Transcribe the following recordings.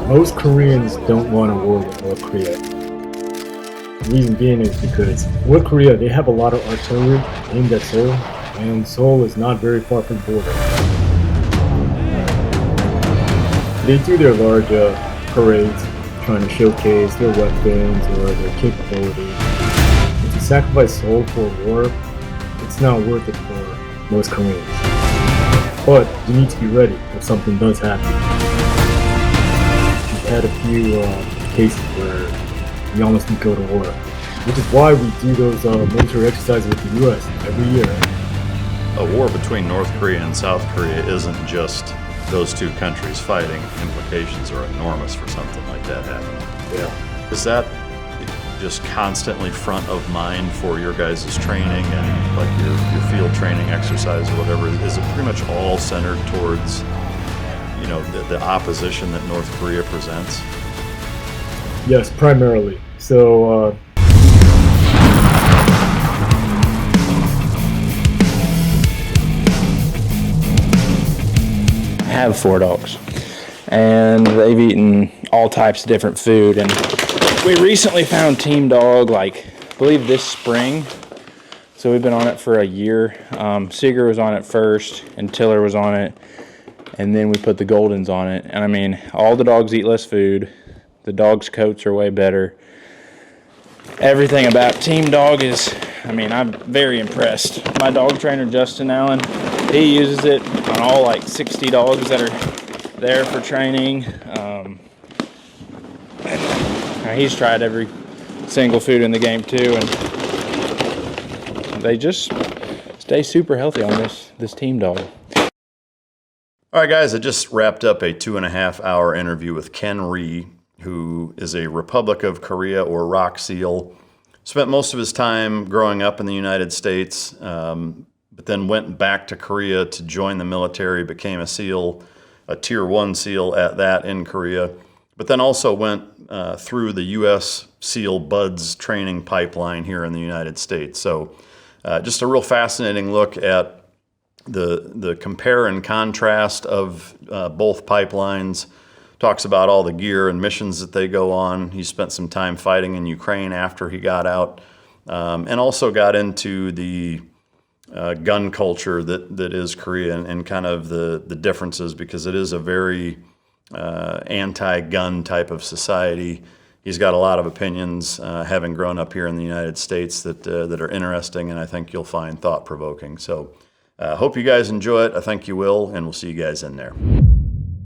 Most Koreans don't want a war with North Korea. The reason being is because North Korea, they have a lot of artillery aimed at Seoul, and Seoul is not very far from the border. They do their large parades trying to showcase their weapons or their capabilities. If you sacrifice Seoul for a war, it's not worth it for most Koreans. But you need to be ready if something does happen. We've had a few cases where we almost didn't go to war, which is why we do those military exercises with the US every year. A war between North Korea and South Korea isn't just those two countries fighting. Implications are enormous for something like that happening. Yeah. Is that just constantly front of mind for your guys' training and like your field training exercise or whatever? Is it pretty much all centered towards, you know, the opposition that North Korea presents? Yes, primarily. So I have 4 dogs, and they've eaten all types of different food, and we recently found Team Dog, I believe this spring, so we've been on it for a year. Seeger was on it first, and Tiller was on it, and then we put the Goldens on it, and I mean, all the dogs eat less food, the dogs' coats are way better. Everything about Team Dog is, I mean, I'm very impressed. My dog trainer, Justin Allen, he uses it on all 60 dogs that are there for training. He's tried every single food in the game too, and they just stay super healthy on this Team Dog. All right, guys, I just wrapped up a 2.5-hour interview with Ken Rhee, who is a Republic of Korea or ROK SEAL. Spent most of his time growing up in the United States, but then went back to Korea to join the military, became a SEAL, a Tier 1 SEAL at that in Korea, but then also went through the US SEAL BUDS training pipeline here in the United States. So just a real fascinating look at the compare and contrast of both pipelines. Talks about all the gear and missions that they go on. He spent some time fighting in Ukraine after he got out, and also got into the gun culture that is Korea and kind of the differences, because it is a very anti-gun type of society. He's got a lot of opinions, having grown up here in the United States, that are interesting, and I think you'll find thought-provoking. So hope you guys enjoy it. I think you will, and we'll see you guys in there.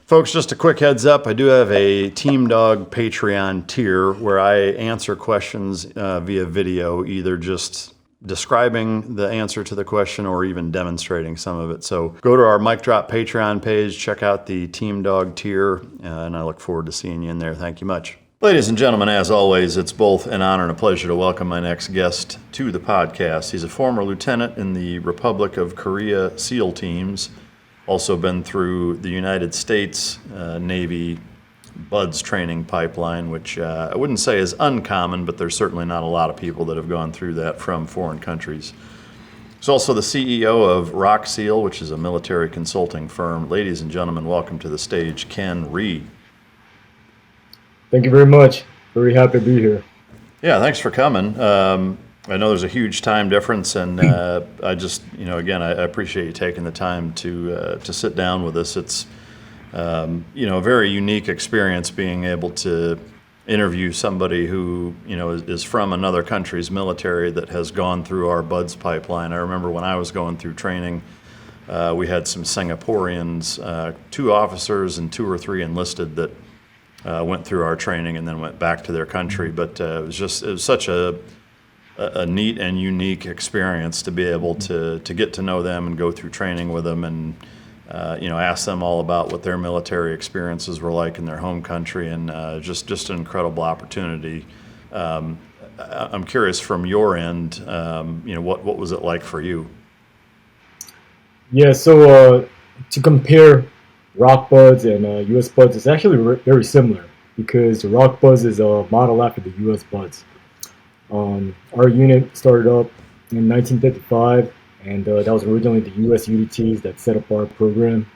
Folks, just a quick heads up, I do have a Team Dog Patreon tier where I answer questions via video, either just describing the answer to the question or even demonstrating some of it. So go to our Mic Drop Patreon page, check out the Team Dog tier, and I look forward to seeing you in there. Thank you much. Ladies and gentlemen, as always, it's both an honor and a pleasure to welcome my next guest to the podcast. He's a former lieutenant in the Republic of Korea SEAL teams, also been through the United States Navy BUDS training pipeline, which I wouldn't say is uncommon, but there's certainly not a lot of people that have gone through that from foreign countries. He's also the CEO of ROK SEAL, which is a military consulting firm. Ladies and gentlemen, welcome to the stage, Ken Rhee. Thank you very much. Very happy to be here. Yeah, thanks for coming. I know there's a huge time difference, and I just, again, I appreciate you taking the time to sit down with us. It's, a very unique experience being able to interview somebody who, is from another country's military that has gone through our BUDS pipeline. I remember when I was going through training, we had some Singaporeans, 2 officers and 2 or 3 enlisted that went through our training and then went back to their country. But it was such a neat and unique experience to be able to get to know them and go through training with them, and ask them all about what their military experiences were like in their home country, and just an incredible opportunity. I'm curious from your end, what was it like for you? Yeah, so to compare ROK BUDS and US BUDS, it's actually very similar, because the ROK BUDS is a model after the US BUDS. Our unit started up in 1955, and that was originally the US UDTs that set up our program.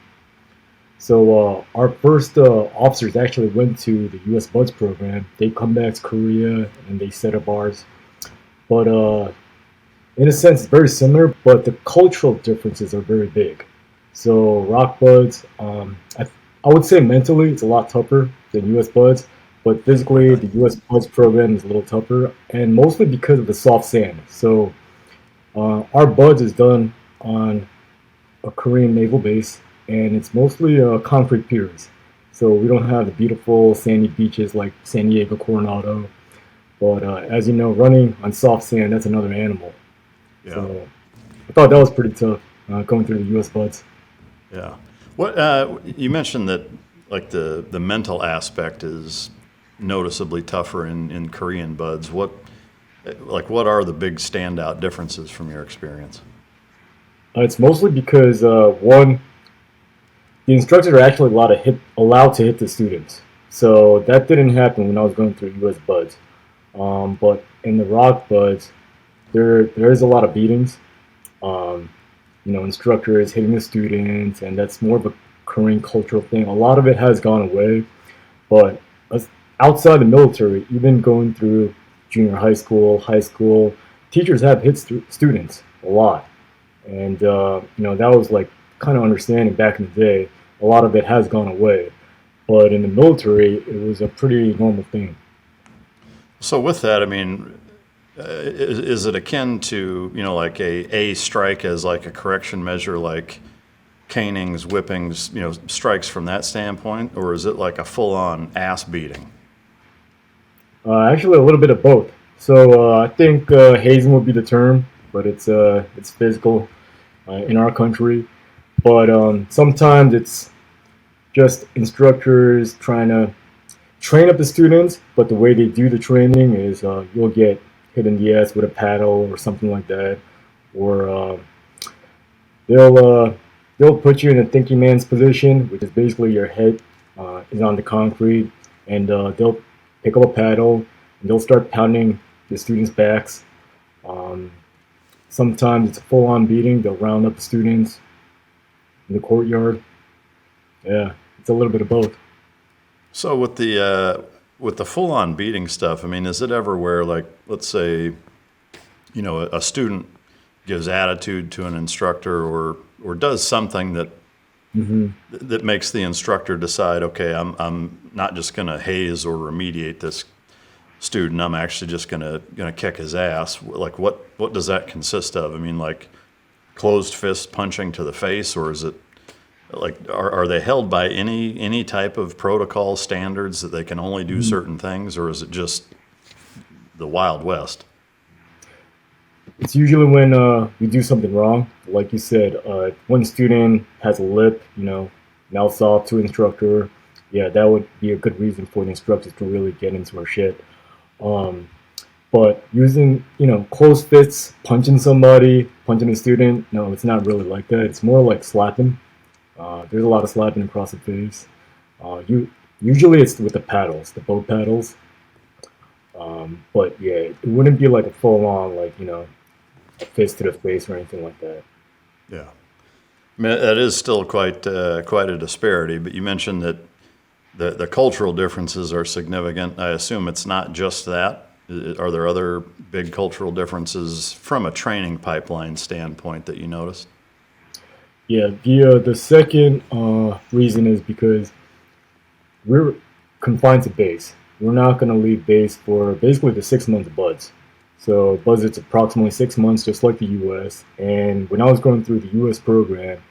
So our first officers actually went to the US BUDS program. They come back to Korea and they set up ours. But in a sense, it's very similar, but the cultural differences are very big. So ROK BUDS, I would say mentally it's a lot tougher than US BUDS, but physically the US BUDS program is a little tougher, and mostly because of the soft sand. So our BUDS is done on a Korean naval base, and it's mostly concrete piers. So we don't have the beautiful sandy beaches like San Diego, Coronado. But as you know, running on soft sand, that's another animal. Yeah. So I thought that was pretty tough going through the US BUDS. Yeah. What you mentioned that like the mental aspect is noticeably tougher in Korean BUDS. What are the big standout differences from your experience? It's mostly because one, the instructors are actually allowed to hit the students. So that didn't happen when I was going through US BUDS. But in the ROK BUDS, there is a lot of beatings. Instructors hitting the students, and that's more of a Korean cultural thing. A lot of it has gone away, but outside the military, even going through junior high school, teachers have hit students a lot, and that was like kind of understanding back in the day. A lot of it has gone away, but in the military, it was a pretty normal thing. So with that, I mean, is it akin to, like a strike as like a correction measure, like canings, whippings, strikes from that standpoint, or is it like a full-on ass beating? Actually, a little bit of both. So I think hazing would be the term, but it's physical in our country. But sometimes it's just instructors trying to train up the students, but the way they do the training is you'll get hit in the ass with a paddle or something like that, or they'll put you in a thinking man's position, which is basically your head is on the concrete, and they'll pick up a paddle and they'll start pounding the students' backs. Sometimes it's a full-on beating. They'll round up the students in the courtyard. Yeah, it's a little bit of both. So with the full-on beating stuff, I mean, is it ever where, like, let's say, a student gives attitude to an instructor or does something that that makes the instructor decide, okay, I'm not just going to haze or remediate this student. I'm actually just going to kick his ass. Like, what does that consist of? I mean, like closed fist punching to the face, or is it like are they held by any type of protocol standards that they can only do certain things, or is it just the Wild West? It's usually when we do something wrong. Like you said, one student has a lip, mouths off to instructor. Yeah, that would be a good reason for the instructors to really get into our shit. But using, closed fists, punching somebody, punching a student, no, it's not really like that. It's more like slapping. There's a lot of slapping across the face. Usually it's with the paddles, the boat paddles. But yeah, it wouldn't be like a full-on, like, a fist to the face or anything like that. Yeah, I mean, that is still quite a disparity. But you mentioned that the cultural differences are significant. I assume it's not just that. Are there other big cultural differences from a training pipeline standpoint that you noticed? Yeah, the second reason is because we're confined to base. We're not going to leave base for basically the 6 months of BUDS. So BUDS, it's approximately 6 months, just like the U.S. And when I was going through the U.S. program,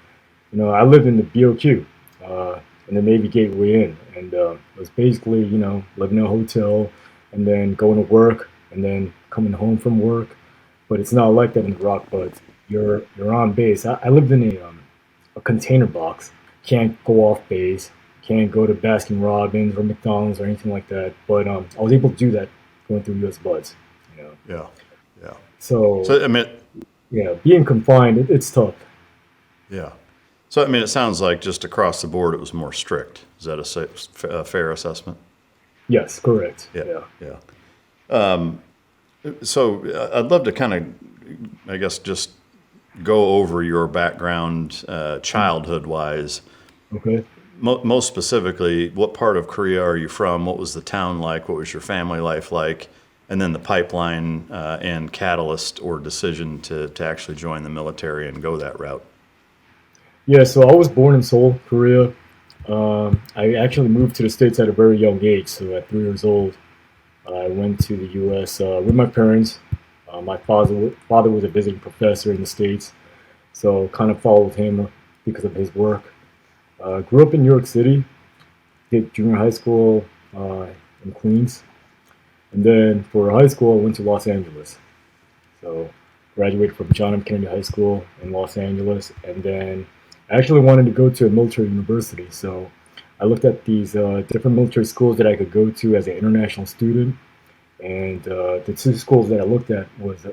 I lived in the BOQ, in the Navy Gateway Inn, and it was basically, living in a hotel and then going to work and then coming home from work. But it's not like that in the ROK BUDS. You're on base. I lived in a container box. Can't go off base. Can't go to Baskin Robbins or McDonald's or anything like that. But I was able to do that going through US BUDS. Yeah, yeah. So I mean, yeah, being confined, it's tough. yeah. So I mean, it sounds like just across the board it was more strict. Is that a fair assessment? Yes, correct. Yeah, yeah. So I'd love to kind of, I guess, just go over your background childhood-wise. Okay. most specifically, what part of Korea are you from? What was the town like? What was your family life like? And then the pipeline and catalyst or decision to actually join the military and go that route. Yeah, so I was born in Seoul, Korea. I actually moved to the States at a very young age. So at 3 years old, I went to the U.S. With my parents. My father was a visiting professor in the States, so kind of followed him because of his work. Grew up in New York City, did junior high school in Queens, and then for high school I went to Los Angeles. So graduated from John M. Kennedy High School in Los Angeles, and then I actually wanted to go to a military university. So I looked at these different military schools that I could go to as an international student. And the two schools that I looked at was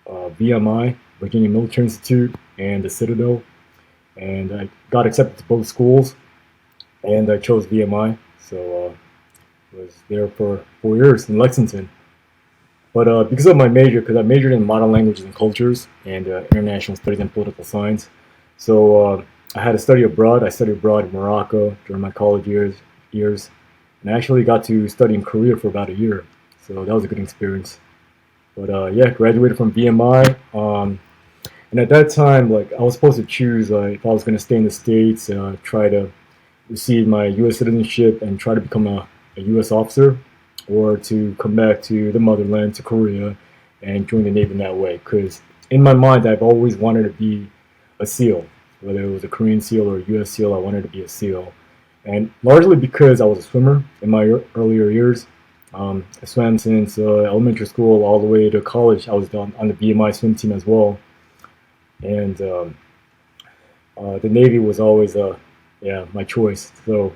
VMI, Virginia Military Institute, and the Citadel. And I got accepted to both schools, and I chose VMI. So was there for 4 years in Lexington. But because of my major, because I majored in modern languages and cultures and international studies and political science, so I had to study abroad. I studied abroad in Morocco during my college years, and I actually got to study in Korea for about a year. So that was a good experience. But yeah, graduated from VMI. And at that time, like I was supposed to choose if I was going to stay in the States, try to receive my U.S. citizenship and try to become a U.S. officer, or to come back to the motherland, to Korea, and join the Navy in that way. Because in my mind, I've always wanted to be a SEAL, whether it was a Korean SEAL or a U.S. SEAL. I wanted to be a SEAL, and largely because I was a swimmer in my earlier years. I swam since elementary school all the way to college. I was on the BMI swim team as well. And the Navy was always my choice. So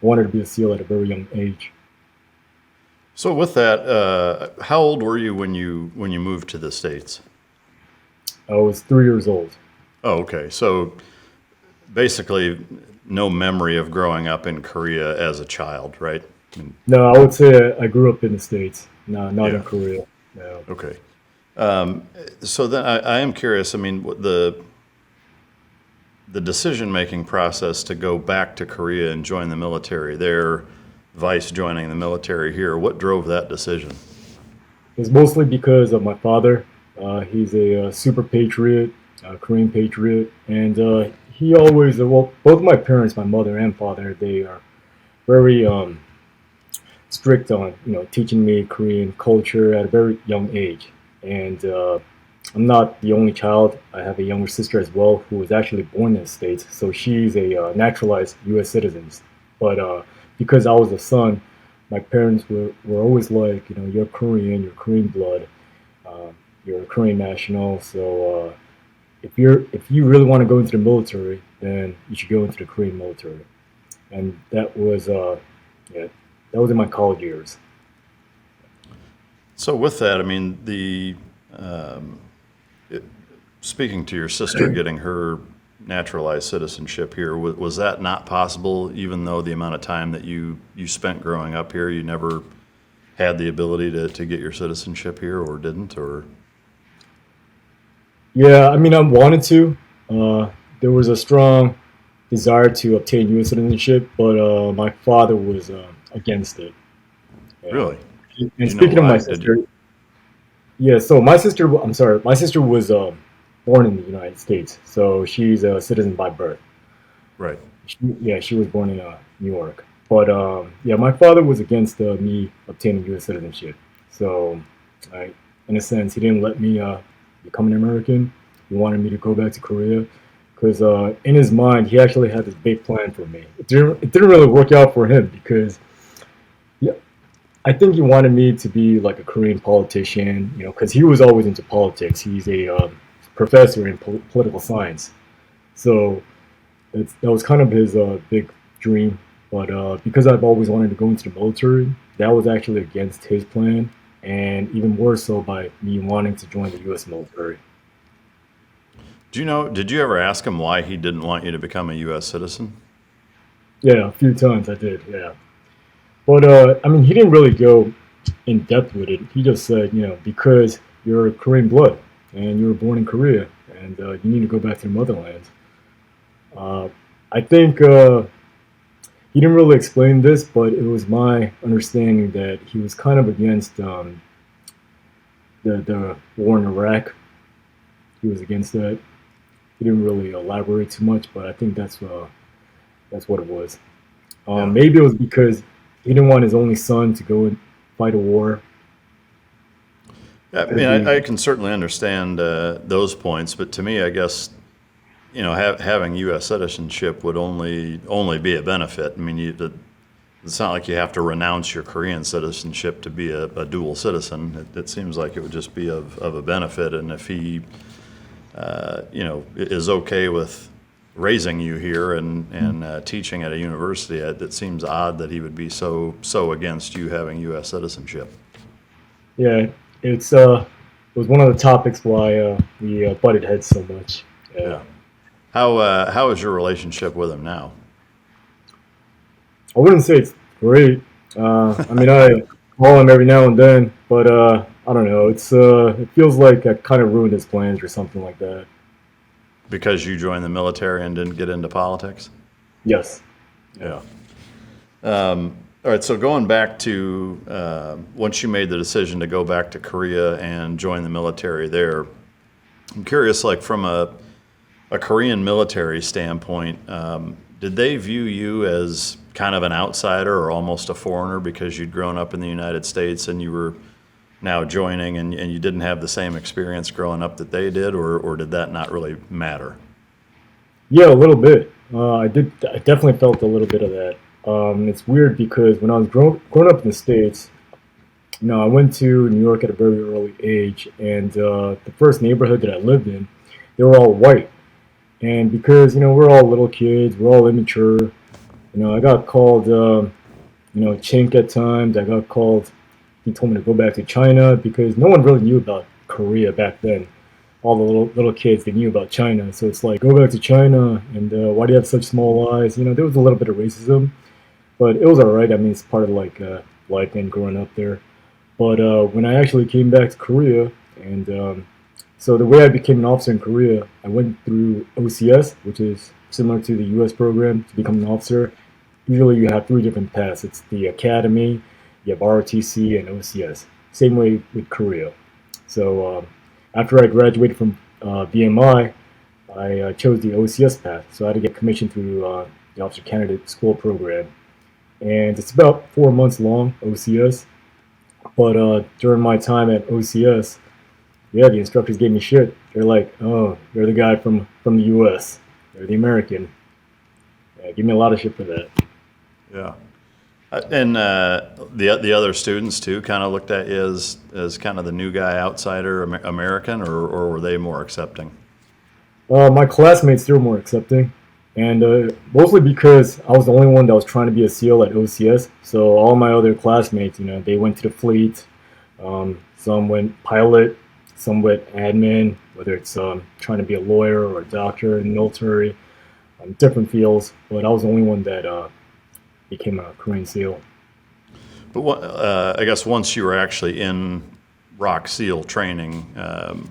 I wanted to be a SEAL at a very young age. So with that, how old were you when you moved to the States? I was 3 years old. Oh, okay. So basically no memory of growing up in Korea as a child, right? No, I would say I grew up in the States, not in Korea. No. Okay. So then I am curious, I mean, the decision-making process to go back to Korea and join the military there, vice joining the military here, what drove that decision? It's mostly because of my father. He's a super patriot, Korean patriot, and he always, both my parents, my mother and father, they are very strict on teaching me Korean culture at a very young age. And I'm not the only child. I have a younger sister as well who was actually born in the States, so she's a naturalized U.S. citizen. But because I was a son, my parents were always like, you're Korean, you're Korean blood, you're a Korean national. So if you really want to go into the military, then you should go into the Korean military. And that was that was in my college years. So with that, I mean, speaking to your sister getting her naturalized citizenship here, was that not possible, even though the amount of time that you spent growing up here, you never had the ability to get your citizenship here, or didn't, or? Yeah, I mean, I wanted to. There was a strong desire to obtain U.S. citizenship, but my father was against it. Yeah. Really? And speaking of my sister, so my sister was born in the United States, so she's a citizen by birth. Right. She was born in New York. But my father was against me obtaining U.S. citizenship. So, in a sense, he didn't let me become an American. He wanted me to go back to Korea, because in his mind, he actually had this big plan for me. It didn't really work out for him, because I think he wanted me to be like a Korean politician, because he was always into politics. He's a professor in political science. So that was kind of his big dream. But because I've always wanted to go into the military, that was actually against his plan, and even worse so by me wanting to join the U.S. military. Did you ever ask him why he didn't want you to become a U.S. citizen? Yeah, a few times I did, yeah. But, I mean, he didn't really go in depth with it. He just said, because you're Korean blood and you were born in Korea and you need to go back to the motherland. I think he didn't really explain this, but it was my understanding that he was kind of against the war in Iraq. He was against that. He didn't really elaborate too much, but I think that's what it was. Yeah. Maybe it was because he didn't want his only son to go and fight a war. I mean, I can certainly understand those points, but to me, I guess, you know, having U.S. citizenship would only be a benefit. I mean, it's not like you have to renounce your Korean citizenship to be a dual citizen. It seems like it would just be of a benefit, and if he, you know, is okay with raising you here and teaching at a university, it seems odd that he would be so against you having U.S. citizenship. Yeah, it was one of the topics why we butted heads so much. Yeah. How is your relationship with him now? I wouldn't say it's great. I mean, I call him every now and then, but I don't know. It feels like I kind of ruined his plans or something like that. Because you joined the military and didn't get into politics? Yes. Yeah. All right, so going back to once you made the decision to go back to Korea and join the military there, I'm curious, like from a Korean military standpoint, did they view you as kind of an outsider or almost a foreigner because you'd grown up in the United States and you were now joining and you didn't have the same experience growing up that they did, or did that not really matter? Yeah, a little bit. I definitely felt a little bit of that. It's weird because when I was growing up in the States, you know, I went to New York at a very early age, and the first neighborhood that I lived in, they were all white. And because, you know, we're all little kids, we're all immature, you know, I got called, you know, chink at times. I got called, he told me to go back to China because no one really knew about Korea back then. All the little kids, they knew about China. So it's like, go back to China, and why do you have such small eyes? You know, there was a little bit of racism, but it was all right. I mean, it's part of like life and growing up there. But when I actually came back to Korea, and so the way I became an officer in Korea, I went through OCS, which is similar to the U.S. program to become an officer. Usually you have three different paths. It's the academy, you have ROTC, and OCS. Same way with Korea. So after I graduated from BMI, I chose the OCS path. So I had to get commissioned through the Officer Candidate School program. And it's about 4 months long, OCS. But during my time at OCS, yeah, the instructors gave me shit. They're like, "Oh, you're the guy from the U.S. You're the American." Yeah, give me a lot of shit for that. Yeah. And the other students too kind of looked at you as kind of the new guy, outsider, American, or were they more accepting? My classmates, they were more accepting, and mostly because I was the only one that was trying to be a SEAL at OCS. So all my other classmates, you know, they went to the fleet. Some went pilot. Some went admin, whether it's trying to be a lawyer or a doctor in the military, different fields. But I was the only one that became a Korean SEAL. But I guess once you were actually in ROK SEAL training,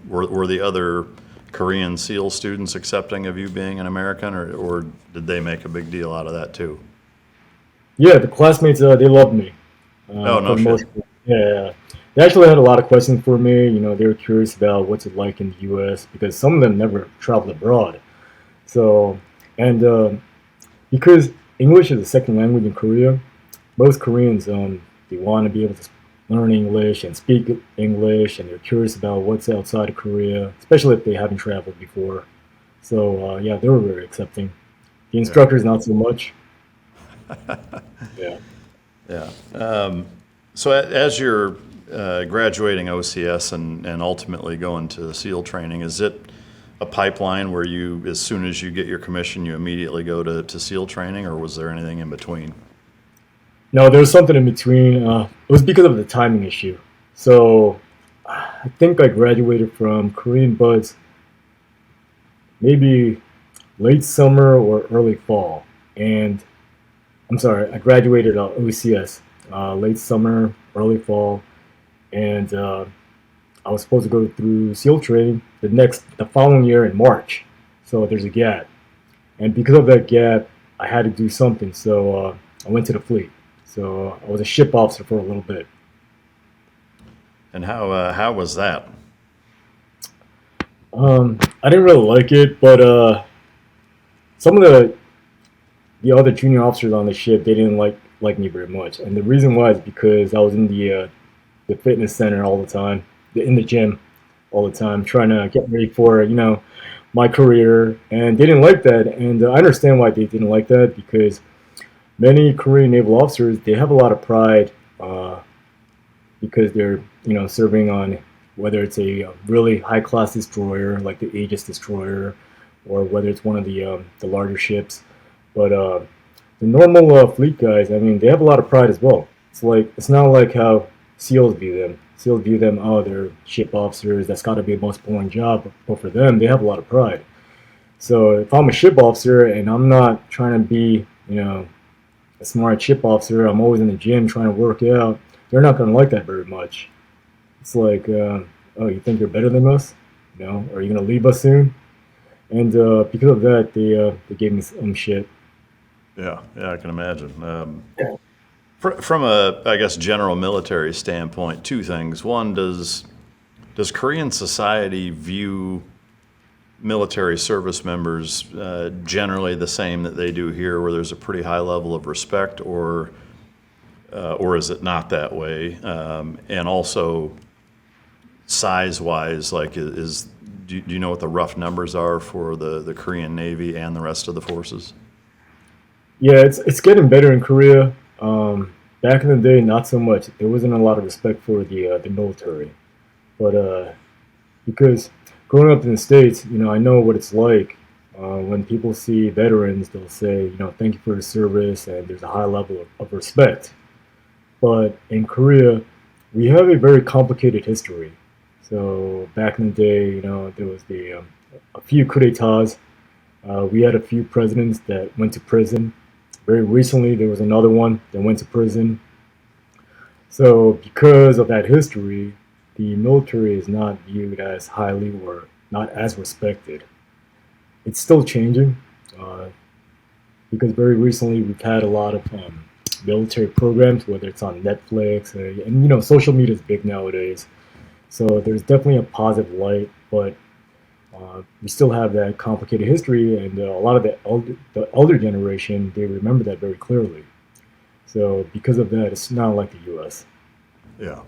were the other Korean SEAL students accepting of you being an American, or did they make a big deal out of that too? Yeah, the classmates, they loved me. Oh, no shit. Yeah. They actually had a lot of questions for me. You know, they were curious about what's it like in the U.S. because some of them never traveled abroad. So, and because English is a second language in Korea, most Koreans, they want to be able to learn English and speak English, and they're curious about what's outside of Korea, especially if they haven't traveled before. So, yeah, they were very accepting. The instructors, not so much. Yeah. Yeah. So as you're graduating OCS and ultimately going to SEAL training, is it a pipeline where you, as soon as you get your commission, you immediately go to SEAL training, or was there anything in between? No, there was something in between. It was because of the timing issue. So I think I graduated from Korean BUDS maybe late summer or early fall. And I'm sorry, I graduated OCS late summer, early fall. And I was supposed to go through SEAL training the following year in March. So there's a gap. And because of that gap, I had to do something. So I went to the fleet. So I was a ship officer for a little bit. And how was that? I didn't really like it, but some of the other junior officers on the ship, they didn't like me very much. And the reason why is because I was in the fitness center all the time, in the gym all the time, trying to get ready for, my career. And they didn't like that. And I understand why they didn't like that, because many Korean naval officers, they have a lot of pride because they're, serving on, whether it's a really high-class destroyer like the Aegis destroyer, or whether it's one of the larger ships. But the normal fleet guys, I mean, they have a lot of pride as well. It's not like how SEALs view them. SEALs view them, oh, they're ship officers. That's got to be the most boring job. But for them, they have a lot of pride. So if I'm a ship officer and I'm not trying to be, a smart ship officer, I'm always in the gym trying to work out, they're not going to like that very much. It's like, oh, you think you're better than us? Are you going to leave us soon? And because of that, they gave me some shit. Yeah, I can imagine. From a, I guess, general military standpoint, two things. One, does Korean society view military service members generally the same that they do here, where there's a pretty high level of respect, or is it not that way? And also, size-wise, like, do you know what the rough numbers are for the Korean Navy and the rest of the forces? Yeah, it's getting better in Korea. Back in the day, not so much. There wasn't a lot of respect for the military, but because growing up in the States, I know what it's like. When people see veterans, they'll say, thank you for your service, and there's a high level of respect. But in Korea, we have a very complicated history. So back in the day, there was a few coups d'états. We had a few presidents that went to prison. Very recently, there was another one that went to prison. So because of that history, the military is not viewed as highly or not as respected. It's still changing, because very recently we've had a lot of military programs, whether it's on Netflix, and social media is big nowadays. So there's definitely a positive light, but we still have that complicated history, and a lot of the elder generation, they remember that very clearly. So because of that, it's not like the U.S. Yeah.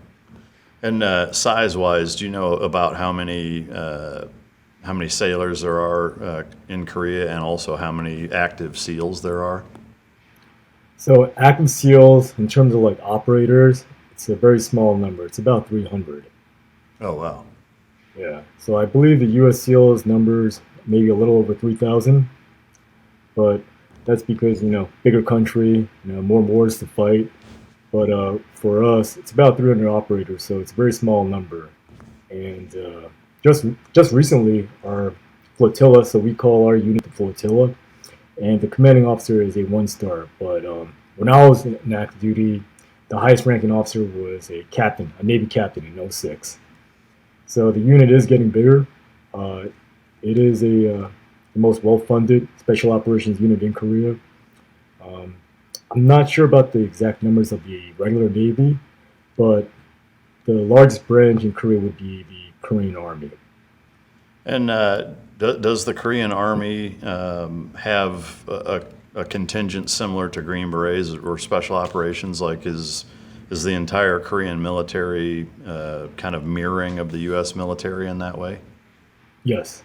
And size-wise, do you know about how many sailors there are in Korea, and also how many active SEALs there are? So active SEALs, in terms of like operators, it's a very small number. It's about 300. Oh, wow. Yeah. So I believe the U.S. SEALs numbers maybe a little over 3,000, but that's because, bigger country, more wars to fight. But for us, it's about 300 operators, so it's a very small number. And just recently, our flotilla, so we call our unit the flotilla, and the commanding officer is a 1-star. But when I was in active duty, the highest ranking officer was a captain, a Navy captain in '06. So the unit is getting bigger. It is the most well-funded special operations unit in Korea. I'm not sure about the exact numbers of the regular Navy, but the largest branch in Korea would be the Korean Army. And does the Korean Army have a contingent similar to Green Berets or Special Operations? Like, is the entire Korean military kind of mirroring of the U.S. military in that way? Yes.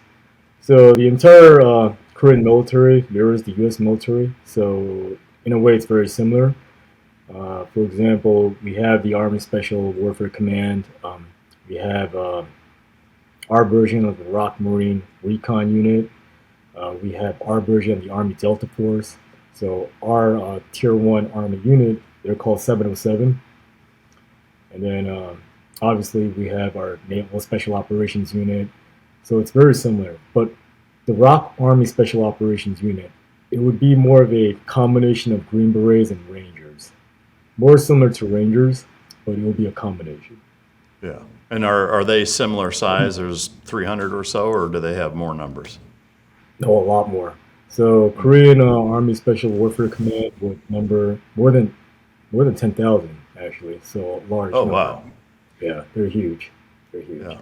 So the entire Korean military mirrors the U.S. military. So in a way, it's very similar. For example, we have the Army Special Warfare Command. We have our version of the ROK Marine Recon unit. We have our version of the Army Delta Force. So our Tier 1 Army unit, they're called 707. And then obviously we have our Naval Special Operations Unit. So it's very similar. But the ROK Army Special Operations Unit, it would be more of a combination of Green Berets and Rangers. More similar to Rangers, but it will be a combination. Yeah. And are they similar size? There's 300 or so, or do they have more numbers? No, a lot more. So Korean Army Special Warfare Command would number more than 10,000 actually. So a large Oh, number. wow. Yeah, they're huge. They're huge. Yeah.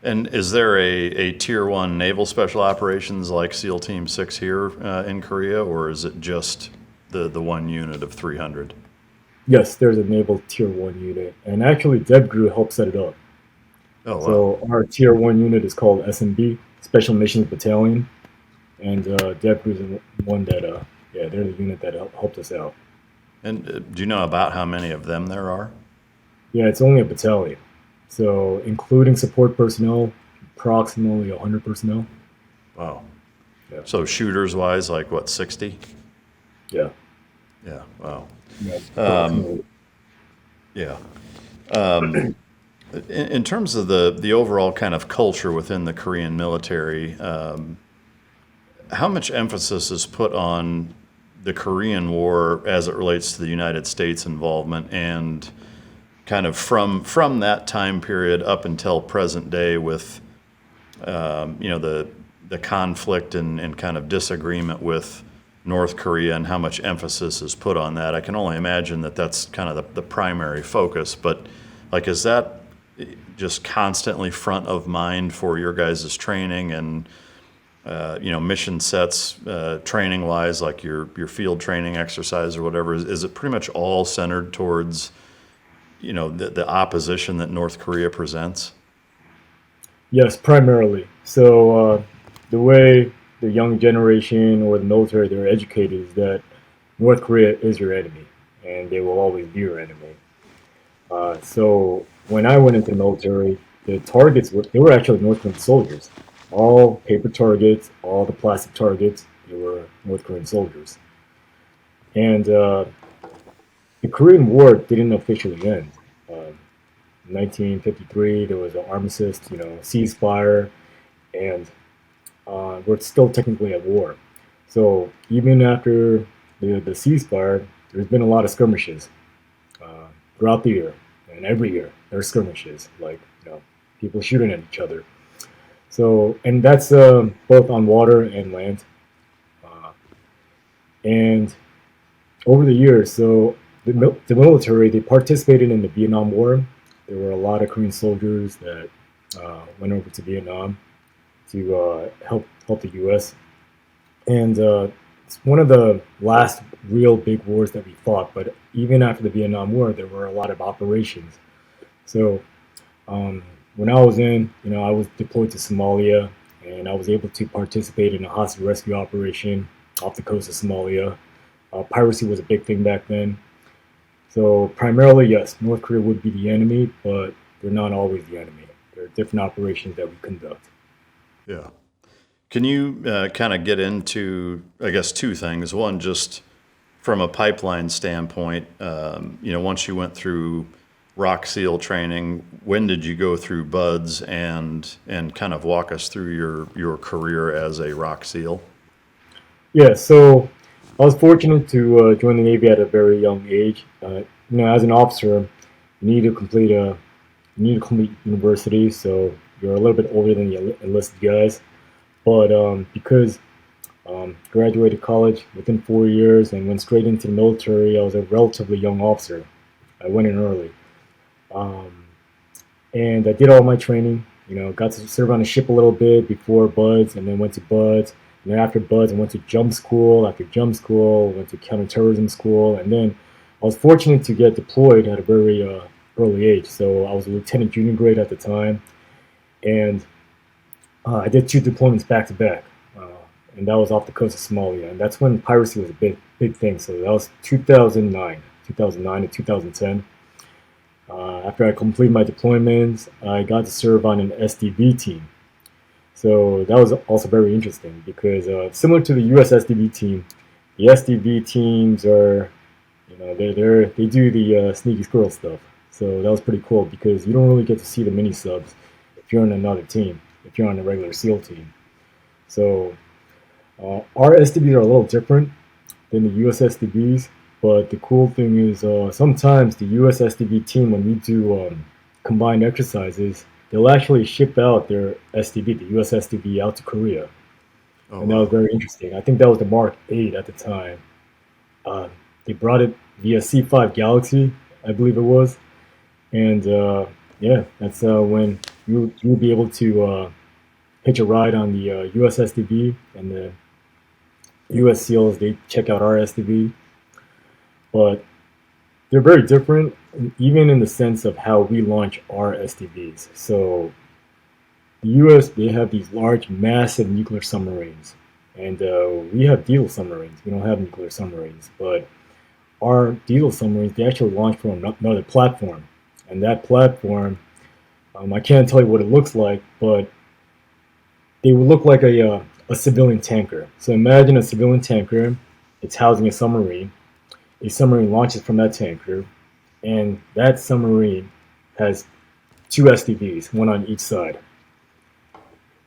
And is there a Tier 1 naval special operations like SEAL Team 6 here in Korea, or is it just the one unit of 300? Yes, there's a naval Tier 1 unit, and actually Dept helped set it up. Oh, wow. So our Tier 1 unit is called SMB, Special Mission Battalion, and Dept is the one that, yeah, they're the unit that helped us out. And do you know about how many of them there are? Yeah, it's only a battalion. So including support personnel, approximately 100 personnel. Wow. Yeah. So shooters-wise, like what, 60? Yeah. Yeah, wow. Yeah. Approximately. Yeah. In terms of the overall kind of culture within the Korean military, how much emphasis is put on the Korean War as it relates to the United States involvement, and kind of from that time period up until present day with the conflict and kind of disagreement with North Korea, and how much emphasis is put on that? I can only imagine that that's kind of the primary focus, but like, is that just constantly front of mind for your guys' training and mission sets, training wise, like your field training exercise or whatever? Is it pretty much all centered towards the opposition that North Korea presents? Yes, primarily. So the way the young generation or the military they're educated is that North Korea is your enemy, and they will always be your enemy. So when I went into the military, the targets were actually North Korean soldiers. All paper targets, all the plastic targets, they were North Korean soldiers. And the Korean War didn't officially end. In 1953, there was an armistice, ceasefire, and we're still technically at war. So even after the ceasefire, there's been a lot of skirmishes throughout the year, and every year there's skirmishes, like people shooting at each other. So, and that's both on water and land. And over the years, so the military, they participated in the Vietnam War. There were a lot of Korean soldiers that went over to Vietnam to help the U.S. And it's one of the last real big wars that we fought. But even after the Vietnam War, there were a lot of operations. So when I was I was deployed to Somalia, and I was able to participate in a hostage rescue operation off the coast of Somalia. Piracy was a big thing back then. So primarily, yes, North Korea would be the enemy, but they're not always the enemy. There are different operations that we conduct. Yeah. Can you kind of get into, I guess, two things? One, just from a pipeline standpoint, once you went through ROK SEAL training, when did you go through BUDS, and kind of walk us through your career as a ROK SEAL? Yeah, so I was fortunate to join the Navy at a very young age. As an officer, you need to complete university, so you're a little bit older than the enlisted guys. But because graduated college within 4 years and went straight into the military, I was a relatively young officer. I went in early. And I did all my training, got to serve on a ship a little bit before BUDS, and then went to BUDS. And then after BUDS, I went to jump school. After jump school, I went to counterterrorism school. And then I was fortunate to get deployed at a very early age. So I was a lieutenant junior grade at the time. And I did 2 deployments back to back. And that was off the coast of Somalia. And that's when piracy was a big thing. So that was 2009 to 2010. After I completed my deployments, I got to serve on an SDV team. So that was also very interesting because similar to the US SDV team, the SDV teams are, they do the sneaky squirrel stuff. So that was pretty cool because you don't really get to see the mini subs if you're on another team, if you're on a regular SEAL team. So our SDVs are a little different than the US SDVs. But the cool thing is sometimes the US SDV team, when we do combined exercises, they'll actually ship out their SDV, the US SDV, out to Korea. And that was very interesting. I think that was the Mark 8 at the time. They brought it via C5 Galaxy, I believe it was. And yeah, that's when you would be able to hitch a ride on the US SDV, and the US SEALs, they check out our SDV. But they're very different, even in the sense of how we launch our SDVs. So the US, they have these large, massive nuclear submarines. And we have diesel submarines. We don't have nuclear submarines. But our diesel submarines, they actually launch from another platform. And that platform, I can't tell you what it looks like, but they would look like a civilian tanker. So imagine a civilian tanker, it's housing a submarine. A submarine launches from that tanker, and that submarine has two SDVs, one on each side.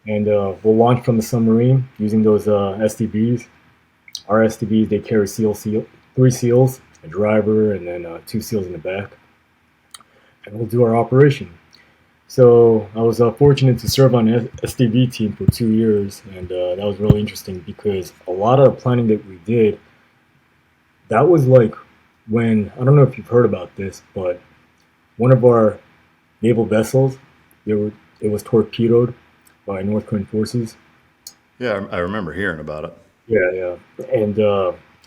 And we'll launch from the submarine using those SDVs. Our SDVs, they carry three SEALs, a driver, and then two SEALs in the back. And we'll do our operation. So I was fortunate to serve on the SDV team for 2 years, and that was really interesting because a lot of the planning that we did, that was like when, I don't know if you've heard about this, but one of our naval vessels, it was torpedoed by North Korean forces. Yeah, I remember hearing about it. Yeah. And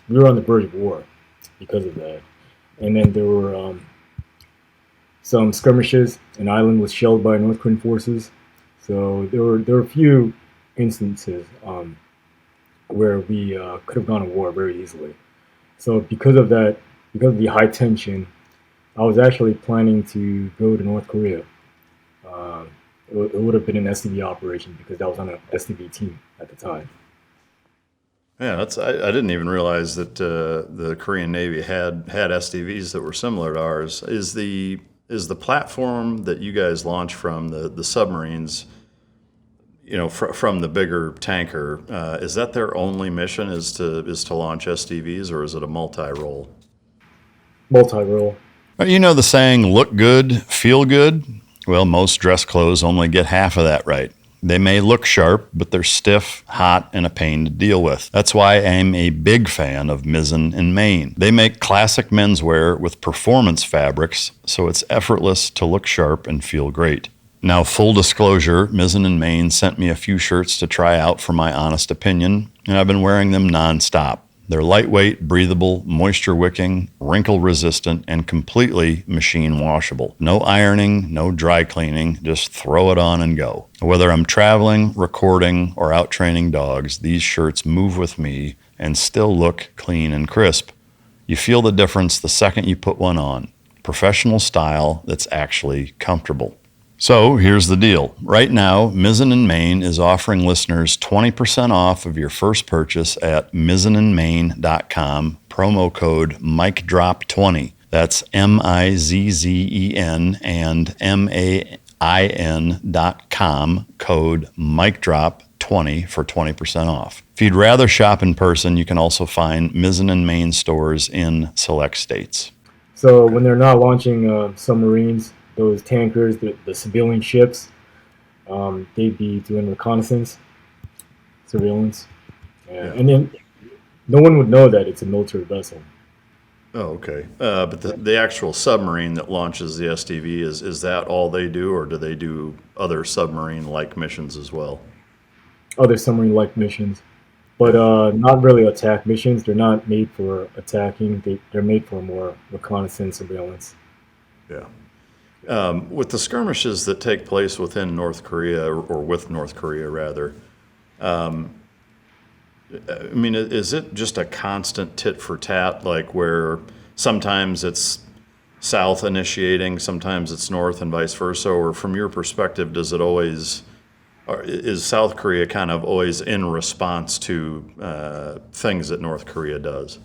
we were on the verge of war because of that. And then there were some skirmishes. An island was shelled by North Korean forces. So there were a few instances where we could have gone to war very easily. So because of that, because of the high tension, I was actually planning to go to North Korea. It would have been an SDV operation because I was on an SDV team at the time. Yeah, I didn't even realize that the Korean Navy had SDVs that were similar to ours. Is the platform that you guys launch from, the submarines, from the bigger tanker, is that their only mission, is to launch SDVs, or is it a multi-role? Multi-role. You know the saying, look good, feel good? Well, most dress clothes only get half of that right. They may look sharp, but they're stiff, hot, and a pain to deal with. That's why I'm a big fan of Mizzen and Main. They make classic menswear with performance fabrics, so it's effortless to look sharp and feel great. Now, full disclosure, Mizzen and Main sent me a few shirts to try out for my honest opinion, and I've been wearing them nonstop. They're lightweight, breathable, moisture-wicking, wrinkle-resistant, and completely machine washable. No ironing, no dry cleaning, just throw it on and go. Whether I'm traveling, recording, or out training dogs, these shirts move with me and still look clean and crisp. You feel the difference the second you put one on. Professional style that's actually comfortable. So here's the deal. Right now, Mizzen and Main is offering listeners 20% off of your first purchase at mizzenandmain.com, promo code MikeDrop20. That's MIZZEN and MAIN.com, code MikeDrop20 for 20% off. If you'd rather shop in person, you can also find Mizzen and Main stores in select states. So when they're not launching submarines, those tankers, the civilian ships, they'd be doing reconnaissance, surveillance. And then no one would know that it's a military vessel. Oh, okay. But the actual submarine that launches the SDV, is that all they do, or do they do other submarine-like missions as well? Other submarine-like missions, but not really attack missions. They're not made for attacking. They're made for more reconnaissance, surveillance. Yeah. With the skirmishes that take place within North Korea, or with North Korea rather, is it just a constant tit for tat, like where sometimes it's south initiating, sometimes it's north, and vice versa? Or from your perspective, is South Korea kind of always in response to things that North Korea does?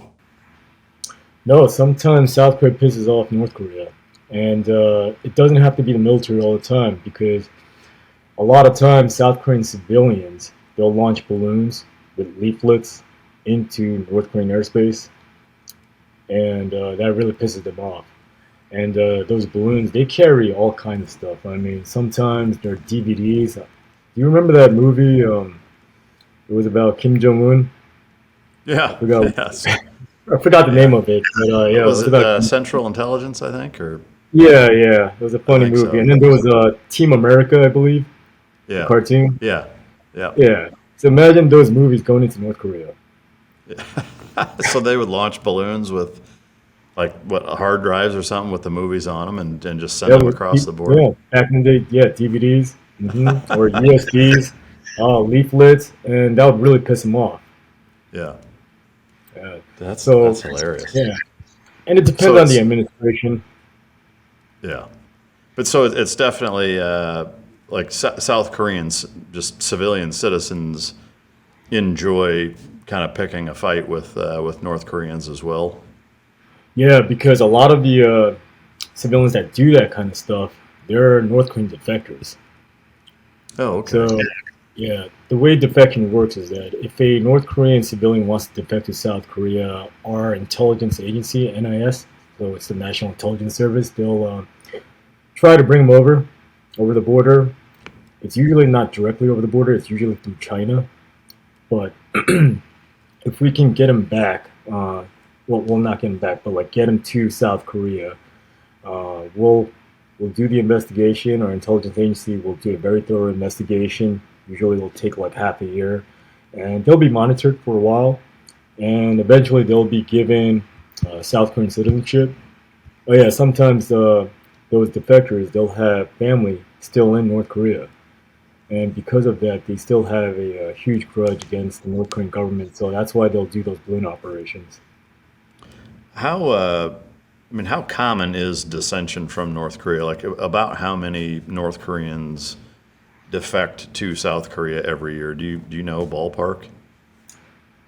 No, sometimes South Korea pisses off North Korea. And it doesn't have to be the military all the time, because a lot of times South Korean civilians, they'll launch balloons with leaflets into North Korean airspace, and that really pisses them off. And those balloons, they carry all kinds of stuff. I mean, sometimes they're DVDs. Do you remember that movie, It was about Kim Jong-un. Yeah. I forgot, Yes. I forgot the name of it, but yeah, it Was was it about. Central Intelligence, I think, or Yeah. It was a I funny think movie, so. and then there was Team America, I believe, the Yeah. cartoon. Yeah. Yeah. Yeah. So imagine those movies going into North Korea. So they would launch balloons with like what hard drives or something with the movies on them, and just send Yeah, them across the board. yeah. Back in the day, yeah, DVDs, or USBs, leaflets, and that would really piss them off. Yeah. Yeah. That's So hilarious. yeah, and it So depends on the it's administration. yeah, but so it's definitely like South Koreans, just civilian citizens, enjoy kind of picking a fight with North Koreans as well. Yeah, because a lot of the civilians that do that kind of stuff, they're North Korean defectors. Oh, okay. So yeah, the way defection works is that if a North Korean civilian wants to defect to South Korea, our intelligence agency, NIS, so it's the National Intelligence Service, they'll try to bring them over the border. It's usually not directly over the border, it's usually through China. But if we can get them back, well, we'll not get them back, but like get them to South Korea, we'll do the investigation. Our intelligence agency will do a very thorough investigation. Usually, it'll take like half a year, and they'll be monitored for a while, and eventually they'll be given South Korean citizenship. Oh yeah, sometimes those defectors they'll have family still in North Korea, and because of that, they still have a huge grudge against the North Korean government. So that's why they'll do those balloon operations. How I mean, how common is dissension from North Korea? Like about how many North Koreans defect to South Korea every year? Do you know ballpark?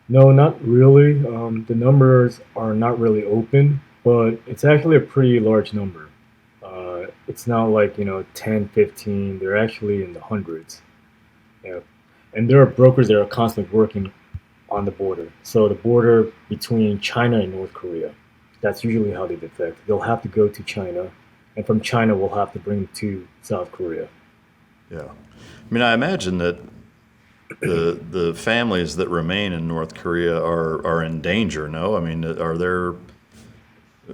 No, not really. The numbers are not really open, but it's actually a pretty large number. It's not like, 10, 15. They're actually in the hundreds. Yeah. And there are brokers that are constantly working on the border. So the border between China and North Korea, that's usually how they defect. They'll have to go to China, and from China, we'll have to bring them to South Korea. Yeah. I mean, I imagine that the families that remain in North Korea are in danger. No, I mean, are there,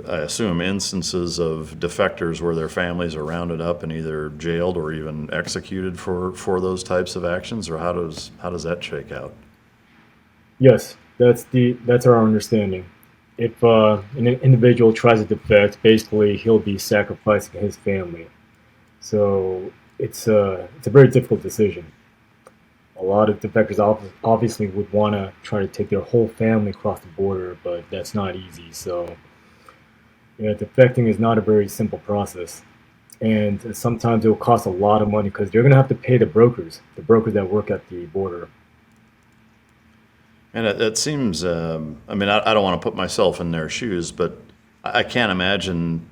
I assume, instances of defectors where their families are rounded up and either jailed or even executed for those types of actions, or how does that shake out? Yes, that's our understanding. If an individual tries to defect, basically he'll be sacrificing his family. So it's a very difficult decision. A lot of defectors obviously would want to try to take their whole family across the border, but that's not easy. So yeah, defecting is not a very simple process, and sometimes it will cost a lot of money because they're going to have to pay the brokers that work at the border. And it seems, I mean, I don't want to put myself in their shoes, but I can't imagine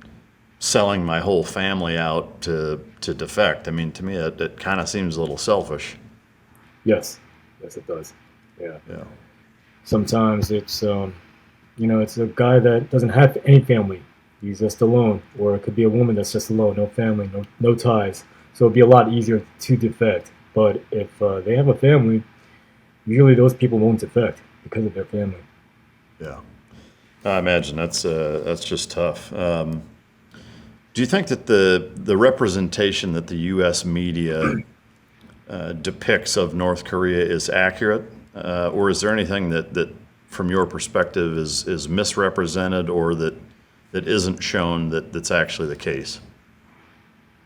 selling my whole family out to defect. I mean, to me, it kind of seems a little selfish. Yes, yes, it does. Yeah. Yeah. Sometimes it's a guy that doesn't have any family. He's just alone, or it could be a woman that's just alone, no family, no ties. So it'd be a lot easier to defect. But if they have a family, usually those people won't defect because of their family. Yeah. I imagine that's just tough. Do you think that the representation that the U.S. media depicts of North Korea is accurate, or is there anything that from your perspective is misrepresented or that isn't shown that's actually the case?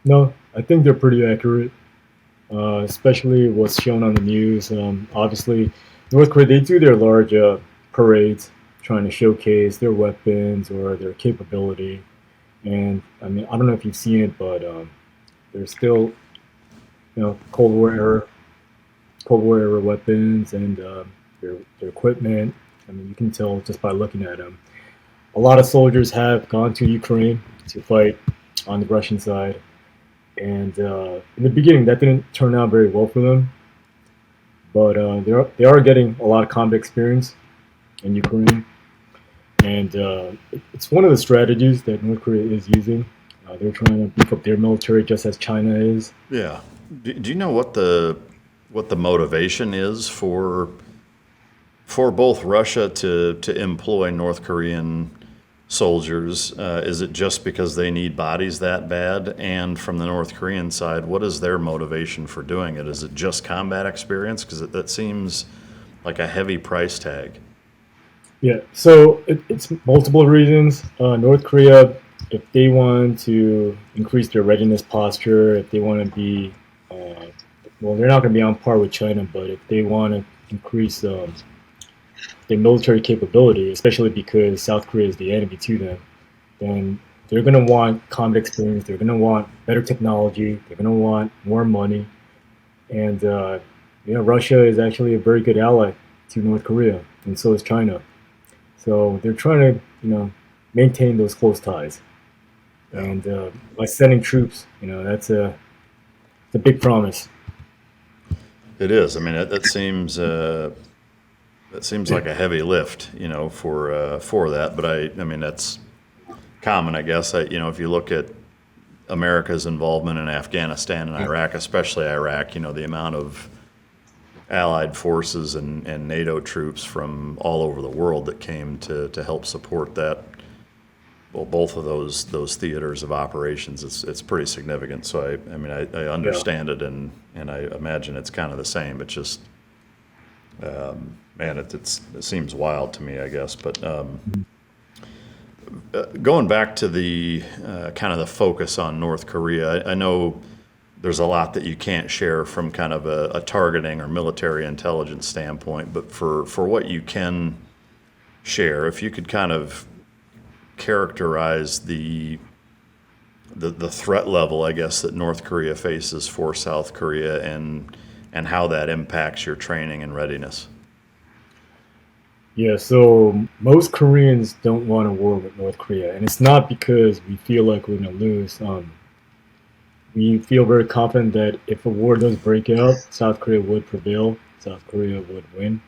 No, I think they're pretty accurate, especially what's shown on the news. Obviously, North Korea, they do their large parades trying to showcase their weapons or their capability. And I mean, I don't know if you've seen it, but there's still, Cold War era weapons and their equipment. I mean, you can tell just by looking at them. A lot of soldiers have gone to Ukraine to fight on the Russian side, and in the beginning, that didn't turn out very well for them. But they are getting a lot of combat experience in Ukraine, and it's one of the strategies that North Korea is using. They're trying to beef up their military just as China is. Yeah. Do you know what the what the motivation is for both Russia to employ North Korean soldiers? Is it just because they need bodies that bad? And from the North Korean side, what is their motivation for doing it? Is it just combat experience? Because that seems like a heavy price tag. Yeah, so it's multiple reasons. North Korea, if they want to increase their readiness posture, if they want to be, well, they're not going to be on par with China, but if they want to increase their military capability, especially because South Korea is the enemy to them, then they're going to want combat experience. They're going to want better technology. They're going to want more money. And, Russia is actually a very good ally to North Korea, and so is China. So they're trying to, maintain those close ties. And by sending troops, that's a big promise. It is. I mean, that seems like a heavy lift, for that. But I mean, that's common, I guess. If you look at America's involvement in Afghanistan and Iraq, especially Iraq, the amount of Allied forces and NATO troops from all over the world that came to help support that. Well, both of those theaters of operations, it's pretty significant. So I understand it, and I imagine it's kind of the same. It's just, it seems wild to me, I guess. But going back to the kind of the focus on North Korea, I know there's a lot that you can't share from kind of a targeting or military intelligence standpoint, but for what you can share, if you could kind of characterize the threat level, I guess, that North Korea faces for South Korea and how that impacts your training and readiness. Yeah, so most Koreans don't want a war with North Korea, and it's not because we feel like we're going to lose. We feel very confident that if a war does break out, South Korea would prevail, South Korea would win,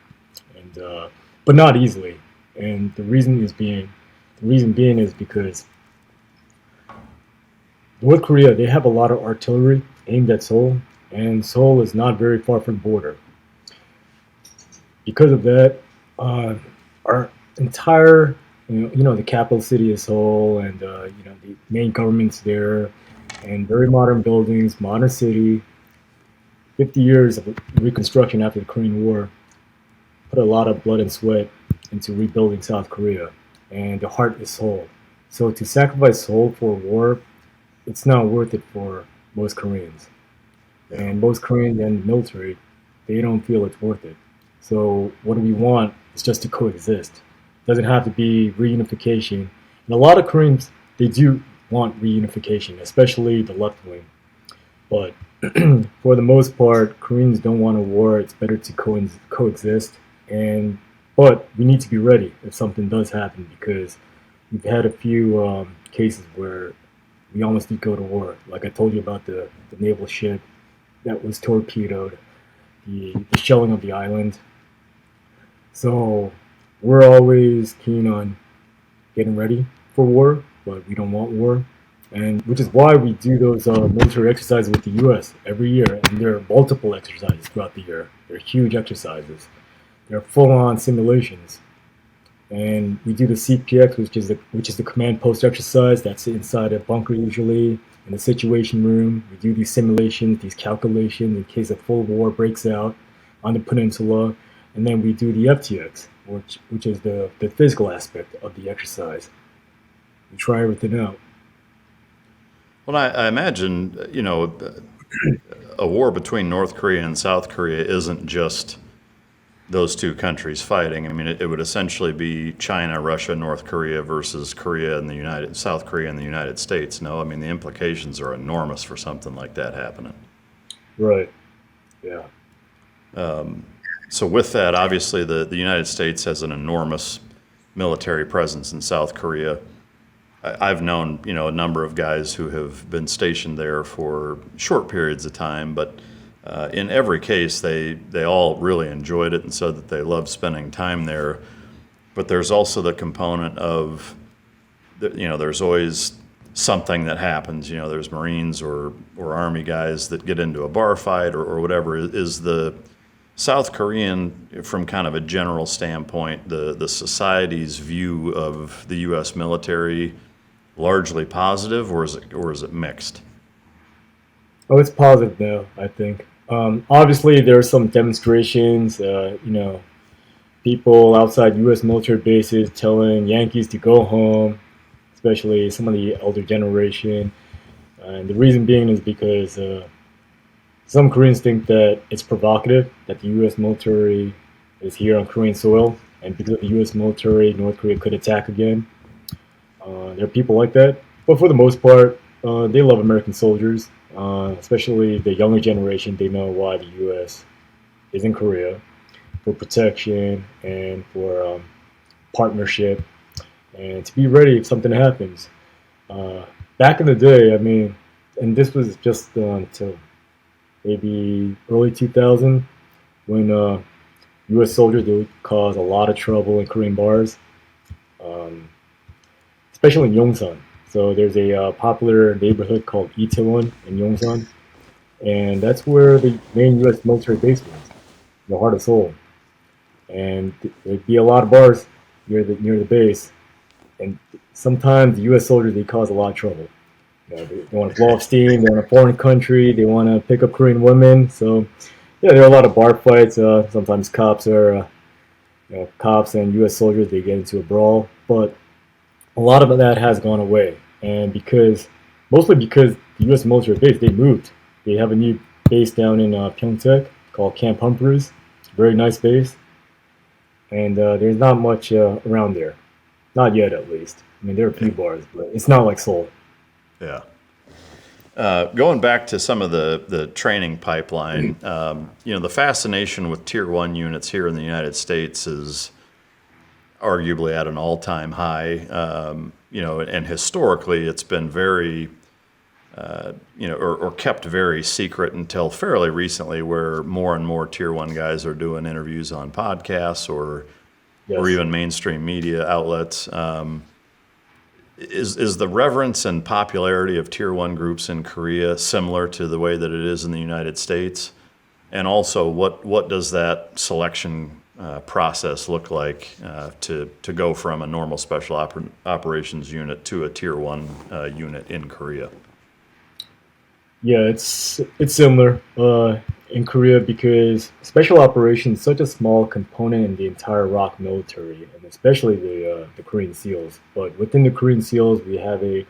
and but not easily. And the reason being is because North Korea, they have a lot of artillery aimed at Seoul, and Seoul is not very far from the border. Because of that, our entire, the capital city is Seoul, and the main government's there, and very modern buildings, modern city. 50 years of reconstruction after the Korean War put a lot of blood and sweat into rebuilding South Korea, and the heart is Seoul. So to sacrifice Seoul for war, it's not worth it for most Koreans. And most Koreans and the military, they don't feel it's worth it. So what we want is just to coexist. It doesn't have to be reunification. And a lot of Koreans, they do want reunification, especially the left wing. But for the most part, Koreans don't want a war. It's better to coexist. But we need to be ready if something does happen, because we've had a few cases where we almost did go to war. Like I told you about the naval ship that was torpedoed, the shelling of the island. So we're always keen on getting ready for war, but we don't want war, and which is why we do those military exercises with the U.S. every year, and there are multiple exercises throughout the year. They're huge exercises. They're full-on simulations, and we do the CPX, which is the command post exercise. That's inside a bunker usually in the situation room. We do these simulations, these calculations in case a full war breaks out on the peninsula, and then we do the FTX, which is the physical aspect of the exercise. We try everything out. Well, I imagine, a war between North Korea and South Korea isn't just those two countries fighting. I mean, it would essentially be China, Russia, North Korea versus South Korea and the United States. No, I mean, the implications are enormous for something like that happening. Right. Yeah. So with that, obviously, the United States has an enormous military presence in South Korea. I've known, a number of guys who have been stationed there for short periods of time, but in every case, they all really enjoyed it and said that they loved spending time there. But there's also the component of, there's always something that happens. You know, there's Marines or Army guys that get into a bar fight or whatever. Is the South Korean, from kind of a general standpoint, the society's view of the U.S. military largely positive, or is it mixed? Oh, it's positive now, I think. Obviously, there are some demonstrations, people outside U.S. military bases telling Yankees to go home, especially some of the elder generation. And the reason being is because some Koreans think that it's provocative that the U.S. military is here on Korean soil, and because of the U.S. military, North Korea could attack again. There are people like that, but for the most part, they love American soldiers, especially the younger generation. They know why the U.S. is in Korea for protection and for partnership, and to be ready if something happens. Back in the day, I mean, and this was just until maybe early 2000, when U.S. soldiers would cause a lot of trouble in Korean bars, especially in Yongsan. So there's a popular neighborhood called Itaewon in Yongsan, and that's where the main U.S. military base was, the heart of Seoul. And there'd be a lot of bars near the base, and sometimes the U.S. soldiers, they cause a lot of trouble. You know, they want to blow off steam. They're in a foreign country. They want to pick up Korean women. So, yeah, there are a lot of bar fights. Sometimes cops and U.S. soldiers, they get into a brawl. But a lot of that has gone away, and mostly because the U.S. military base, they moved. They have a new base down in Pyeongtaek called Camp Humphreys. Very nice base, and there's not much around there, not yet at least. I mean, there are a few bars, but it's not like Seoul. Yeah. Going back to some of the training pipeline, the fascination with Tier 1 units here in the United States is arguably at an all-time high. And historically it's been very, or kept very secret until fairly recently, where more and more Tier 1 guys are doing interviews on podcasts or even mainstream media outlets. Is the reverence and popularity of Tier 1 groups in Korea similar to the way that it is in the United States? And also, what does that selection process look like to go from a normal special operations unit to a Tier 1 unit in Korea? Yeah, it's similar in Korea because special operations is such a small component in the entire ROK military, and especially the Korean SEALs. But within the Korean SEALs, we have a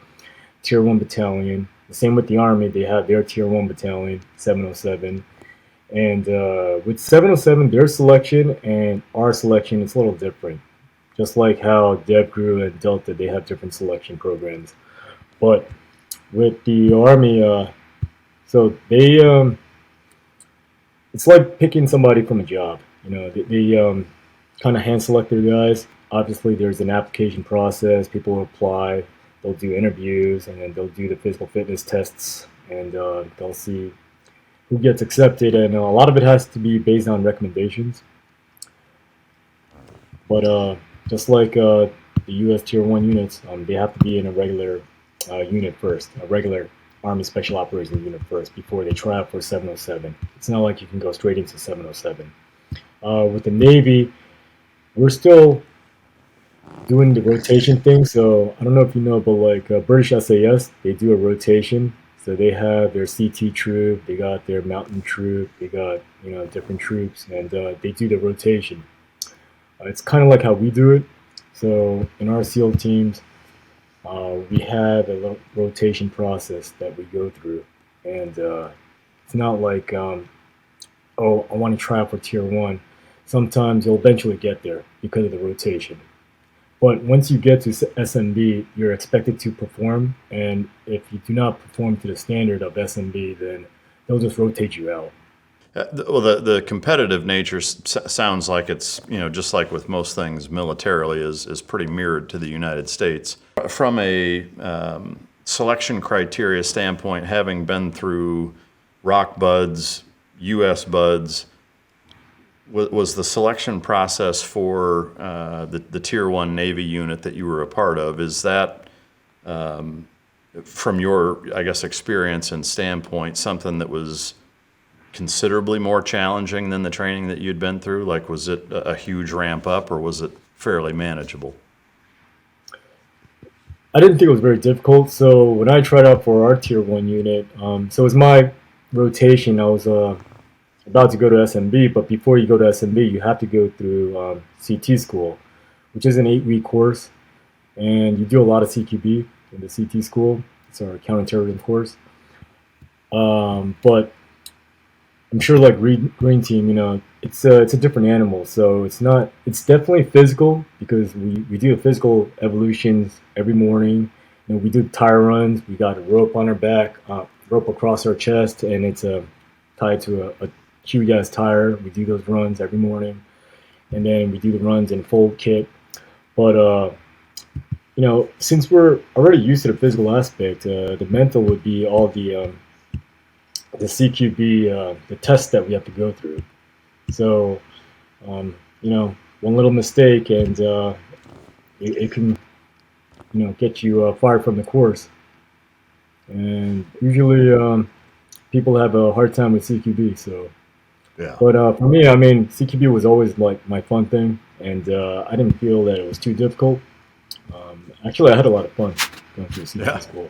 Tier 1 battalion. The same with the Army, they have their Tier 1 battalion, 707. And with 707, their selection and our selection is a little different. Just like how Dept and Delta, they have different selection programs. But with the Army, so they, it's like picking somebody from a job. They kind of hand select their guys. Obviously, there's an application process. People will apply, they'll do interviews, and then they'll do the physical fitness tests, and they'll see who gets accepted. And a lot of it has to be based on recommendations. But just like the U.S. Tier 1 units, they have to be in a regular unit first, a regular Army Special Operations unit first before they try out for 707. It's not like you can go straight into 707. With the Navy, we're still doing the rotation thing. So I don't know if you know, but like British SAS, they do a rotation. So they have their CT troop, they got their mountain troop, they got different troops, and they do the rotation. It's kind of like how we do it. So in our SEAL teams, we have a rotation process that we go through, and it's not like, I want to try out for Tier 1. Sometimes you'll eventually get there because of the rotation. But once you get to SMB, you're expected to perform, and if you do not perform to the standard of SMB, then they'll just rotate you out. The competitive nature sounds like it's, just like with most things militarily, is pretty mirrored to the United States. From a selection criteria standpoint, having been through ROK BUDs, US BUDs, was the selection process for the Tier 1 Navy unit that you were a part of, is that from your, I guess, experience and standpoint, something that was considerably more challenging than the training that you'd been through? Like, was it a huge ramp up, or was it fairly manageable? I didn't think it was very difficult. So when I tried out for our Tier 1 unit, so it was my rotation. I was about to go to SMB, but before you go to SMB, you have to go through CT School, which is an 8-week course, and you do a lot of CQB in the CT School. It's our counterterrorism course. But I'm sure, like Green Team, you know, it's a different animal. So it's definitely physical, because we do the physical evolutions every morning. You know, we do tire runs. We got a rope on our back, rope across our chest, and it's tied to a QES tire. We do those runs every morning, and then we do the runs in full kit. But you know, since we're already used to the physical aspect, the mental would be all the CQB, the tests that we have to go through. So, you know, one little mistake and it can, you know, get you fired from the course. And usually people have a hard time with CQB. So, Yeah. but for me, I mean, CQB was always like my fun thing, and I didn't feel that it was too difficult. Actually, I had a lot of fun going through CQB school.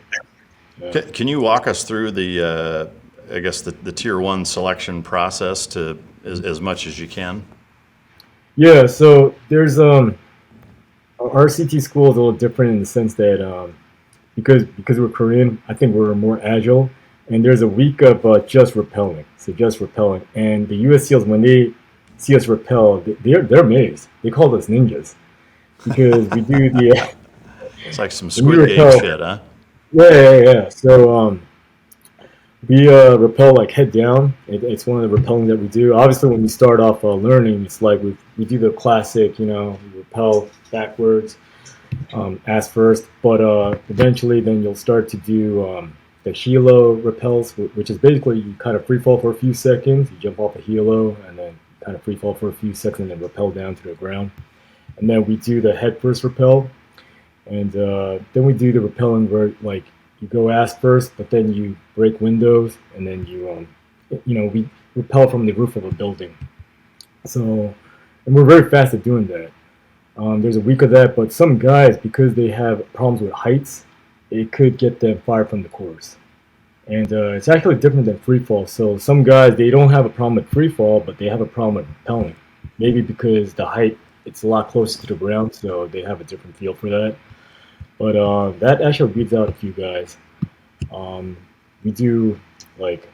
Yeah. Can you walk us through the, I guess, the Tier 1 selection process to as much as you can? Yeah, so there's our CT school is a little different in the sense that because we're Korean, I think we're more agile, and there's a week of just repelling, so just repelling. And the US SEALs, when they see us repel, they're amazed. They call us ninjas because we do the It's like some Squid Game shit, huh? Yeah. So we repel like head down. It's one of the repelling that we do. Obviously, when we start off learning, it's like we do the classic, you know, we repel backwards, ass first. But eventually, then you'll start to do the helo repels, which is basically you kind of free fall for a few seconds. You jump off a helo and then kind of free fall for a few seconds and then repel down to the ground. And then we do the head first repel. And then we do the repelling where, like, you go ass first, but then you break windows, and then you know, we repel from the roof of a building. So, and we're very fast at doing that. There's a week of that, but some guys, because they have problems with heights, it could get them fired from the course. And it's actually different than free fall. So some guys, they don't have a problem with free fall, but they have a problem with repelling. Maybe because the height, it's a lot closer to the ground, so they have a different feel for that. But that actually beats out a few guys. We do like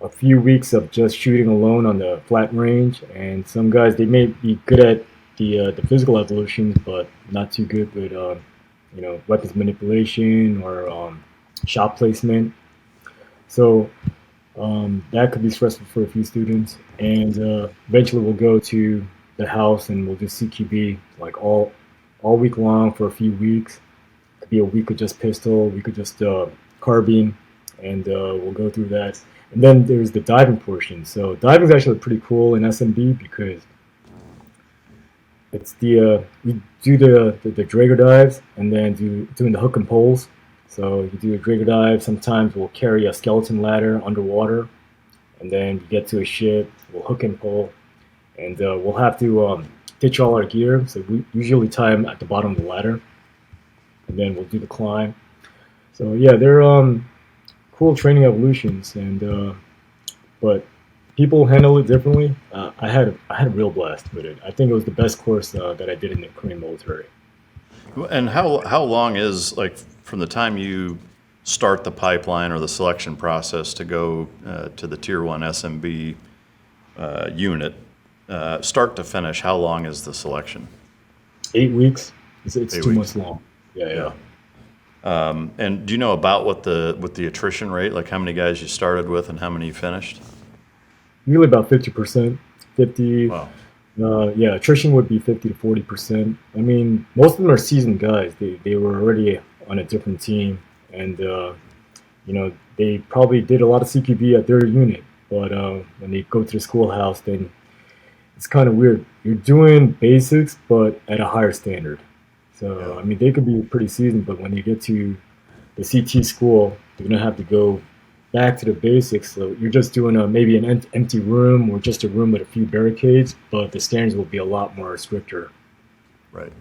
a few weeks of just shooting alone on the flat range, and some guys, they may be good at the physical evolutions, but not too good with you know, weapons manipulation or shot placement. So that could be stressful for a few students. And eventually, we'll go to the house and we'll do CQB like all week long for a few weeks. Could be a week of just pistol, we could just carbine, and we'll go through that. And then there's the diving portion. So diving is actually pretty cool in SMB because it's we do the Drager dives and then doing the hook and poles. So you do a Drager dive. Sometimes we'll carry a skeleton ladder underwater, and then we get to a ship, we'll hook and pole, and we'll have to ditch all our gear. So we usually tie them at the bottom of the ladder, and then we'll do the climb. So yeah, they're cool training evolutions, and but people handle it differently. I had a real blast with it. I think it was the best course that I did in the Korean military. And how long is, like, from the time you start the pipeline or the selection process to go to the Tier 1 SMB unit, start to finish, how long is the selection? 8 weeks. It's 8 2 weeks. months long. Yeah. And do you know about what the attrition rate, like how many guys you started with and how many you finished? Usually about 50%. 50. Wow. Yeah, attrition would be 50 to 40%. I mean, most of them are seasoned guys. They were already on a different team, and you know, they probably did a lot of CQB at their unit. But when they go to the schoolhouse, then it's kind of weird. You're doing basics, but at a higher standard. So I mean, they could be pretty seasoned, but when they get to the CT school, they're going to have to go back to the basics. So you're just doing maybe an empty room or just a room with a few barricades, but the standards will be a lot more stricter. Right.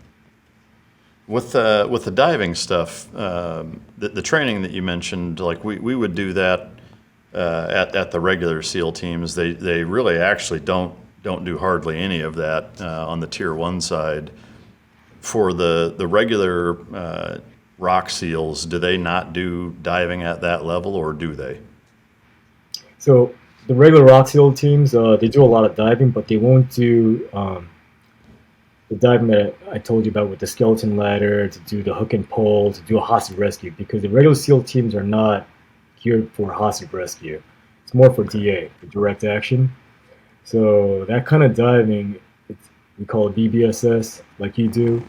With the diving stuff, the training that you mentioned, like we would do that at the regular SEAL teams. They really actually don't do hardly any of that on the Tier 1 side. For the regular ROK SEALs, do they not do diving at that level, or do they? So the regular ROK SEAL teams, they do a lot of diving, but they won't do the diving that I told you about with the skeleton ladder, to do the hook and pole, to do a hostage rescue, because the regular SEAL teams are not geared for hostage rescue. It's more for DA, for direct action. So that kind of diving, we call it BBSS, like you do,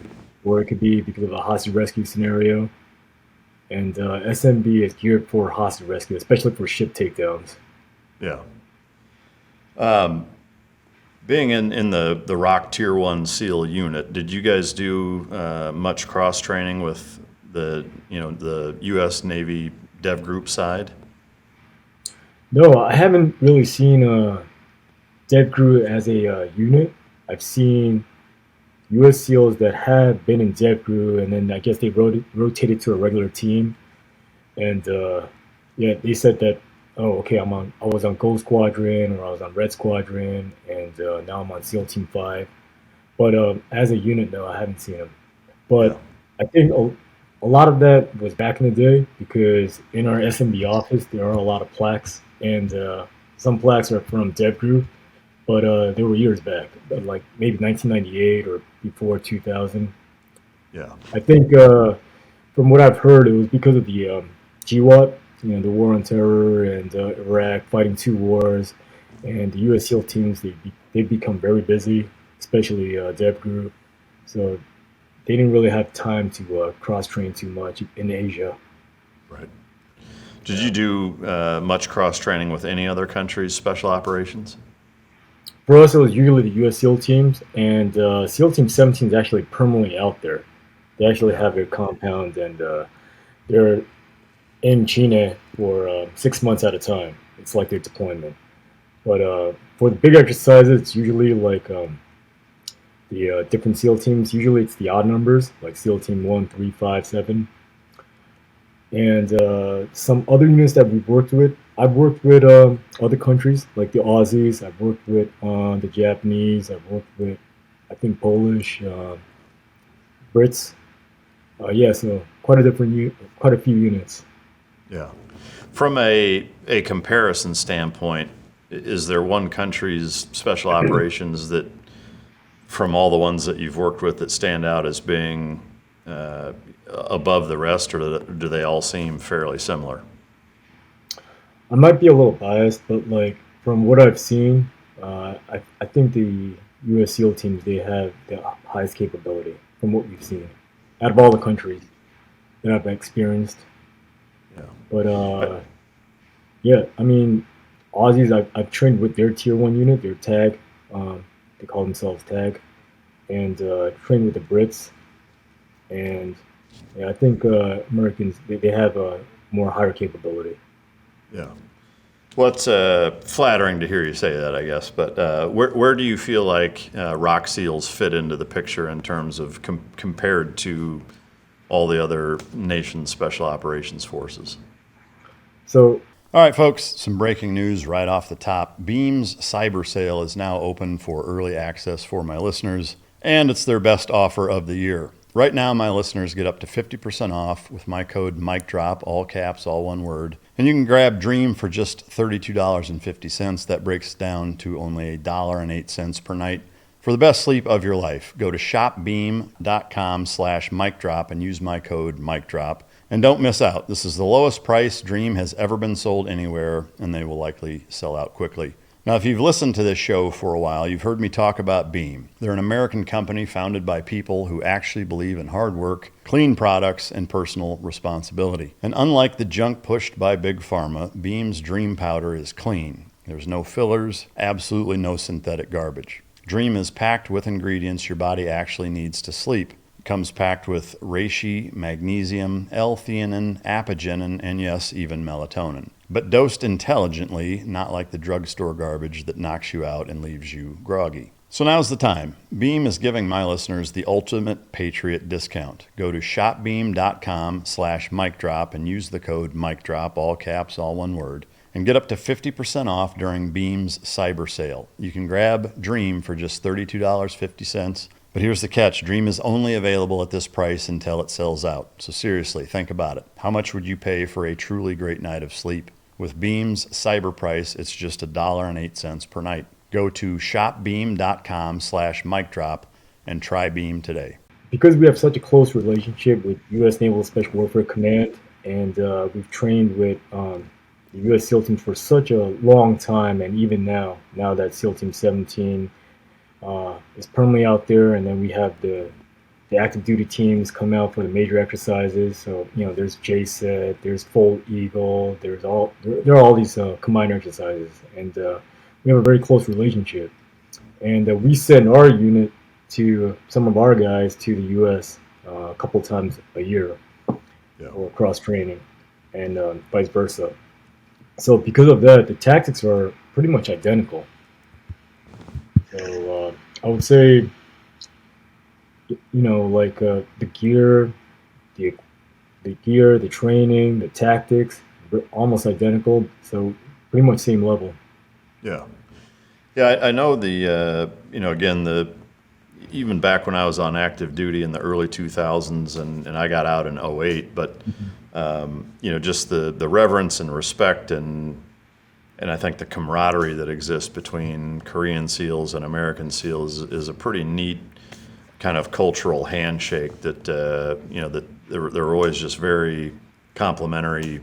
or it could be because of a hostage rescue scenario. And SMB is geared for hostage rescue, especially for ship takedowns. Yeah. Being in the ROK Tier 1 SEAL unit, did you guys do much cross training with the US Navy Dev Group side? No, I haven't really seen Dev Group as a unit. I've seen US SEALs that have been in Dev Group, and then I guess they rotated to a regular team. And yeah, they said that, oh, okay, I was on Gold Squadron, or I was on Red Squadron, and now I'm on SEAL Team 5. But as a unit, no, I haven't seen them. But Yeah. I think a lot of that was back in the day, because in our SMB office, there are a lot of plaques, and some plaques are from Dev Group, but they were years back, like maybe 1998 or before 2000. Yeah. I think from what I've heard, it was because of the GWAT, the War on Terror, and Iraq, fighting two wars, and the US SEAL teams, they've become very busy, especially Dev Group. So they didn't really have time to cross-train too much in Asia. Right. Did you do much cross training with any other countries' special operations? For us, it was usually the US SEAL teams, and SEAL Team 17 is actually permanently out there. They actually have their compound, and they're in China for 6 months at a time. It's like their deployment. But for the big exercises, it's usually like the different SEAL teams. Usually it's the odd numbers, like SEAL Team 1, 3, 5, 7. And some other units that we've worked with. I've worked with other countries, like the Aussies. I've worked with the Japanese. I've worked with, I think, Polish, Brits. Yeah, so quite a few units. Yeah. From a comparison standpoint, is there one country's special operations that, from all the ones that you've worked with, that stand out as being above the rest, or do they all seem fairly similar? I might be a little biased, but like from what I've seen, I think the US SEAL teams, they have the highest capability from what we've seen out of all the countries that I've experienced. Yeah. But yeah, I mean, Aussies, I've trained with their Tier 1 unit, their TAG. They call themselves TAG. And trained with the Brits. And yeah, I think Americans, they have a more higher capability. Yeah. Well, it's flattering to hear you say that, I guess. But where do you feel like ROK SEALs fit into the picture in terms of compared to all the other nation's special operations forces? So, all right, folks, some breaking news right off the top. Beam's cyber sale is now open for early access for my listeners, and it's their best offer of the year. Right now, my listeners get up to 50% off with my code MikeDrop, all caps, all one word. And you can grab Dream for just $32.50. That breaks down to only $1.08 per night. For the best sleep of your life, go to shopbeam.com/MikeDrop and use my code MikeDrop. And don't miss out. This is the lowest price Dream has ever been sold anywhere, and they will likely sell out quickly. Now, if you've listened to this show for a while, you've heard me talk about Beam. They're an American company founded by people who actually believe in hard work, clean products, and personal responsibility. And unlike the junk pushed by Big Pharma, Beam's Dream Powder is clean. There's no fillers, absolutely no synthetic garbage. Dream is packed with ingredients your body actually needs to sleep. comes packed with reishi, magnesium, L-theanine, apigenin, and yes, even melatonin. But dosed intelligently, not like the drugstore garbage that knocks you out and leaves you groggy. So now's the time. Beam is giving my listeners the ultimate Patriot discount. Go to shopbeam.com/micdrop and use the code MicDrop, all caps, all one word, and get up to 50% off during Beam's cyber sale. You can grab Dream for just $32.50, but here's the catch. Dream is only available at this price until it sells out. So seriously, think about it. How much would you pay for a truly great night of sleep? With Beam's cyber price, it's just $1.08 per night. Go to shopbeam.com/micdrop and try Beam today. Because we have such a close relationship with U.S. Naval Special Warfare Command, and we've trained with the U.S. SEAL Teams for such a long time, and even now that SEAL Team 17 is permanently out there, and then we have the active duty teams come out for the major exercises. So there's JSET, there's Fold Eagle, there are all these combined exercises, and we have a very close relationship. And we send our unit to some of our guys to the U.S. A couple times a year for cross training, and vice versa. So because of that, the tactics are pretty much identical. So I would say, like the gear, the training, the tactics, almost identical. So pretty much same level. Yeah. I know even back when I was on active duty in the early 2000s, and I got out in 08, but just the reverence and respect and I think the camaraderie that exists between Korean SEALs and American SEALs is a pretty neat kind of cultural handshake that that there were always just very complimentary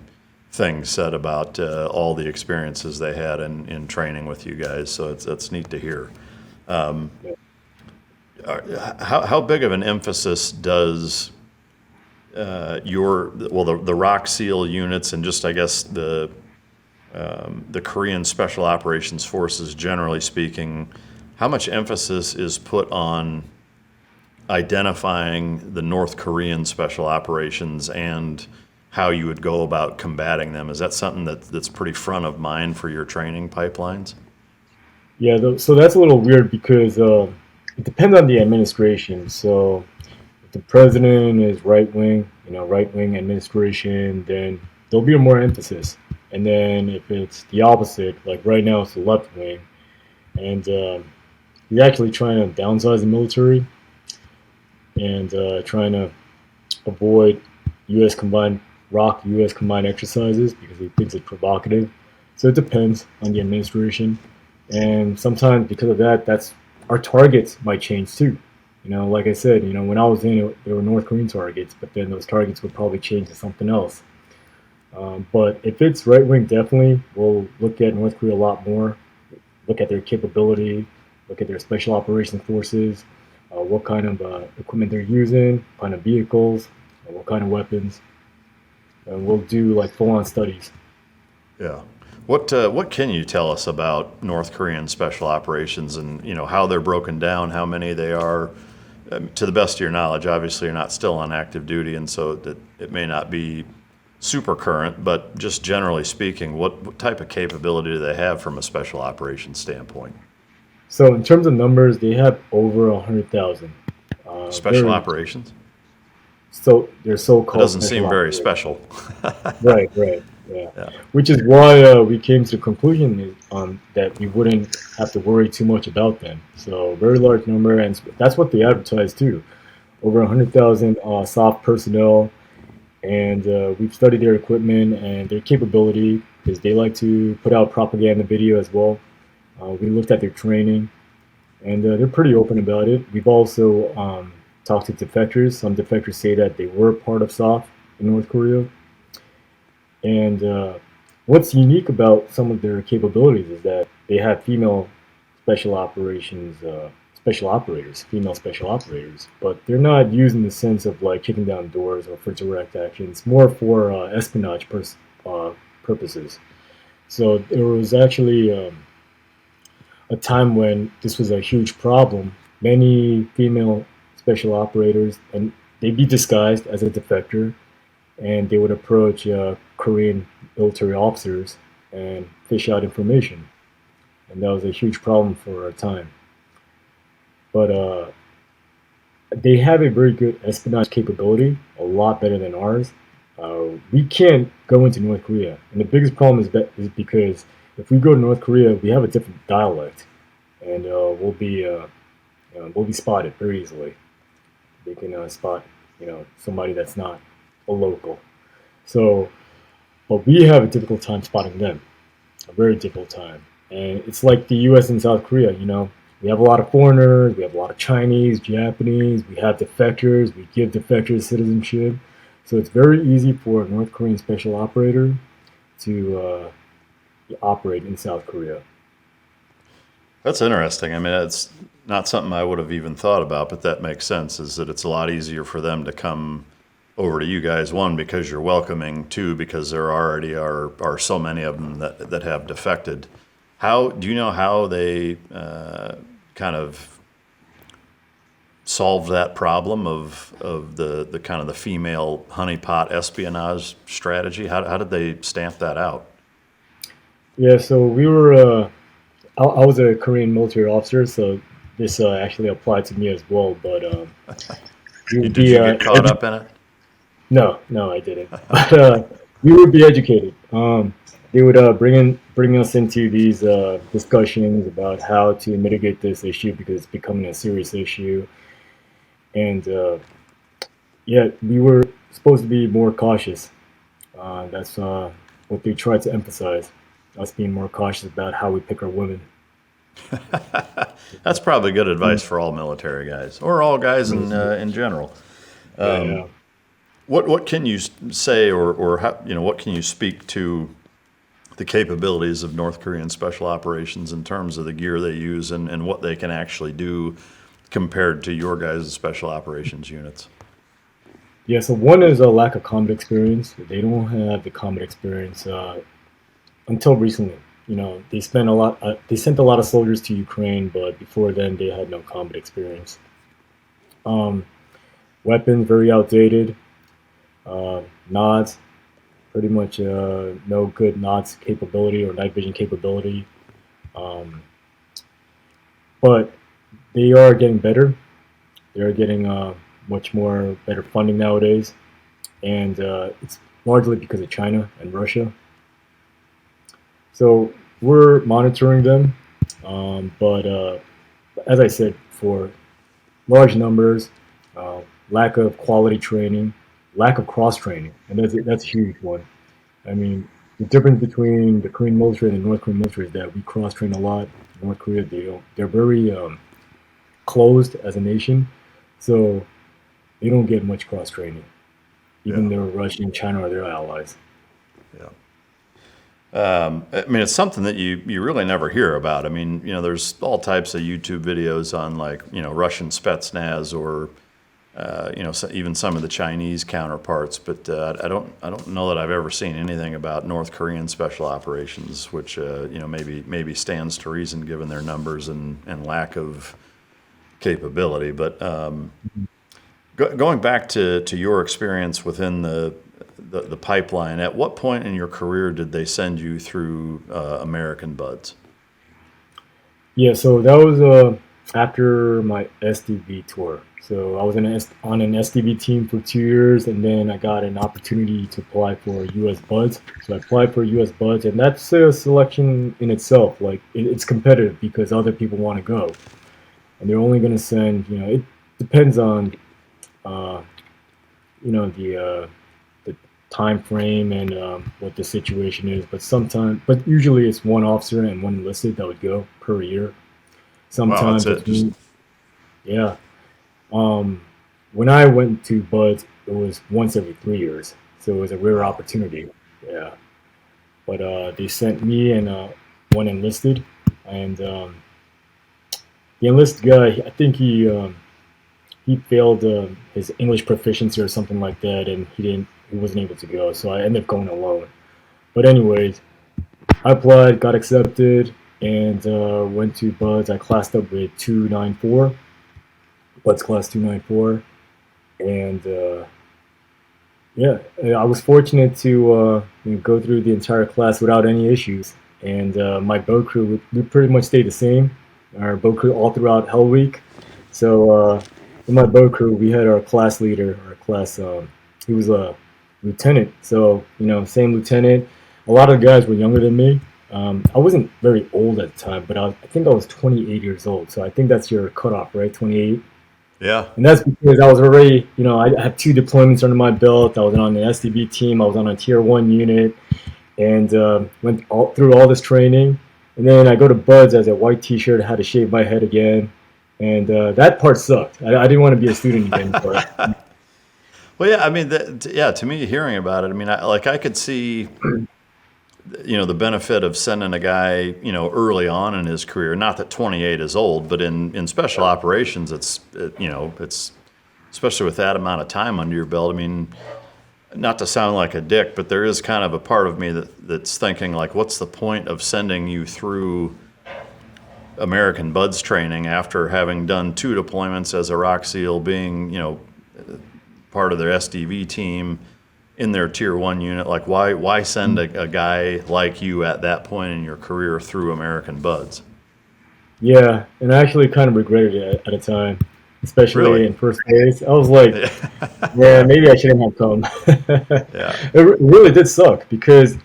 things said about all the experiences they had in training with you guys. So that's neat to hear. How big of an emphasis does the ROK SEAL units and just I guess the Korean Special Operations Forces generally speaking, how much emphasis is put on identifying the North Korean Special Operations and how you would go about combating them? Is that something that's pretty front of mind for your training pipelines? Yeah, so that's a little weird because it depends on the administration. So if the president is right-wing administration, then there'll be more emphasis. And then if it's the opposite, like right now it's the left wing, and he's actually trying to downsize the military and trying to avoid ROK U.S. combined exercises because he thinks it's provocative. So it depends on the administration, and sometimes because of that, our targets might change too. Like I said, when I was in it, there were North Korean targets, but then those targets would probably change to something else. But if it's right wing, definitely we'll look at North Korea a lot more. Look at their capability, look at their special operations forces, what kind of equipment they're using, what kind of vehicles, what kind of weapons. And we'll do like full-on studies. Yeah. What can you tell us about North Korean special operations and how they're broken down, how many they are? To the best of your knowledge, obviously you're not still on active duty, and so it may not be super current, but just generally speaking, what type of capability do they have from a special operations standpoint? So in terms of numbers, they have over 100,000. Special operations? So they're so-called. It doesn't seem very special. Right. Yeah. Which is why we came to the conclusion that we wouldn't have to worry too much about them. So very large number, and that's what they advertise too. Over 100,000 SOF personnel, and we've studied their equipment and their capability because they like to put out propaganda video as well. We looked at their training, and they're pretty open about it. We've also talked to defectors. Some defectors say that they were part of SOF in North Korea. And what's unique about some of their capabilities is that they have female special operators, but they're not used in the sense of like kicking down doors or for direct actions, more for espionage purposes. So there was actually a time when this was a huge problem. Many female special operators, and they'd be disguised as a defector, and they would approach Korean military officers and fish out information. And that was a huge problem for our time. But they have a very good espionage capability, a lot better than ours. We can't go into North Korea, and the biggest problem is because if we go to North Korea, we have a different dialect, and we'll be spotted very easily. They can spot somebody that's not a local. So, but we have a difficult time spotting them, a very difficult time. And it's like the US and South Korea, we have a lot of foreigners, we have a lot of Chinese, Japanese, we have defectors, we give defectors citizenship. So it's very easy for a North Korean special operator to operate in South Korea. That's interesting. I mean, that's not something I would have even thought about, but that makes sense, is that it's a lot easier for them to come over to you guys, one, because you're welcoming, two, because there already are so many of them that have defected. How do you know how they kind of solved that problem of the kind of the female honeypot espionage strategy? How did they stamp that out? Yeah, so we were, I was a Korean military officer, so this actually applied to me as well, but Did you get caught up in it? No, I didn't. But we would be educated. They would bring us into these discussions about how to mitigate this issue because it's becoming a serious issue. And yeah, we were supposed to be more cautious. That's what they tried to emphasize, us being more cautious about how we pick our women. That's probably good advice for all military guys, or all guys in general. Yeah. What can you say, or how, what can you speak to the capabilities of North Korean special operations in terms of the gear they use and what they can actually do compared to your guys' special operations units? Yeah, so one is a lack of combat experience. They don't have the combat experience until recently. They spent a lot. They sent a lot of soldiers to Ukraine, but before then they had no combat experience. Weapons very outdated. Nods, pretty much no good nods capability or night vision capability. But they are getting better. They are getting much more better funding nowadays, and it's largely because of China and Russia. So we're monitoring them, but as I said, for large numbers, lack of quality training, lack of cross training, and that's a huge one. I mean, the difference between the Korean military and the North Korean military is that we cross train a lot. North Korea, they're very closed as a nation, so they don't get much cross training. Even though Russia and China are their allies. Yeah. I mean, it's something that you really never hear about. I mean, there's all types of YouTube videos on Russian Spetsnaz or even some of the Chinese counterparts, but I don't know that I've ever seen anything about North Korean special operations, which maybe stands to reason given their numbers and lack of capability. But going back to your experience within the pipeline, at what point in your career did they send you through American BUDs? Yeah, so that was after my SDV tour. So I was on an SDV team for 2 years, and then I got an opportunity to apply for US BUDs. So I applied for US BUDs, and that's a selection in itself. Like it's competitive because other people want to go, and they're only going to send. It depends on, the time frame and what the situation is. But usually it's one officer and one enlisted that would go per year. Sometimes, wow, that's it. Yeah. When I went to BUDS, it was once every 3 years, so it was a rare opportunity. Yeah, but they sent me and one enlisted, and the enlisted guy, I think he failed his English proficiency or something like that, and he wasn't able to go, so I ended up going alone. But anyways, I applied, got accepted, and went to BUDS. I classed up with 294. BUDS Class 294. And yeah, I was fortunate to go through the entire class without any issues. And my boat crew, we pretty much stayed the same. Our boat crew all throughout Hell Week. So in my boat crew, we had our class leader, our class, he was a lieutenant. So, same lieutenant. A lot of the guys were younger than me. I wasn't very old at the time, but I think I was 28 years old. So I think that's your cutoff, right? 28. Yeah. And that's because I was already, I had 2 deployments under my belt. I was on the SDV team. I was on a Tier 1 unit and went through all this training. And then I go to BUDS as a white T-shirt, had to shave my head again. And that part sucked. I didn't want to be a student again. But Well, yeah, I mean, to me, hearing about it, I mean, I could see, the benefit of sending a guy, early on in his career. Not that 28 is old, but in special operations, it's especially with that amount of time under your belt. I mean, not to sound like a dick, but there is kind of a part of me that's thinking, like, what's the point of sending you through American BUDS training after having done 2 deployments as a ROK SEAL, being, part of their SDV team in their Tier 1 unit? Like, why send a guy like you at that point in your career through American BUDS? yeah, and I actually kind of regretted it at a time, especially Really? in first days. I was like, yeah, maybe I shouldn't have come. Yeah. It really did suck because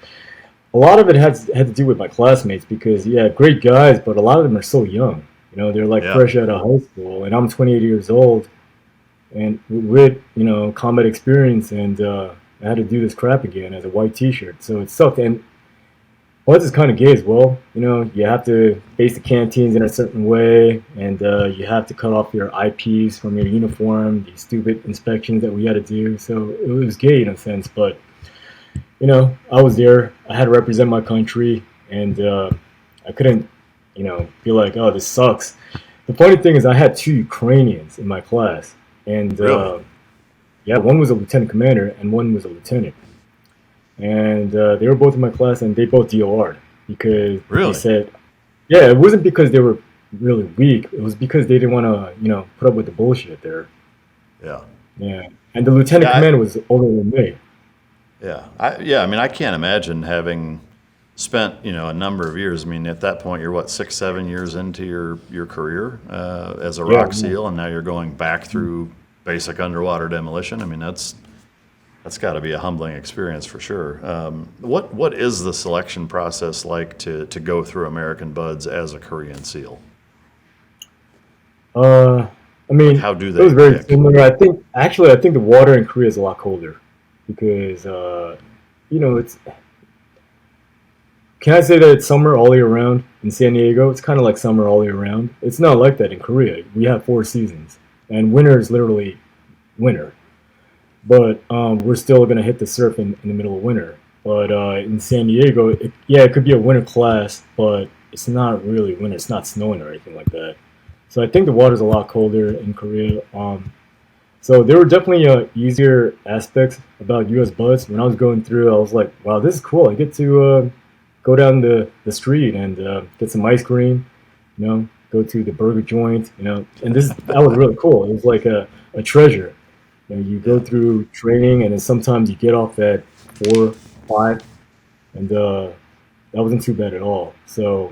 a lot of it had to do with my classmates because, yeah, great guys, but a lot of them are so young. They're like Yeah. fresh out of high school, and I'm 28 years old, and with combat experience, and I had to do this crap again as a white T-shirt, so it sucked. And BUDS is kind of gay as well. You have to face the canteens in a certain way, and you have to cut off your eyepiece from your uniform. These stupid inspections that we had to do, so it was gay in a sense, but. I was there. I had to represent my country, and I couldn't, be like, oh, this sucks. The funny thing is, I had 2 Ukrainians in my class, and Really? yeah, one was a lieutenant commander, and one was a lieutenant, and they were both in my class, and they both DOR'd because Really? they said, yeah, it wasn't because they were really weak. It was because they didn't want to, put up with the bullshit there. Yeah. Yeah, and the lieutenant commander was older than me. Yeah. I mean, I can't imagine having spent, a number of years. I mean, at that point, you're what, 6, 7 years into your career as a Yeah, ROK SEAL, and now you're going back through basic underwater demolition. I mean, that's got to be a humbling experience for sure. What is the selection process like to go through American BUDS as a Korean SEAL? I mean, Like, how do it they was very pick? similar. I think the water in Korea is a lot colder because it's. Can I say that it's summer all year round in San Diego? It's kind of like summer all year round. It's not like that in Korea. We have 4 seasons, and winter is literally winter. But we're still gonna hit the surf in the middle of winter. But in San Diego, it could be a winter class, but it's not really winter. It's not snowing or anything like that. So I think the water's a lot colder in Korea. So there were definitely easier aspects about US BUDS. When I was going through, I was like, wow, this is cool. I get to go down the street and get some ice cream, go to the burger joint, and that was really cool. It was like a treasure. You go Yeah. through training, and then sometimes you get off at 4, 5, and that wasn't too bad at all. So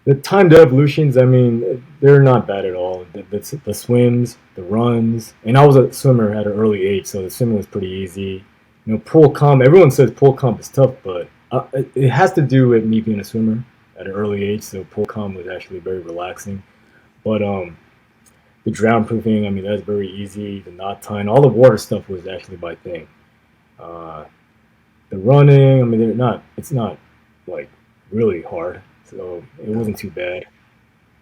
the timed evolutions, I mean, they're not bad at all. The swims, the runs, and I was a swimmer at an early age, so the swimming was pretty easy. Pool comp. Everyone says pool comp is tough, but it has to do with me being a swimmer at an early age. So pool comp was actually very relaxing. But the drown proofing, I mean, that's very easy. The knot tying, all the water stuff was actually my thing. Uh, the running, I mean, it's not like really hard, so it wasn't too bad.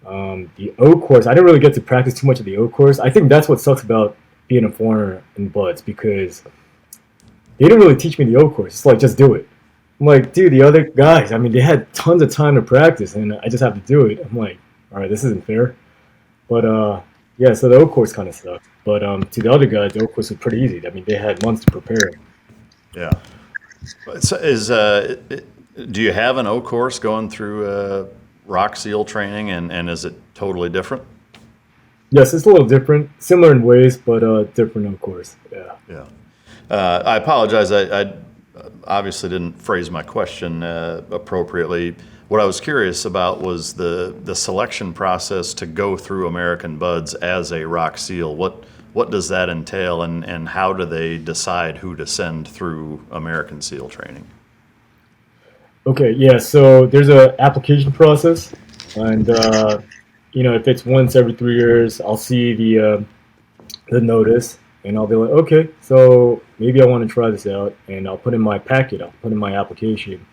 The O course, I didn't really get to practice too much of the O course. I think that's what sucks about being a foreigner in BUDS because they didn't really teach me the O course. It's like, just do it. I'm like, dude, the other guys, I mean, they had tons of time to practice, and I just have to do it. I'm like, all right, this isn't fair. But yeah, so the O course kind of sucked. But to the other guys, the O course was pretty easy. I mean, they had months to prepare. Yeah. So do you have an O course going through ROK SEAL training, and is it totally different? Yes, it's a little different, similar in ways, but different, of course. Yeah. Yeah. I apologize. I obviously didn't phrase my question appropriately. What I was curious about was the selection process to go through American Buds as a ROK SEAL. What does that entail, and how do they decide who to send through American SEAL training? Okay, yeah, so there's a application process, and if it's once every 3 years, I'll see the notice, and I'll be like, okay, so maybe I want to try this out, and I'll put in my packet, I'll put in my application,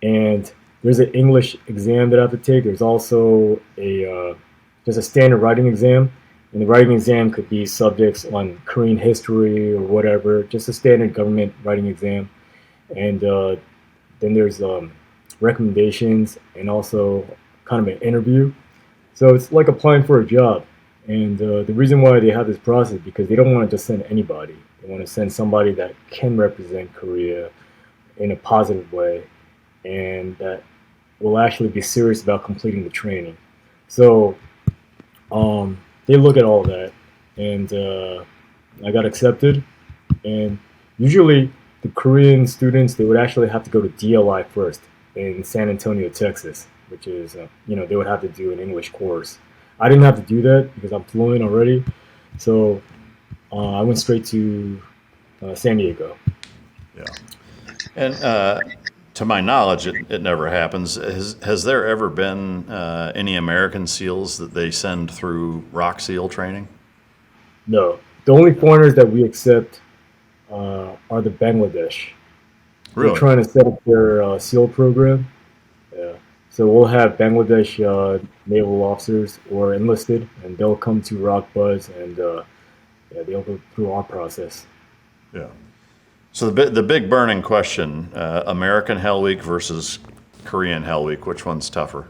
and there's an English exam that I have to take. There's also just a standard writing exam, and the writing exam could be subjects on Korean history or whatever, just a standard government writing exam, and then there's recommendations and also kind of an interview. So it's like applying for a job. And the reason why they have this process is because they don't want to just send anybody. They want to send somebody that can represent Korea in a positive way and that will actually be serious about completing the training. So they look at all that, and I got accepted. And usually the Korean students, they would actually have to go to DLI first in San Antonio, Texas, which is, they would have to do an English course. I didn't have to do that because I'm fluent already. So I went straight to San Diego. Yeah. And to my knowledge, it never happens. Has there ever been any American SEALs that they send through ROK SEAL training? No. The only foreigners that we accept are the Bangladesh. Really? They're trying to set up their SEAL program. Yeah. So we'll have Bangladesh naval officers or enlisted, and they'll come to ROK BUD, and they'll go through our process. Yeah. So the big burning question: American Hell Week versus Korean Hell Week. Which one's tougher?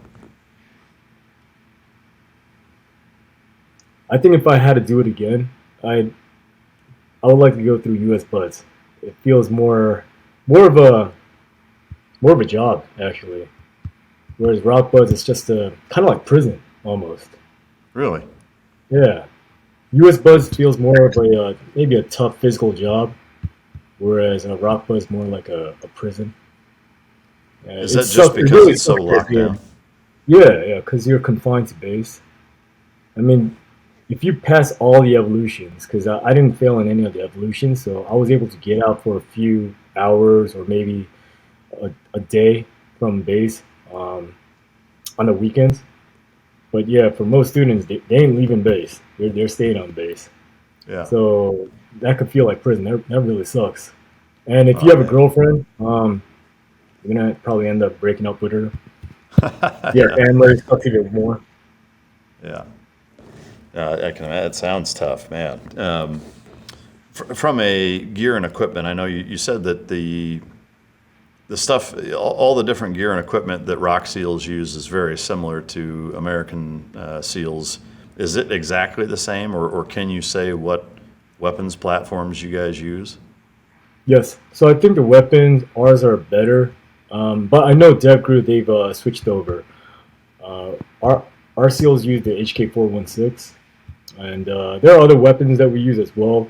I think if I had to do it again, I would like to go through US BUDs. It feels more of a job actually. Whereas ROK BUDs, it's just a kind of like prison almost. Really? Yeah. US BUDs feels more of maybe a tough physical job, whereas ROK BUD is more like a prison. Is that just because it's so locked down? Yeah, because you're confined to base. I mean, if you pass all the evolutions, because I didn't fail in any of the evolutions, so I was able to get out for a few hours or maybe a day from base on the weekends. But yeah, for most students, they ain't leaving base. They're staying on base. Yeah. So that could feel like prison. That really sucks. And if you have a girlfriend, you're gonna probably end up breaking up with her. Yeah, family sucks even more. Yeah. I can imagine. It sounds tough, man. From a gear and equipment, I know you said that the stuff, all the different gear and equipment that ROK SEALs use is very similar to American SEALs. Is it exactly the same, or can you say what weapons platforms you guys use? Yes. So I think the weapons, ours are better. But I know Dept Group, they've switched over. Our SEALs use the HK416. And there are other weapons that we use as well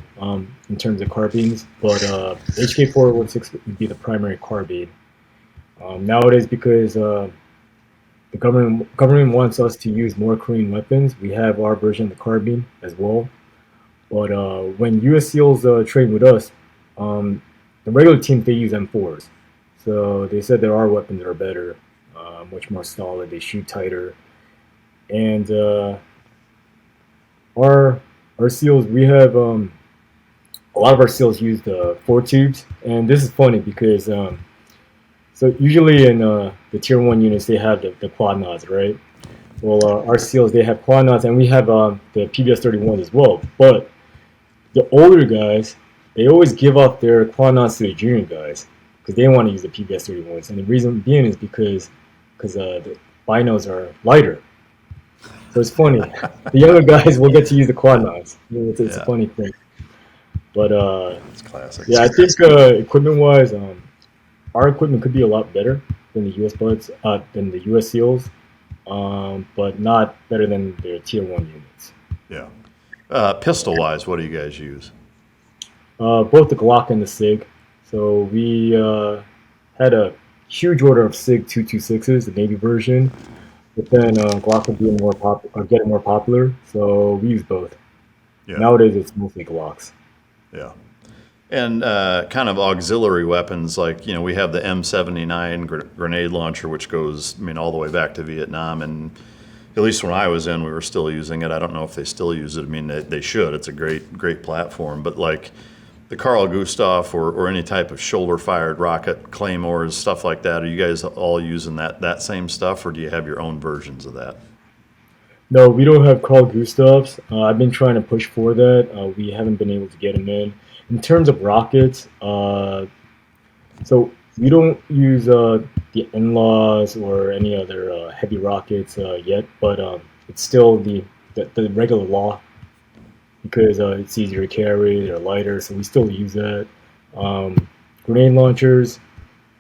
in terms of carbines, but HK416 would be the primary carbine. Nowadays, because the government wants us to use more Korean weapons, we have our version of the carbine as well. But when US SEALs train with us, the regular teams, they use M4s. So they said there are weapons that are better, much more solid, they shoot tighter. And our SEALs, we have a lot of our SEALs use the 4 tubes, and this is funny because so usually in the tier 1 units they have the quad nods, right? Well, our SEALs, they have quad nods, and we have the PBS 31s as well. But the older guys, they always give up their quad nods to the junior guys because they want to use the PBS 31s, and the reason being is because the binos are lighter. So it's funny. The younger guys will get to use the quad nods. It's a funny thing. But it's classic. Yeah, I think equipment-wise, our equipment could be a lot better than the US BUDs, than the US SEALs, but not better than their tier 1 units. Yeah. Pistol-wise, what do you guys use? Both the Glock and the SIG. So we had a huge order of SIG 226s, the Navy version, but then Glock was getting more popular, so we use both. Yeah. Nowadays, it's mostly Glocks. Yeah. And kind of auxiliary weapons, like, we have the M79 grenade launcher, which goes, all the way back to Vietnam. And at least when I was in, we were still using it. I don't know if they still use it. They should. It's a great platform. But like the Carl Gustaf or any type of shoulder-fired rocket, claymores, stuff like that, are you guys all using that same stuff, or do you have your own versions of that? No, we don't have Carl Gustavs. I've been trying to push for that. We haven't been able to get them in. In terms of rockets, so we don't use the in-laws or any other heavy rockets yet, but it's still the regular law because it's easier to carry, they're lighter, so we still use that. Grenade launchers,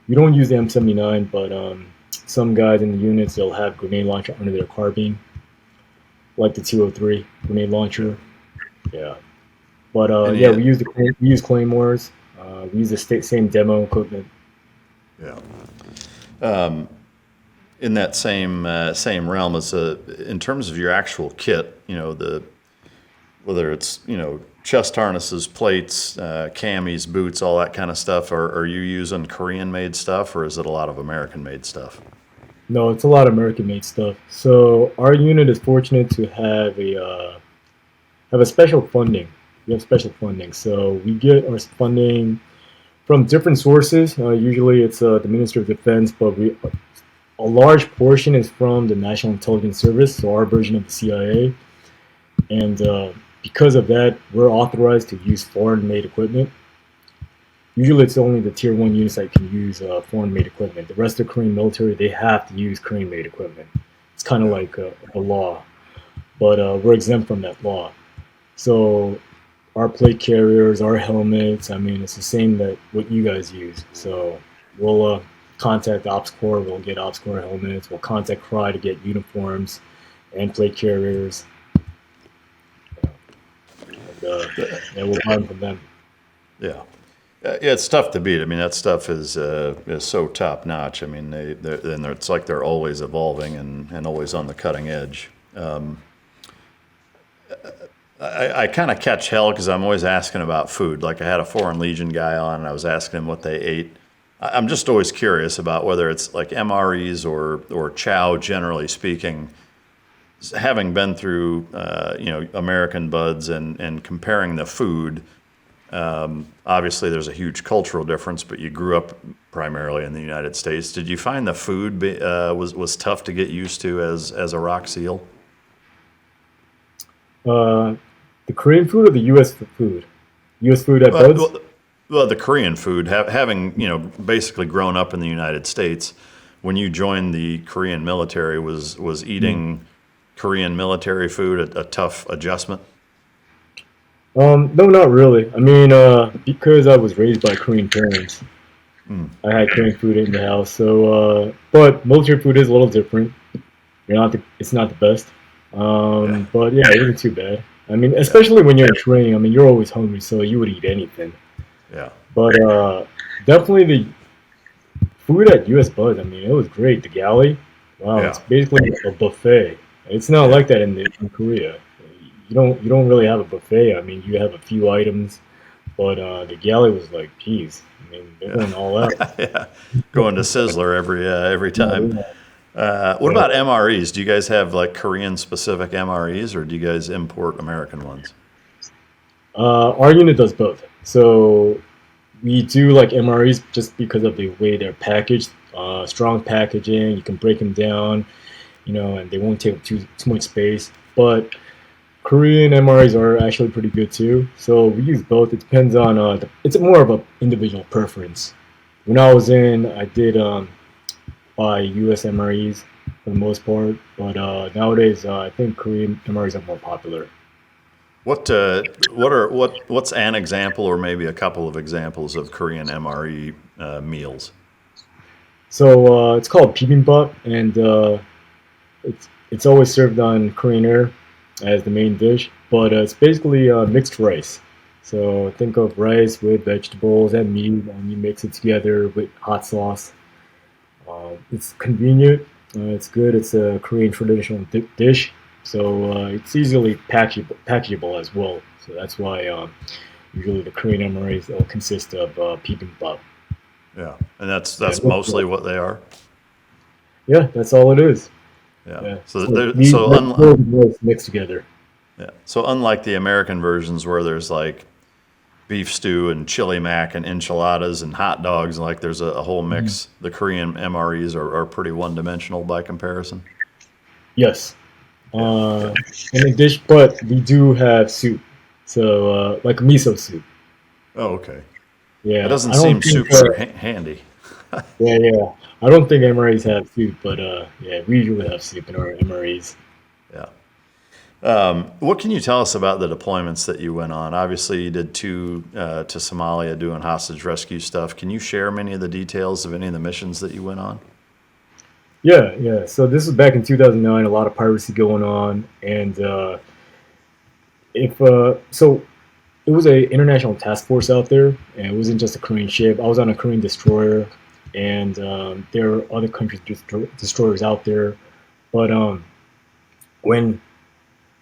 we don't use the M79, but some guys in the units, they'll have grenade launcher under their carbine, like the 203 grenade launcher. Yeah. But we use claymores. We use the same demo equipment. Yeah. In that same realm as in terms of your actual kit, whether it's chest harnesses, plates, camis, boots, all that kind of stuff. Are you using Korean-made stuff, or is it a lot of American-made stuff? No, it's a lot of American-made stuff. So our unit is fortunate to have a special funding. We have special funding, so we get our funding from different sources. Usually, it's the Ministry of Defense, but a large portion is from the National Intelligence Service, so our version of the CIA. And because of that, we're authorized to use foreign-made equipment. Usually, it's only the Tier 1 units that can use foreign-made equipment. The rest of the Korean military, they have to use Korean-made equipment. It's kind of like a law, but we're exempt from that law. So our plate carriers, our helmets, it's the same that what you guys use. So we'll contact Ops Corps, we'll get Ops Corps helmets, we'll contact Crye to get uniforms and plate carriers. And we'll buy them from them. Yeah. Yeah, it's tough to beat. That stuff is so top notch. It's like they're always evolving and always on the cutting edge. I kind of catch hell because I'm always asking about food. Like I had a Foreign Legion guy on, and I was asking him what they ate. I'm just always curious about whether it's like MREs or chow, generally speaking. Having been through American buds and comparing the food, obviously there's a huge cultural difference. But you grew up primarily in the United States. Did you find the food was tough to get used to as a ROK SEAL? The Korean food or the U.S. food? U.S. food at Buds? Well, the Korean food, having basically grown up in the United States, when you joined the Korean military, was eating Korean military food a tough adjustment? No, not really. Because I was raised by Korean parents, I had Korean food in the house. So, but military food is a little different. It's not the best. But yeah, it wasn't too bad. Especially when you're in training, you're always hungry, so you would eat anything. Yeah. But definitely the food at US Bud, it was great. The galley, wow, It's basically a buffet. It's not like that in Korea. You don't really have a buffet. You have a few items, but the galley was like peas. They're going all out. Yeah, going to Sizzler every time. What about MREs? Do you guys have like Korean specific MREs, or do you guys import American ones? Our unit does both. So we do like MREs just because of the way they're packaged. Strong packaging, you can break them down, and they won't take too much space. But Korean MREs are actually pretty good too. So we use both. It depends on it's more of an individual preference. When I was in, I did buy U.S. MREs for the most part, but nowadays I think Korean MREs are more popular. What's an example, or maybe a couple of examples of Korean MRE meals? So it's called Bibimbap, and it's always served on Korean Air. as the main dish, but it's basically mixed rice. So think of rice with vegetables and meat, and you mix it together with hot sauce. It's convenient. It's good. It's a Korean traditional dish, so it's easily packageable as well. So that's why usually the Korean MREs will consist of bibimbap. Yeah, and that's Yeah, mostly what they are. yeah, that's all it is. Yeah. Yeah, So so there, meat, so vegetables, and rice mixed together. yeah. So unlike the American versions where there's like beef stew and chili mac and enchiladas and hot dogs, like there's a whole Mhm. mix. The Korean MREs are pretty one dimensional by comparison. Yes. Yeah. Uh, in addition, but we do have soup. So like miso soup. Oh, okay. That Yeah, doesn't I don't seem think. super handy. Yeah, yeah. I don't think MREs have soup, but yeah, we usually have soup in our MREs. Yeah. What can you tell us about the deployments that you went on? Obviously, you did two to Somalia doing hostage rescue stuff. Can you share many of the details of any of the missions that you went on? Yeah, yeah. So this was back in 2009. A lot of piracy going on, and if so, it was a international task force out there, and it wasn't just a Korean ship. I was on a Korean destroyer, and there are other countries' destroyers out there. But when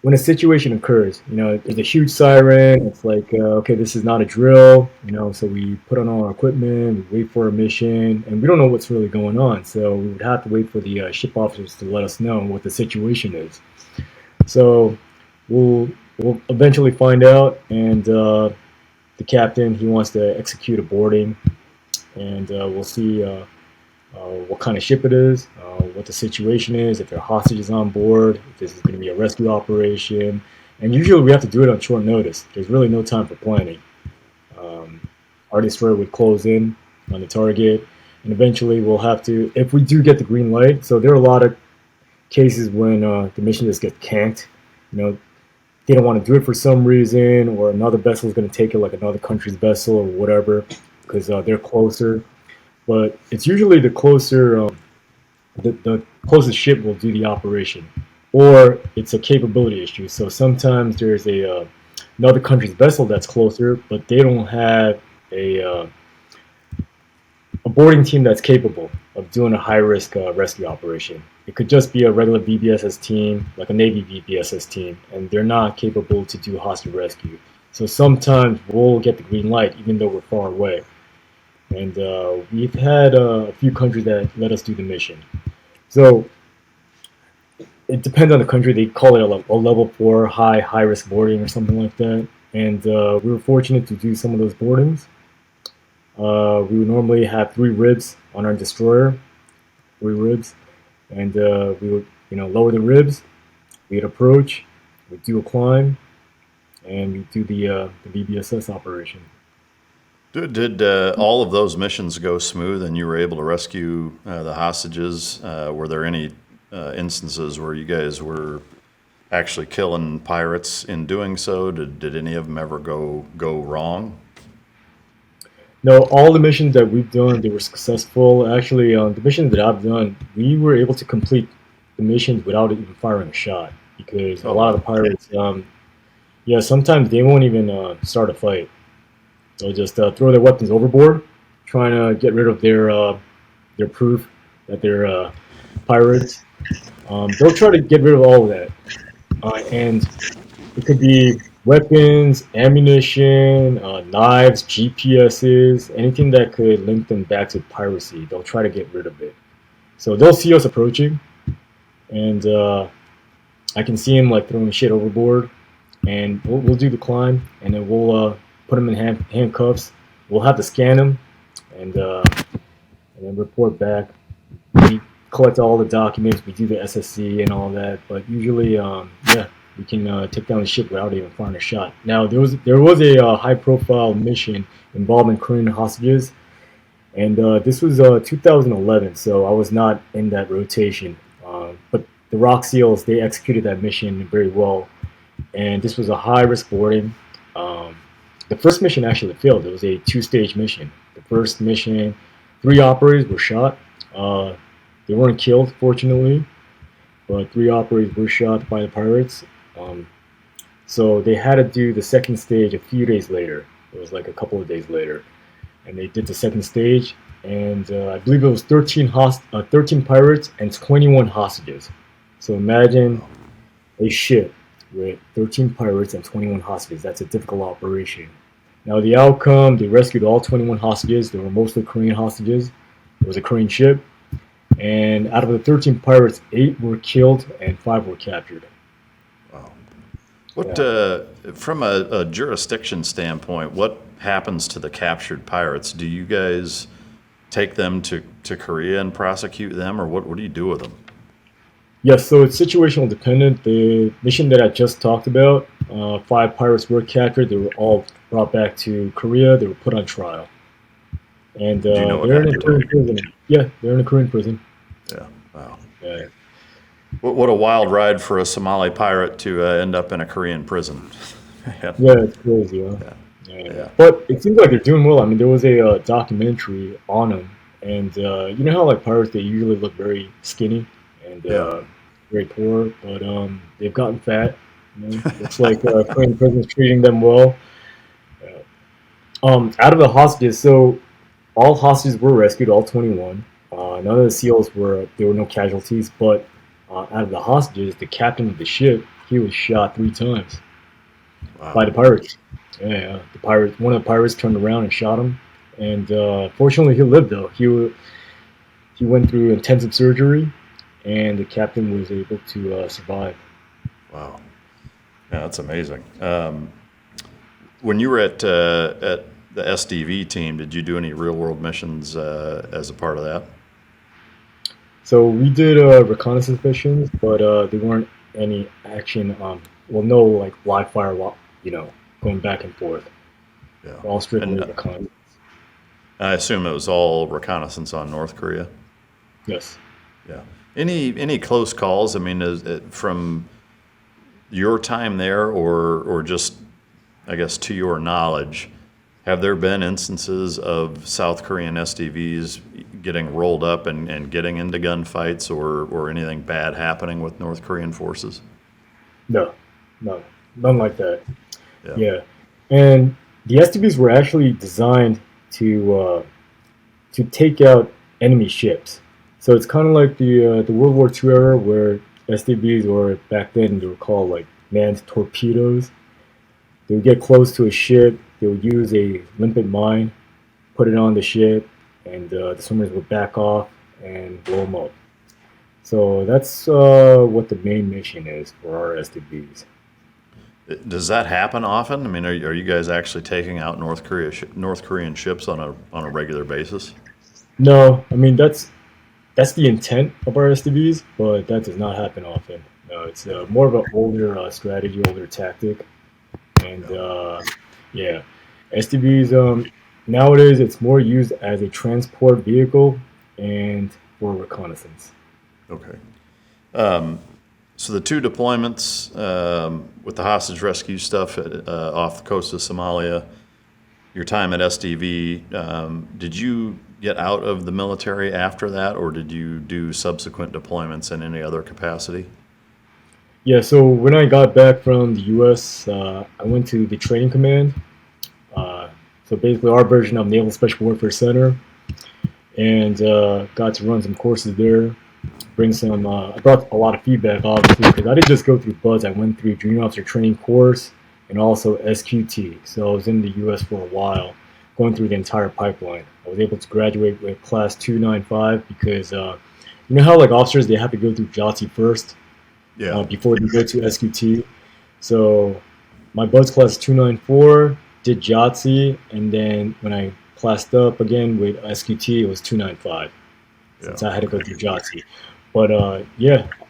when a situation occurs, there's a huge siren. It's like, okay, this is not a drill, so we put on all our equipment, we wait for a mission, and we don't know what's really going on. So we would have to wait for the ship officers to let us know what the situation is. So we'll, we'll eventually find out, and the captain, he wants to execute a boarding, and we'll see what kind of ship it is, what the situation is, if there are hostages on board, if this is going to be a rescue operation. And usually we have to do it on short notice. There's really no time for planning. Um, our destroyer would close in on the target, and eventually we'll have to, if we do get the green light, so there are a lot of cases when the mission just gets canked. You know, they don't want to do it for some reason, or another vessel is going to take it, like another country's vessel or whatever, because they're closer. But it's usually the closer, the closest ship will do the operation, or it's a capability issue. So sometimes there's another country's vessel that's closer, but they don't have a boarding team that's capable of doing a high risk rescue operation. It could just be a regular VBSS team, like a Navy VBSS team, and they're not capable to do hostage rescue. So sometimes we'll get the green light even though we're far away. And we've had a few countries that let us do the mission. So it depends on the country. They call it a level 4 high risk boarding or something like that. And we were fortunate to do some of those boardings. We would normally have 3 ribs on our destroyer, 3 ribs, and we would lower the ribs. We'd approach, we'd do a climb, and we'd do the BBSS operation. Did all of those missions go smooth and you were able to rescue the hostages? Were there any instances where you guys were actually killing pirates in doing so? Did any of them ever go wrong? No, all the missions that we've done, they were successful. Actually, the missions that I've done, we were able to complete the missions without even firing a shot because a Oh, lot of the wow. pirates, yeah, sometimes they won't even start a fight. They'll just throw their weapons overboard, trying to get rid of their proof that they're pirates. They'll try to get rid of all of that, and it could be weapons, ammunition, knives, GPSs, anything that could link them back to piracy. They'll try to get rid of it. So they'll see us approaching, and I can see them like throwing shit overboard, and we'll do the climb, and then we'll put them in handcuffs. We'll have to scan them, and then report back. We collect all the documents. We do the SSC and all that. But usually, yeah, we can take down the ship without even firing a shot. Now there was a high-profile mission involving Korean hostages, and this was 2011. So I was not in that rotation. But the ROK SEALs, they executed that mission very well, and this was a high-risk boarding. Um, the first mission actually failed. It was a 2-stage mission. The first mission, 3 operators were shot. Uh, they weren't killed, fortunately, but 3 operators were shot by the pirates. So they had to do the second stage a few days later. It was like a couple of days later, and they did the second stage, and I believe it was 13 pirates and 21 hostages. So imagine a ship with 13 pirates and 21 hostages. That's a difficult operation. Now the outcome, they rescued all 21 hostages. They were mostly Korean hostages. It was a Korean ship. And out of the 13 pirates, 8 were killed and 5 were captured. Wow. What, from a jurisdiction standpoint, what happens to the captured pirates? Do you guys take them to Korea and prosecute them, or what do you do with them? Yes, so it's situational dependent. The mission that I just talked about, 5 pirates were captured. They were all brought back to Korea. They were put on trial. And Do you know what they're in a happened? Korean prison. Yeah, they're in a Korean prison. Yeah, wow. Yeah. What a wild ride for a Somali pirate to end up in a Korean prison. Yeah, it's crazy, huh? Yeah. But it seems like they're doing well. I mean, there was a documentary on them, and you know how like pirates, they usually look very skinny and very poor, but they've gotten fat. You know? Looks like Korean prison's treating them well. Out of the hostages, so all hostages were rescued, all 21. None of the SEALs there were no casualties, but out of the hostages, the captain of the ship, he was shot 3 times by the pirates. Yeah, one of the pirates turned around and shot him, and fortunately he lived though. He went through intensive surgery, and the captain was able to survive. Wow, yeah, that's amazing. When you were at the SDV team, did you do any real world missions as a part of that? So we did reconnaissance missions, but there weren't any action. No like live fire, going back and forth. Yeah, All strictly reconnaissance. I assume it was all reconnaissance on North Korea. Yes. Yeah. Any close calls? I mean, is it from your time there, or just, I guess, to your knowledge, have there been instances of South Korean SDVs getting rolled up and getting into gunfights, or anything bad happening with North Korean forces? No, none like that. Yeah. Yeah, and the SDVs were actually designed to take out enemy ships. So it's kind of like the World War II era, where SDVs, or back then they were called like manned torpedoes. They would get close to a ship. They would use a limpet mine, put it on the ship, and the swimmers would back off and blow them up. So that's what the main mission is for our SDVs. Does that happen often? I mean, are you guys actually taking out North Korean ships on a regular basis? No, I mean that's the intent of our SDVs, but that does not happen often. No, it's more of an older strategy, older tactic, and SDVs nowadays it's more used as a transport vehicle and for reconnaissance. Okay. So the 2 deployments with the hostage rescue stuff off the coast of Somalia, your time at SDV, did you get out of the military after that, or did you do subsequent deployments in any other capacity? Yeah, so when I got back from the US, I went to the training command. So basically our version of Naval Special Warfare Center, and got to run some courses there. I brought a lot of feedback, obviously, because I didn't just go through BUDS. I went through Junior Officer Training Course and also SQT. So I was in the U.S. for a while, going through the entire pipeline. I was able to graduate with Class 295 because, you know how like officers, they have to go through JOTC first before they go to SQT. So my BUDS Class 294, did JOTC, and then when I classed up again with SQT, it was 295. Since I had to go through JOTC. But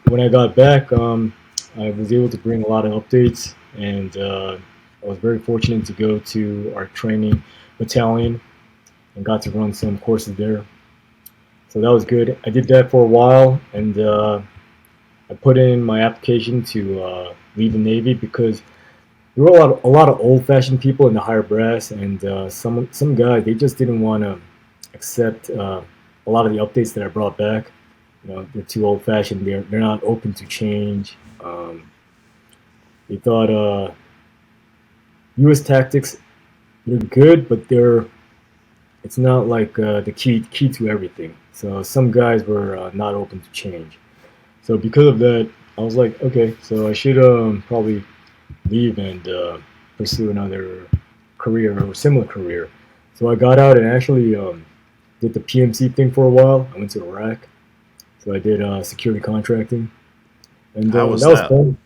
when I got back, I was able to bring a lot of updates, and I was very fortunate to go to our training battalion and got to run some courses there. So that was good. I did that for a while, and I put in my application to leave the Navy because there were a lot of old-fashioned people in the higher brass, and some guys, they just didn't want to accept a lot of the updates that I brought back. You know, they're too old-fashioned. They're not open to change. They thought U.S. tactics, they're good, but it's not like the key to everything. So some guys were not open to change. So because of that, I was like, okay, so I should probably leave and pursue another career or similar career. So I got out and actually did the PMC thing for a while. I went to Iraq, so I did security contracting, and How was that was that? fun.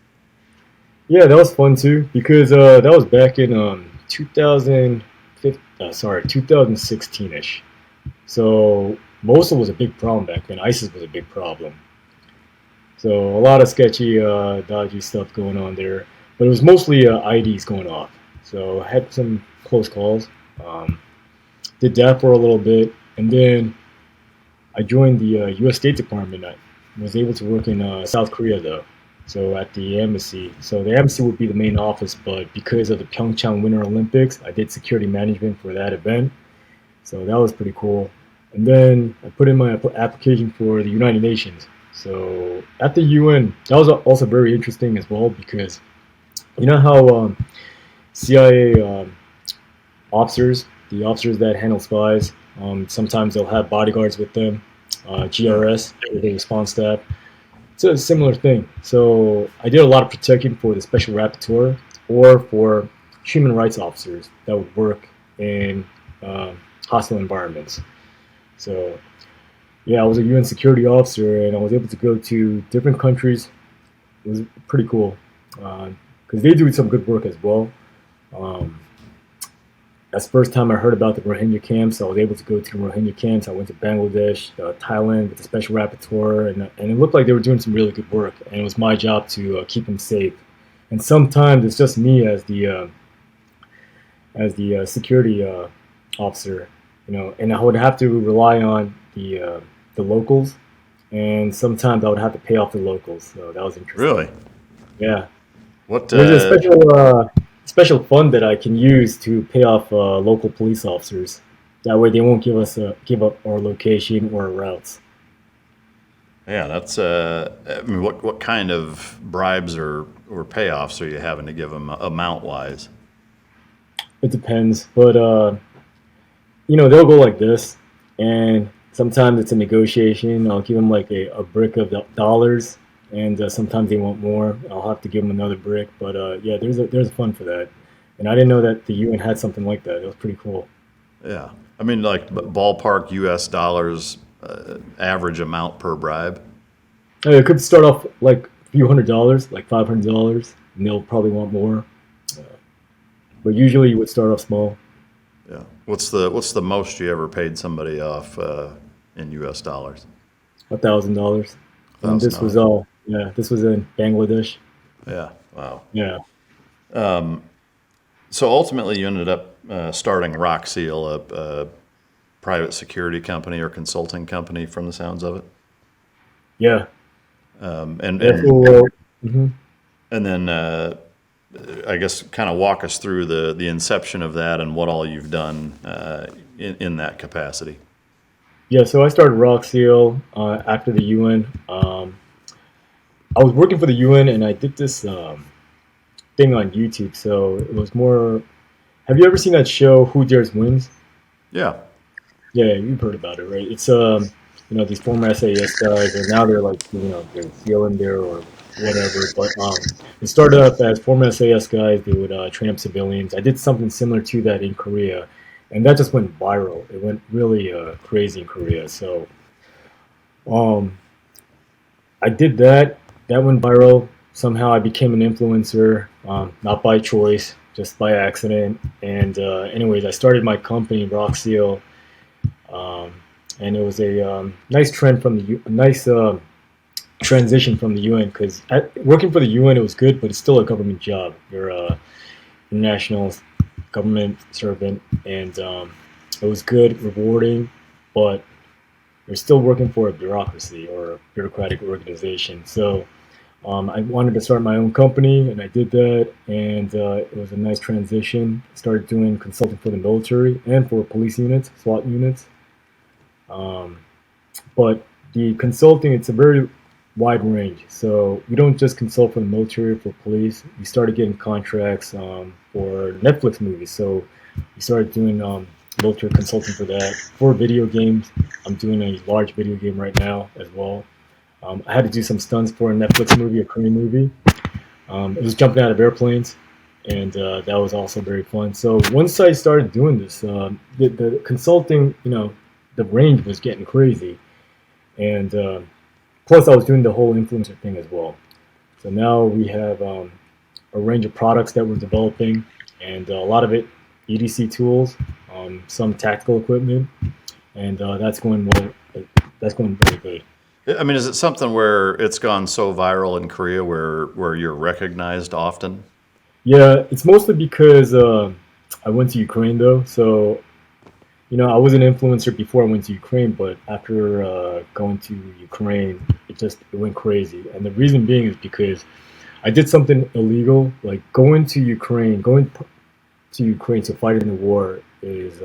Yeah, that was fun too because that was back in 2016 ish. So Mosul was a big problem back then. ISIS was a big problem. So a lot of sketchy, dodgy stuff going on there, but it was mostly IDs going off. So I had some close calls. Um, did that for a little bit, and then I joined the U.S. State Department. I was able to work in South Korea though, so at the embassy. So the embassy would be the main office, but because of the Pyeongchang Winter Olympics, I did security management for that event. So that was pretty cool. And then I put in my application for the United Nations. So at the UN, that was also very interesting as well because you know how CIA officers, the officers that handle spies, sometimes they'll have bodyguards with them, Yeah. GRS, everyday response staff. It's a similar thing. So I did a lot of protecting for the special rapporteur or for human rights officers that would work in hostile environments. So yeah, I was a UN security officer, and I was able to go to different countries. It was pretty cool because they do some good work as well. Um, that's the first time I heard about the Rohingya camps. So I was able to go to the Rohingya camps. I went to Bangladesh, Thailand with the special rapporteur, and it looked like they were doing some really good work. And it was my job to keep them safe. And sometimes it's just me as the security officer, and I would have to rely on the locals, and sometimes I would have to pay off the locals. So that was interesting. Really? Yeah, What? there's a special fund that I can use to pay off local police officers. That way, they won't give up our location or our routes. Yeah, that's. I mean, what kind of bribes or payoffs are you having to give them amount wise? It depends, but they'll go like this, and sometimes it's a negotiation. I'll give them like a brick of dollars, and sometimes they want more. I'll have to give them another brick, but yeah, there's fun for that, and I didn't know that the UN had something like that. It was pretty cool. Yeah, I mean, like ballpark U.S. dollars average amount per bribe. It could start off like a few $100s, like $500, and they'll probably want more, but usually you would start off small. Yeah. What's the most you ever paid somebody off in U.S. dollars? $1,000, and Thousand this was dollars. all yeah. This was in Bangladesh. Yeah. Wow. Yeah. So ultimately, you ended up starting ROK SEAL, a private security company or consulting company, from the sounds of it. Yeah. And Yeah. and Mhm. and then I guess kind of walk us through the inception of that and what all you've done in that capacity. Yeah, so I started ROK SEAL after the UN. I was working for the UN, and I did this thing on YouTube. So it was more. Have you ever seen that show Who Dares Wins? Yeah. Yeah, you've heard about it, right? It's these former SAS guys, and now they're like they're SEAL in there or whatever. But it started up as former SAS guys. They would train up civilians. I did something similar to that in Korea, and that just went viral. It went really crazy in Korea. So um, I did that. That went viral. Somehow I became an influencer, not by choice, just by accident. And anyways, I started my company, ROK SEAL, um, and it was a nice trend from a nice transition from the UN because working for the UN it was good, but it's still a government job. You're a international government servant, and it was good, rewarding, but you're still working for a bureaucracy or a bureaucratic organization. So I wanted to start my own company, and I did that, and it was a nice transition. Started doing consulting for the military and for police units, SWAT units. Um, but the consulting, it's a very wide range. So we don't just consult for the military, for police. We started getting contracts for Netflix movies. So we started doing military consulting for that. For video games, I'm doing a large video game right now as well. I had to do some stunts for a Netflix movie, a Korean movie. It was jumping out of airplanes, and that was also very fun. So once I started doing this, the consulting, the range was getting crazy, and plus I was doing the whole influencer thing as well. So now we have a range of products that we're developing, and a lot of it EDC tools, some tactical equipment, and that's going well. That's going very good. I mean, is it something where it's gone so viral in Korea where you're recognized often? Yeah, it's mostly because I went to Ukraine though. So, I was an influencer before I went to Ukraine, but after going to Ukraine, it went crazy. And the reason being is because I did something illegal, like going to Ukraine to fight in the war is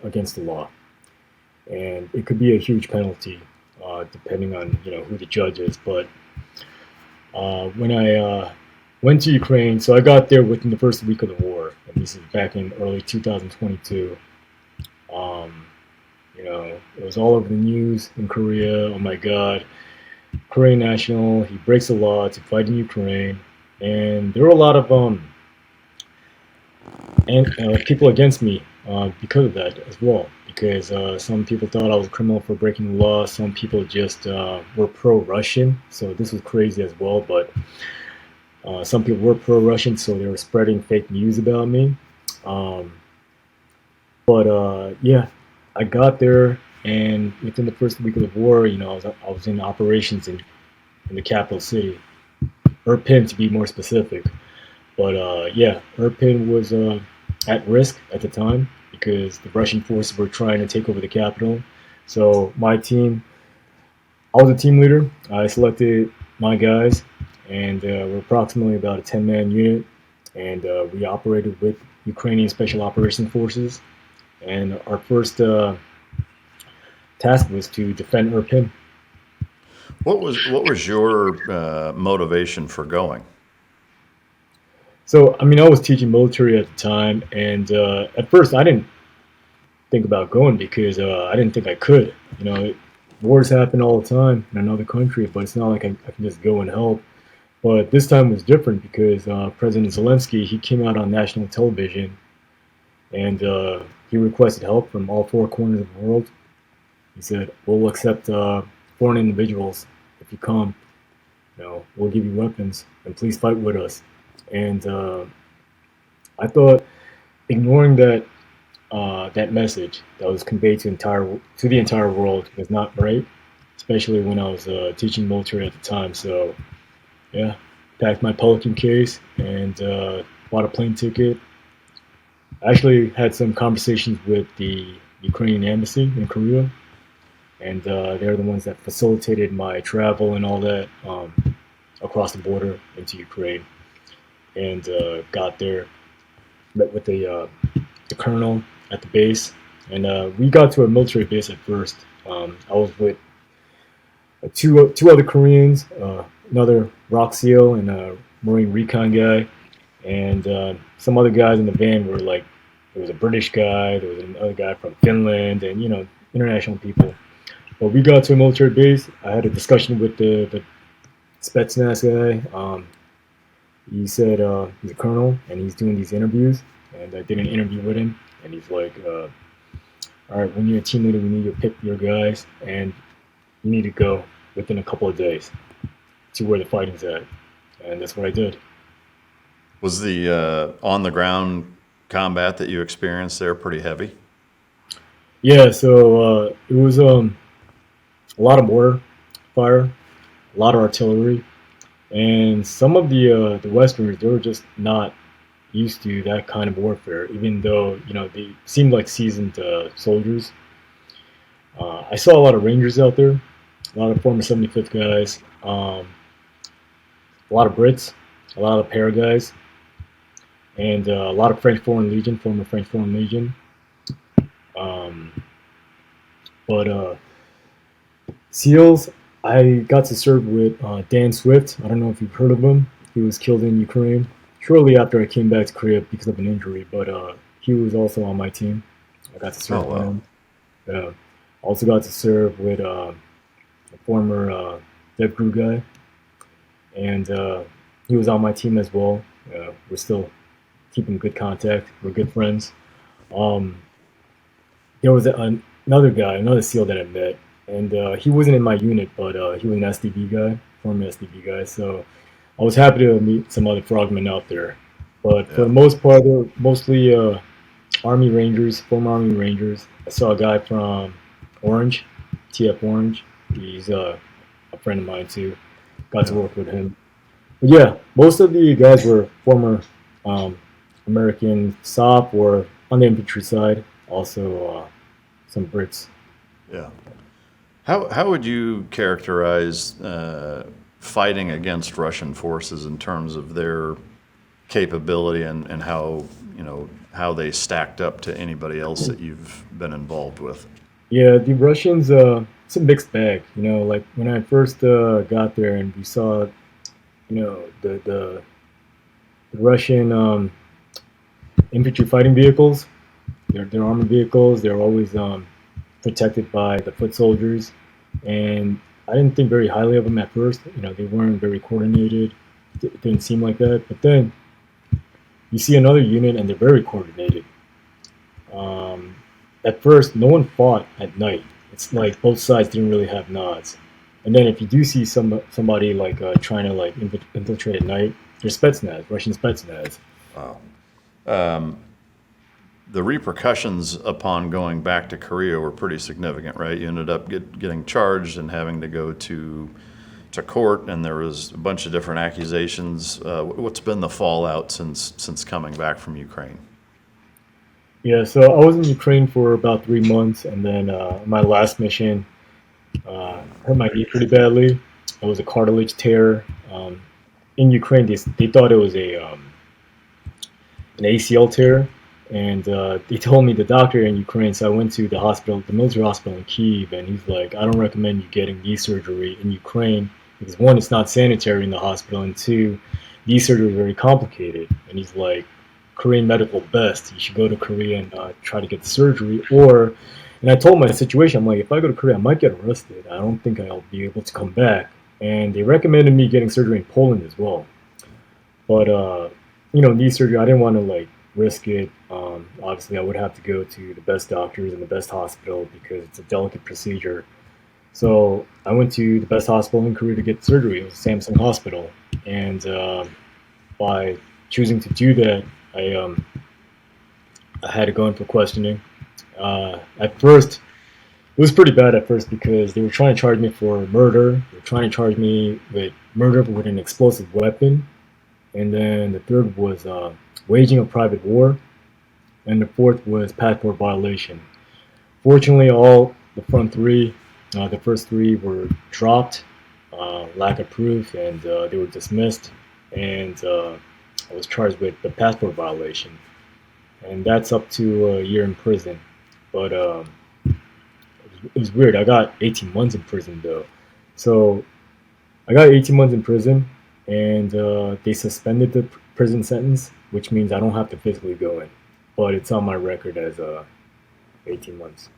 against the law, and it could be a huge penalty depending on who the judge is. But when I went to Ukraine, so I got there within the first week of the war, and this is back in early 2022. It was all over the news in Korea. Oh my God, Korean national, he breaks the law to fight in Ukraine, and there were a lot of people against me because of that as well. Because some people thought I was a criminal for breaking the law. Some people just were pro-Russian, so this was crazy as well. But some people were pro-Russian, so they were spreading fake news about me. Yeah, I got there, and within the first week of the war, I was in operations in the capital city, Irpin to be more specific. But yeah, Irpin was at risk at the time because the Russian forces were trying to take over the capital. So my team, I was a team leader. I selected my guys, and we're approximately about a 10-man unit, and we operated with Ukrainian Special Operations Forces. And our first task was to defend Irpin. What was your motivation for going? So, I mean, I was teaching military at the time, and at first I didn't think about going because I didn't think I could. Wars happen all the time in another country, but it's not like I can just go and help. But this time was different because President Zelensky, he came out on national television, and he requested help from all four corners of the world. He said, "We'll accept foreign individuals if you come. We'll give you weapons, and please fight with us." And I thought ignoring that message that was conveyed to the entire world was not right, especially when I was teaching military at the time. So yeah, packed my Pelican case and bought a plane ticket. I actually had some conversations with the Ukrainian embassy in Korea, and they're the ones that facilitated my travel and all that across the border into Ukraine. And got there, met with the colonel at the base, and we got to a military base at first. I was with two other Koreans, another ROK SEAL and a Marine Recon guy, and some other guys in the van were like, there was a British guy, there was another guy from Finland, and international people. But we got to a military base. I had a discussion with the Spetsnaz guy. He said he's a colonel and he's doing these interviews, and I did an interview with him, and he's like, all right, when you're a team leader, we need you to pick your guys, and you need to go within a couple of days to where the fighting's at. And that's what I did. Was the on-the-ground combat that you experienced there pretty heavy? Yeah, so it was a lot of mortar fire, a lot of artillery, and some of the Westerners, they were just not used to that kind of warfare, even though they seemed like seasoned soldiers. I saw a lot of Rangers out there, a lot of former 75th guys, a lot of Brits, a lot of para guys, and a lot of French Foreign Legion, former French Foreign Legion. But SEALs, I got to serve with Dan Swift. I don't know if you've heard of him. He was killed in Ukraine shortly after I came back to Korea because of an injury, but he was also on my team. I got to serve with him. Also got to serve with a former dev crew guy, and he was on my team as well. We're still keeping good contact. We're good friends. There was another guy, another SEAL that I met, and he wasn't in my unit, but he was an SDV guy, former SDV guy. So I was happy to meet some other frogmen out there. But for the most part, they're mostly Army Rangers, former Army Rangers. I saw a guy from Orange, TF Orange. He's a friend of mine too. Got to work with him. But yeah, most of the guys were former American SOF or on the infantry side. Also, some Brits. Yeah. How would you characterize fighting against Russian forces in terms of their capability and how how they stacked up to anybody else that you've been involved with? Yeah, the Russians, it's a mixed bag. Like when I first got there and we saw, the Russian infantry fighting vehicles, their armored vehicles, they're always protected by the foot soldiers, and I didn't think very highly of them at first. They weren't very coordinated. It didn't seem like that. But then you see another unit, and they're very coordinated. At first, no one fought at night. It's like both sides didn't really have nods. And then if you do see somebody like trying to like infiltrate at night, they're Spetsnaz, Russian Spetsnaz. Wow. The repercussions upon going back to Korea were pretty significant, right? You ended up getting charged and having to go to court, and there was a bunch of different accusations. What's been the fallout since coming back from Ukraine? Yeah, so I was in Ukraine for about 3 months, and then my last mission hurt my knee pretty badly. It was a cartilage tear. In Ukraine, they thought it was an ACL tear. And they told me, the doctor in Ukraine, so I went to the hospital, the military hospital in Kyiv, and he's like, I don't recommend you getting knee surgery in Ukraine because one, it's not sanitary in the hospital, and two, knee surgery is very complicated. And he's like, Korean medical best, you should go to Korea and try to get the surgery. And I told my situation, I'm like, if I go to Korea, I might get arrested. I don't think I'll be able to come back. And they recommended me getting surgery in Poland as well. But, knee surgery, I didn't want to like risk it. Obviously, I would have to go to the best doctors and the best hospital because it's a delicate procedure. So I went to the best hospital in Korea to get surgery. It was Samsung Hospital. And by choosing to do that, I had to go in for questioning. At first, it was pretty bad at first because they were trying to charge me for murder. They were trying to charge me with murder with an explosive weapon. And then the third was waging a private war. And the fourth was passport violation. Fortunately, all the the first three were dropped, lack of proof, and they were dismissed. And I was charged with the passport violation. And that's up to a year in prison. But it was weird. I got 18 months in prison, though. So I got 18 months in prison, and they suspended the prison sentence, which means I don't have to physically go in. But it's on my record as 18 months.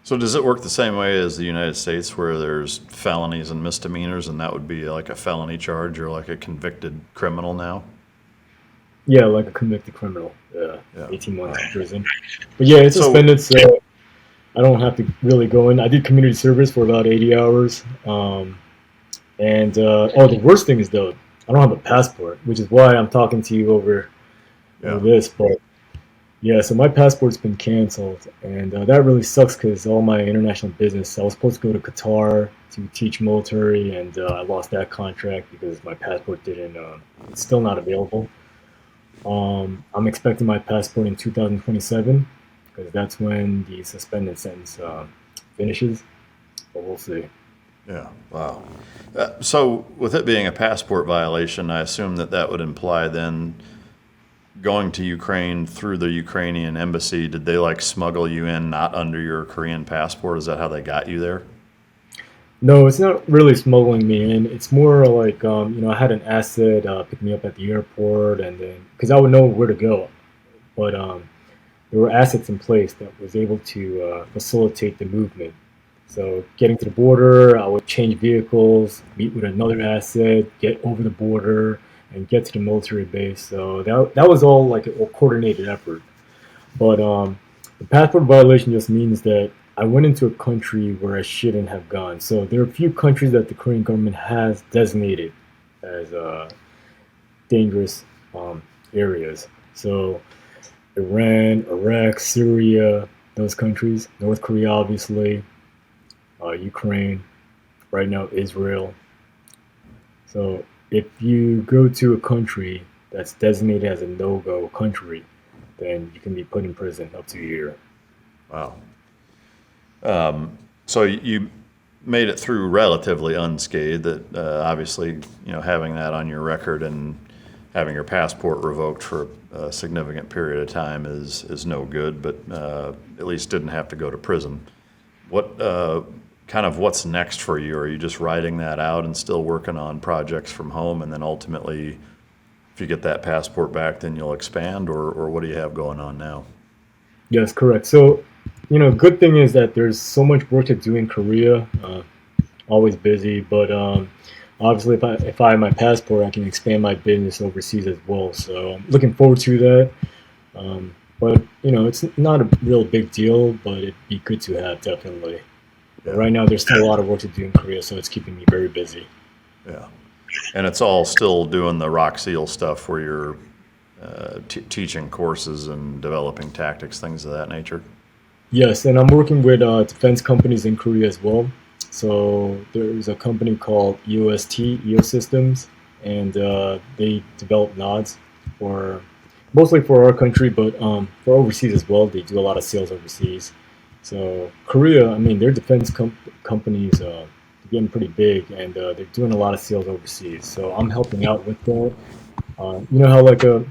So does it work the same way as the United States where there's felonies and misdemeanors, and that would be like a felony charge or like a convicted criminal now? Yeah, like a convicted criminal. 18 months in prison. But yeah, it's suspended, so I don't have to really go in. I did community service for about 80 hours. The worst thing is, though, I don't have a passport, which is why I'm talking to you over this. But yeah, so my passport's been canceled, and that really sucks because all my international business, I was supposed to go to Qatar to teach military, and I lost that contract because my passport didn't, it's still not available. I'm expecting my passport in 2027 because that's when the suspended sentence finishes, but we'll see. Yeah, wow. So with it being a passport violation, I assume that would imply then going to Ukraine through the Ukrainian embassy, did they like smuggle you in not under your Korean passport? Is that how they got you there? No, it's not really smuggling me in. It's more like, I had an asset pick me up at the airport, and then because I would know where to go, but there were assets in place that was able to facilitate the movement. So getting to the border, I would change vehicles, meet with another asset, get over the border, and get to the military base. So that was all like a coordinated effort. But the passport violation just means that I went into a country where I shouldn't have gone. So there are a few countries that the Korean government has designated as dangerous areas. So Iran, Iraq, Syria, those countries, North Korea, obviously, Ukraine, right now, Israel. So if you go to a country that's designated as a no go country, then you can be put in prison up to a year. Wow. So you made it through relatively unscathed. That obviously, having that on your record and having your passport revoked for a significant period of time is no good. But at least didn't have to go to prison. What what's next for you? Are you just riding that out and still working on projects from home, and then ultimately, if you get that passport back, then you'll expand, or what do you have going on now? Yes, correct. So, good thing is that there's so much work to do in Korea. Always busy, but obviously, if I have my passport, I can expand my business overseas as well. So I'm looking forward to that. But it's not a real big deal, but it'd be good to have definitely. But Yeah. right now, there's still a lot of work to do in Korea, so it's keeping me very busy. Yeah. And it's all still doing the ROK SEAL stuff where you're teaching courses and developing tactics, things of that nature. Yes, and I'm working with defense companies in Korea as well. So there's a company called EO Systems, and they develop nods for mostly for our country, but for overseas as well. They do a lot of sales overseas. So Korea, I mean, their defense companies getting pretty big, and they're doing a lot of sales overseas. So I'm helping out with that. You know how like a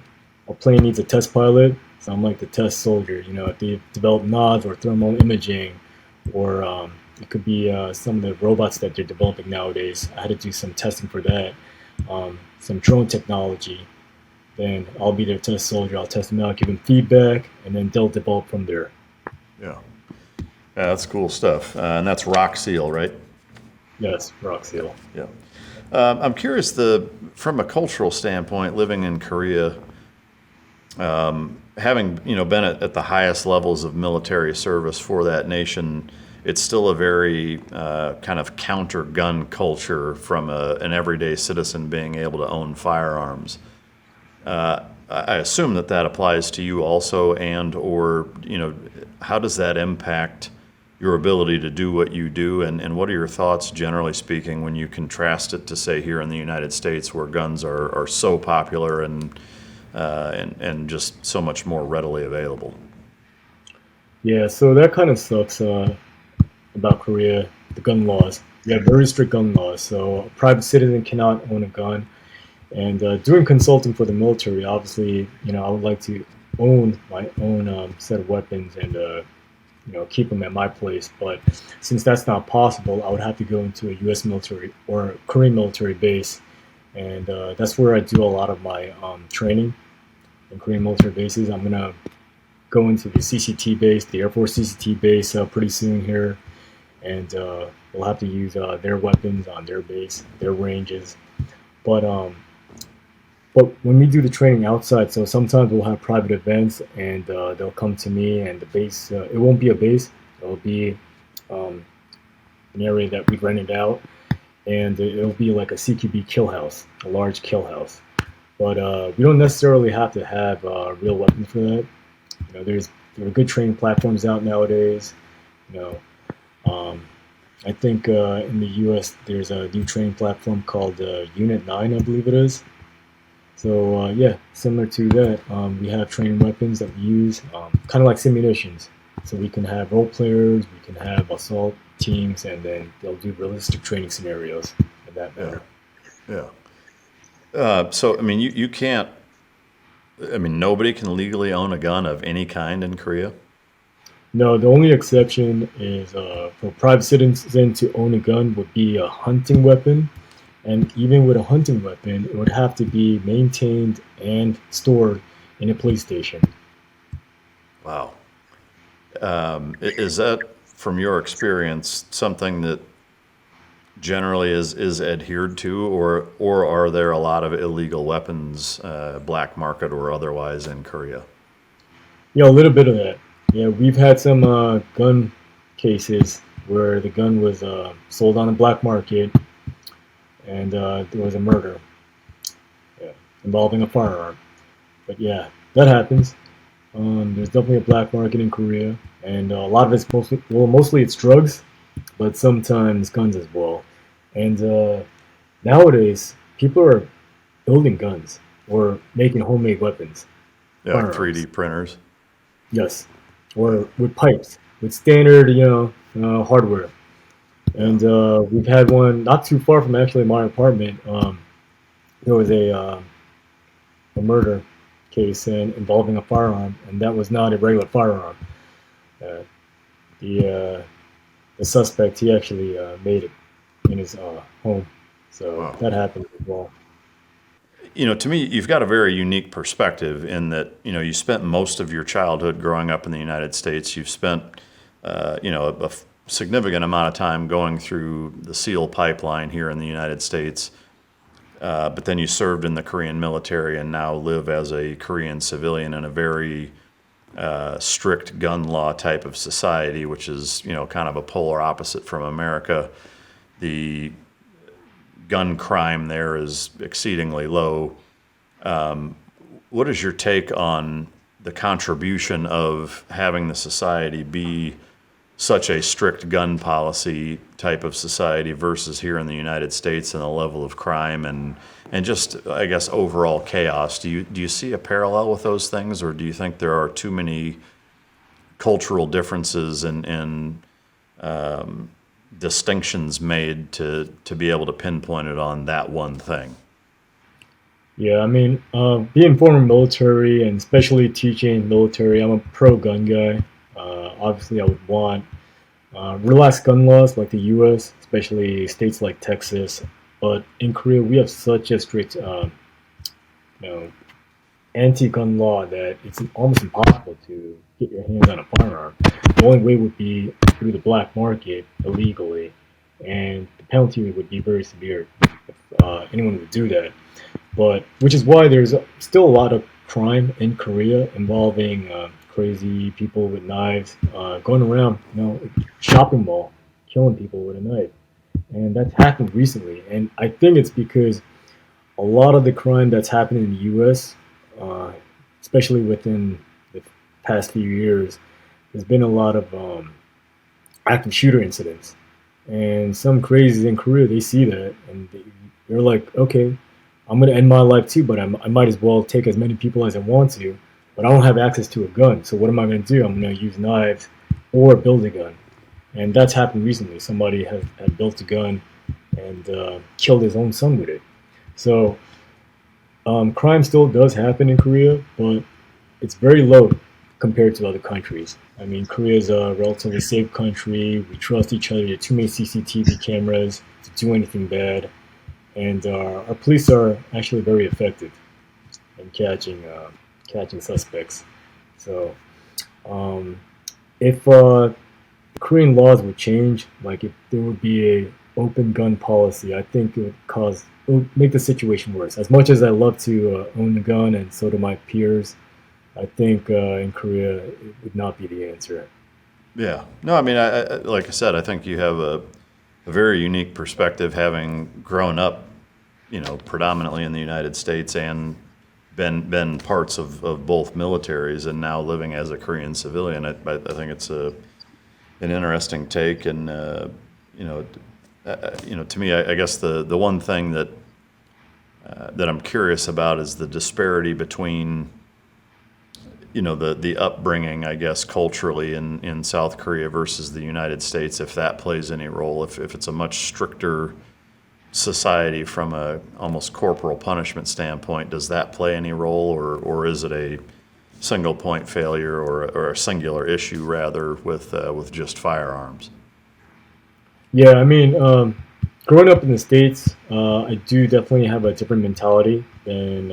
plane needs a test pilot, so I'm like the test soldier. If they develop nods or thermal imaging, or it could be some of the robots that they're developing nowadays. I had to do some testing for that. Some drone technology. Then I'll be their test soldier. I'll test them out, give them feedback, and then they'll develop from there. Yeah. Yeah, that's cool stuff. And that's ROK SEAL, right? Yes, ROK SEAL. Yeah. I'm curious, from a cultural standpoint, living in Korea, having been at the highest levels of military service for that nation, it's still a very kind of counter-gun culture from an everyday citizen being able to own firearms. I assume that applies to you also, or how does that impact your ability to do what you do, and what are your thoughts, generally speaking, when you contrast it to, say, here in the United States, where guns are so popular and just so much more readily available? Yeah, so that kind of sucks about Korea, the gun laws. We have very strict gun laws, so a private citizen cannot own a gun. And doing consulting for the military, obviously, I would like to own my own set of weapons and keep them at my place. But since that's not possible, I would have to go into a U.S. military or Korean military base, and that's where I do a lot of my training in Korean military bases. I'm gonna go into the CCT base, the Air Force CCT base, pretty soon here, and we'll have to use their weapons on their base, their ranges. But when we do the training outside, so sometimes we'll have private events, and they'll come to me, and the base, it won't be a base, it'll be an area that we've rented out, and it'll be like a CQB kill house, a large kill house. But we don't necessarily have to have real weapons for that. There are good training platforms out nowadays. I think in the U.S. there's a new training platform called Unit 9, I believe it is. So yeah, similar to that, we have training weapons that we use, kind of like simulations. So we can have role players, we can have assault teams, and then they'll do realistic training scenarios in that manner. Yeah. So I mean, you can't. I mean, nobody can legally own a gun of any kind in Korea. No, the only exception is for a private citizen to own a gun would be a hunting weapon. And even with a hunting weapon, it would have to be maintained and stored in a police station. Wow. Is that, from your experience, something that generally is adhered to, or are there a lot of illegal weapons, black market or otherwise, in Korea? Yeah, a little bit of that. Yeah, we've had some gun cases where the gun was sold on the black market, and there was a murder, yeah, involving a firearm. But yeah, that happens. There's definitely a black market in Korea, and a lot of it's mostly it's drugs, but sometimes guns as well. And nowadays, people are building guns or making homemade weapons, Yeah, like firearms. 3D printers. Yes, or with pipes, with standard, hardware. Yeah. And we've had one not too far from actually my apartment. There was a murder case involving a firearm, and that was not a regular firearm. Uh, the the suspect, he actually made it in his home, so Wow. that happened as well. To me, you've got a very unique perspective in that, you spent most of your childhood growing up in the United States. You've spent, a significant amount of time going through the SEAL pipeline here in the United States. But then you served in the Korean military and now live as a Korean civilian in a very strict gun law type of society, which is, kind of a polar opposite from America. The gun crime there is exceedingly low. What is your take on the contribution of having the society be such a strict gun policy type of society versus here in the United States and the level of crime and just, I guess, overall chaos? Do you see a parallel with those things, or do you think there are too many cultural differences and distinctions made to be able to pinpoint it on that one thing? Yeah, I mean, being former military and especially teaching military, I'm a pro gun guy. Obviously, I would want relaxed gun laws like the U.S., especially states like Texas. But in Korea, we have such a strict, you know, anti-gun law that it's almost impossible to get your hands on a firearm. The only way would be through the black market illegally, and the penalty would be very severe if anyone would do that. But which is why there's still a lot of crime in Korea involving crazy people with knives going around, shopping mall, killing people with a knife, and that's happened recently. And I think it's because a lot of the crime that's happened in the U.S., uh, especially within the past few years, there's been a lot of active shooter incidents. And some crazies in Korea, they see that and they're like, okay, I'm going to end my life too, but I might as well take as many people as I want to. But I don't have access to a gun. So what am I going to do? I'm going to use knives or build a gun. And that's happened recently. Somebody had built a gun and killed his own son with it. So crime still does happen in Korea, but it's very low compared to other countries. I mean, Korea is a relatively safe country. We trust each other. There are too many CCTV cameras to do anything bad, and our police are actually very effective in catching suspects. So, um, if Korean laws would change, like if there would be a open gun policy, I think it would make the situation worse. As much as I love to own a gun, and so do my peers, I think in Korea it would not be the answer. Yeah. No, I mean, like I said, I think you have a very unique perspective, having grown up, predominantly in the United States and been parts of both militaries, and now living as a Korean civilian. I think it's an interesting take, and to me, I guess the one thing that I'm curious about is the disparity between the upbringing, I guess, culturally in South Korea versus the United States, if that plays any role, if it's a much stricter society from a almost corporal punishment standpoint, does that play any role, or is it single point failure or a singular issue rather with just firearms. Yeah, I mean, growing up in the States, I do definitely have a different mentality than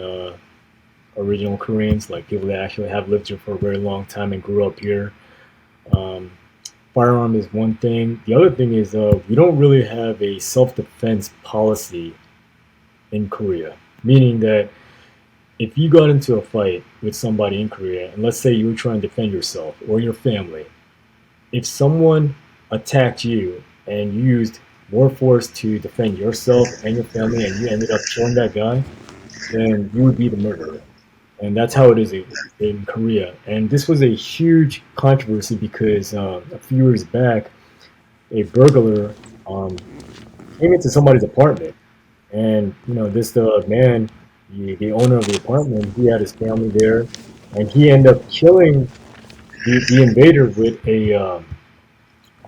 original Koreans, like people that actually have lived here for a very long time and grew up here. Um, Firearm is one thing. The other thing is we don't really have a self-defense policy in Korea, meaning that if you got into a fight with somebody in Korea, and let's say you were trying to defend yourself or your family, if someone attacked you and you used more force to defend yourself and your family and you ended up killing that guy, then you would be the murderer. And that's how it is in Korea. And this was a huge controversy because a few years back, a burglar came into somebody's apartment, and this man, the owner of the apartment, he had his family there, and he ended up killing the invader with a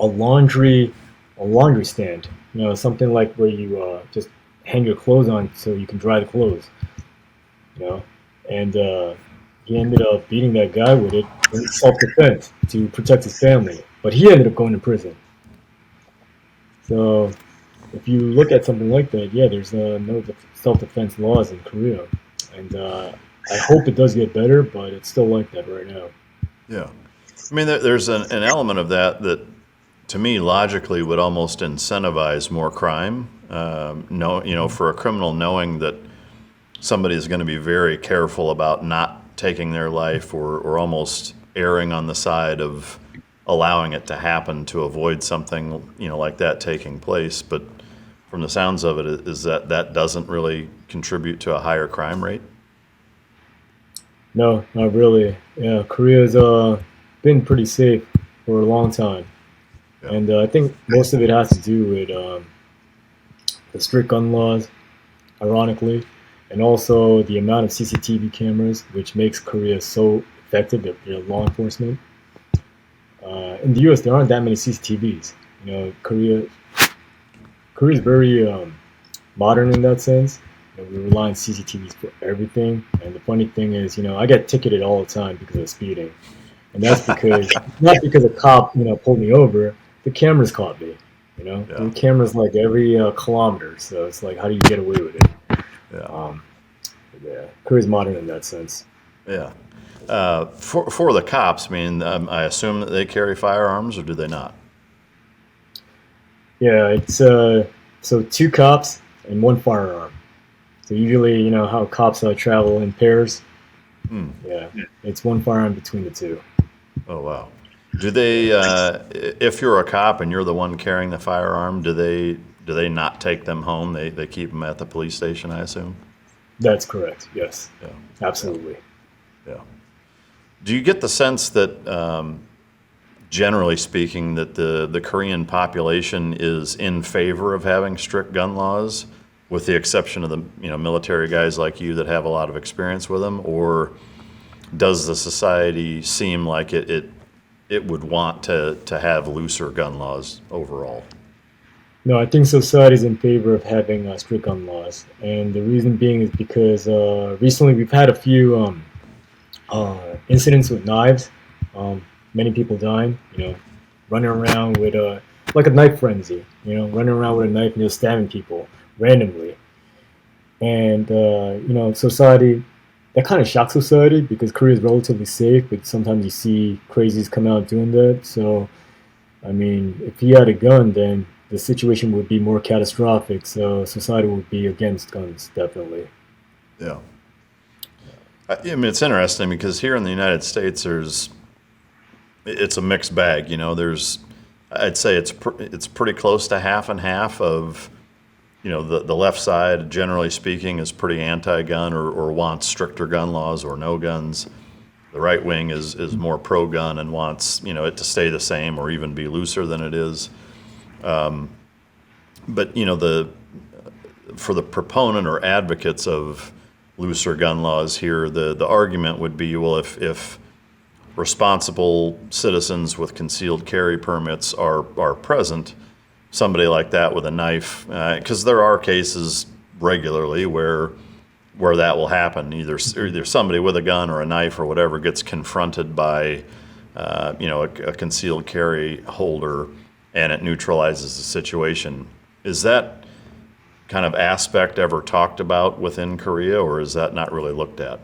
laundry stand. Something like where you just hang your clothes on so you can dry the clothes. You know, and he ended up beating that guy with it in self-defense to protect his family. But he ended up going to prison. So if you look at something like that, yeah, there's no self-defense laws in Korea. And I hope it does get better, but it's still like that right now. Yeah. I mean, there's an element of that to me logically would almost incentivize more crime. For a criminal knowing that somebody is going to be very careful about not taking their life or almost erring on the side of allowing it to happen to avoid something, like that taking place. But from the sounds of it, is that doesn't really contribute to a higher crime rate? No, not really. Yeah, Korea's been pretty safe for a long time. Yeah. And I think most of it has to do with the strict gun laws, ironically, and also the amount of CCTV cameras, which makes Korea so effective at their law enforcement. In the U.S., there aren't that many CCTVs. Korea is very modern in that sense. We rely on CCTVs for everything. And the funny thing is, I get ticketed all the time because of speeding, and that's because not because a cop, pulled me over. The cameras caught me. Yeah. The cameras like every kilometer, so it's like, how do you get away with it? Yeah. Korea's modern in that sense. Yeah. For the cops, I assume that they carry firearms, or do they not? Yeah, it's so 2 cops and 1 firearm. So usually, how cops travel in pairs. Yeah, it's 1 firearm between the 2. Oh wow. Do they? If you're a cop and you're the one carrying the firearm, do they not take them home? They keep them at the police station, I assume. That's correct. Yes. Yeah. Absolutely. Yeah. Do you get the sense that, generally speaking, that the Korean population is in favor of having strict gun laws, with the exception of the military guys like you that have a lot of experience with them, or does the society seem like it would want to have looser gun laws overall? No, I think society's in favor of having strict gun laws, and the reason being is because recently we've had a few incidents with knives. Many people dying, running around with like a knife frenzy, running around with a knife and just stabbing people randomly. And society, that kind of shocks society because Korea is relatively safe, but sometimes you see crazies come out doing that. So, if he had a gun, then the situation would be more catastrophic. So society would be against guns, definitely. Yeah. It's interesting because here in the United States, it's a mixed bag. I'd say it's pretty close to half and half of, the left side, generally speaking, is pretty anti-gun or wants stricter gun laws or no guns. The right wing is more pro-gun and wants, it to stay the same or even be looser than it is. But for the proponent or advocates of looser gun laws here, the argument would be, well, if responsible citizens with concealed carry permits are present, somebody like that with a knife, because there are cases regularly where where that will happen. Either somebody with a gun or a knife or whatever gets confronted by, a concealed carry holder, and it neutralizes the situation. Is that kind of aspect ever talked about within Korea, or is that not really looked at?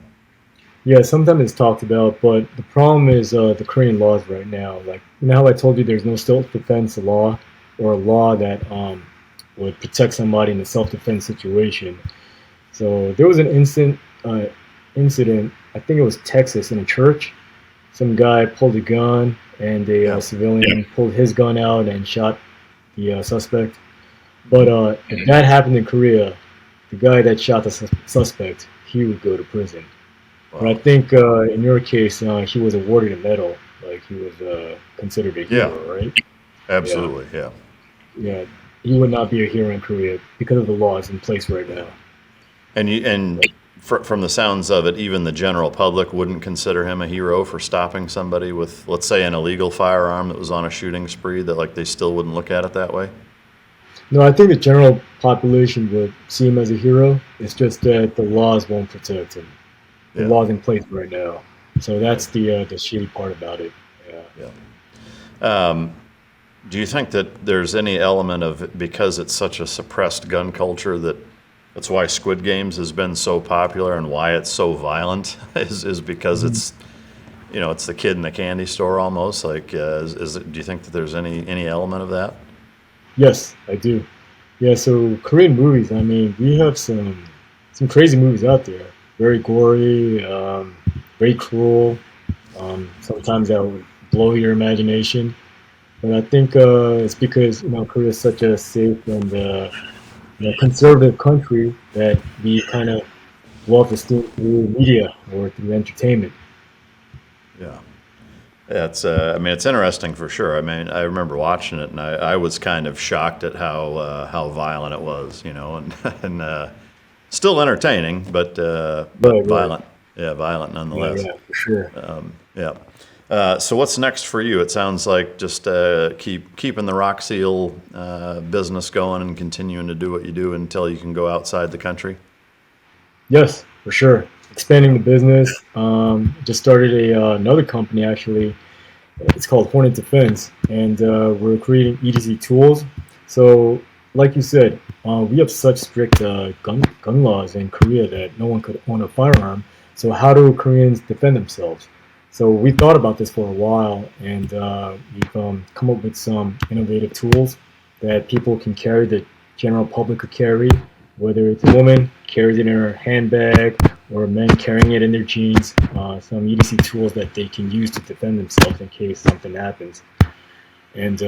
Yeah, sometimes it's talked about, but the problem is the Korean laws right now. Like, you know how I told you there's no self-defense law or a law that would protect somebody in a self-defense situation. So there was an incident, I think it was Texas, in a church. Some guy pulled a gun, and a civilian pulled his gun out and shot the suspect. But if that happened in Korea, the guy that shot the suspect, he would go to prison. Wow. But I think in your case, he was awarded a medal. Like, he was considered a hero, right? Absolutely, yeah. Yeah, he would not be a hero in Korea because of the laws in place right now. And from the sounds of it, even the general public wouldn't consider him a hero for stopping somebody with, let's say, an illegal firearm that was on a shooting spree, that like they still wouldn't look at it that way? No, I think the general population would see him as a hero. It's just that the laws won't protect him. The laws in place right now. So that's the shitty part about it. Yeah. Do you think that there's any element of, because it's such a suppressed gun culture, that's why Squid Games has been so popular and why it's so violent, is because it's, it's the kid in the candy store almost? Like, do you think that there's any element of that? Yes, I do. Yeah, so Korean movies, I mean, we have some crazy movies out there. Very gory, very cruel. Sometimes that would blow your imagination. But I think it's because Korea is such a safe and conservative country that we kind of love to steam through media or through entertainment. Yeah. It's it's interesting for sure. I mean, I remember watching it, and I was kind of shocked at how violent it was, and still entertaining, but violent. Yeah, violent nonetheless. Yeah, for sure. So what's next for you? It sounds like just keeping the ROK SEAL business going and continuing to do what you do until you can go outside the country. Yes, for sure. Expanding the business. Just started another company, actually. It's called Hornet Defense, and we're creating EDC Tools. So, like you said, we have such strict gun laws in Korea that no one could own a firearm. So how do Koreans defend themselves? So we thought about this for a while, and we've come up with some innovative tools that people can carry, the general public could carry, whether it's a woman carries it in her handbag or men carrying it in their jeans. Some EDC tools that they can use to defend themselves in case something happens. And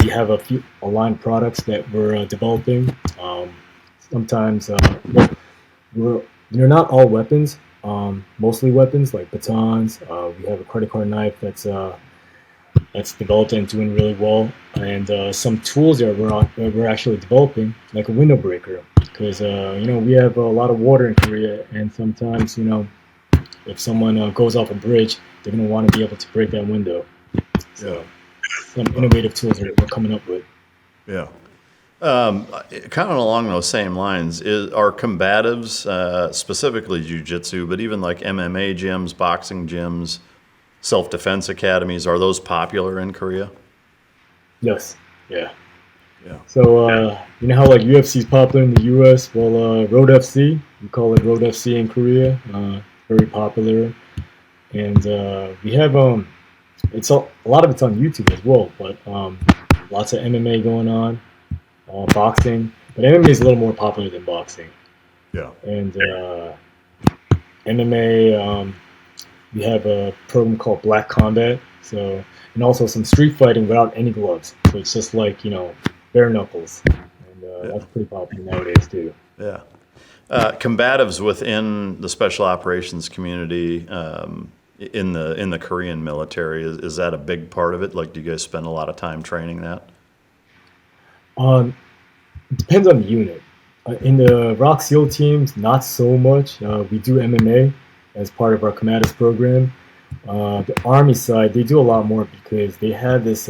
we have a line of products that we're developing. Sometimes they're not all weapons. Mostly weapons like batons. We have a credit card knife that's developed and doing really well, and some tools that we're actually developing, like a window breaker, because we have a lot of water in Korea, and sometimes if someone goes off a bridge, they're gonna want to be able to break that window. So some innovative tools that we're coming up with. Yeah. Kind of along those same lines, are combatives, specifically jiu-jitsu, but even like MMA gyms, boxing gyms, self-defense academies, are those popular in Korea? Yes. Yeah. So you know how like UFC is popular in the US? Well, Road FC, we call it Road FC in Korea. Very popular, and we have it's a lot of it's on YouTube as well, but lots of MMA going on. Boxing, but MMA is a little more popular than boxing. Yeah. And MMA, we have a program called Black Combat. So, and also some street fighting without any gloves. So it's just like bare knuckles, and that's pretty popular nowadays too. Yeah. Combatives within the special operations community in the Korean military, is that a big part of it? Like, do you guys spend a lot of time training that? It depends on the unit. In the ROK SEAL teams, not so much. We do MMA as part of our commanders program. The Army side, they do a lot more because they have this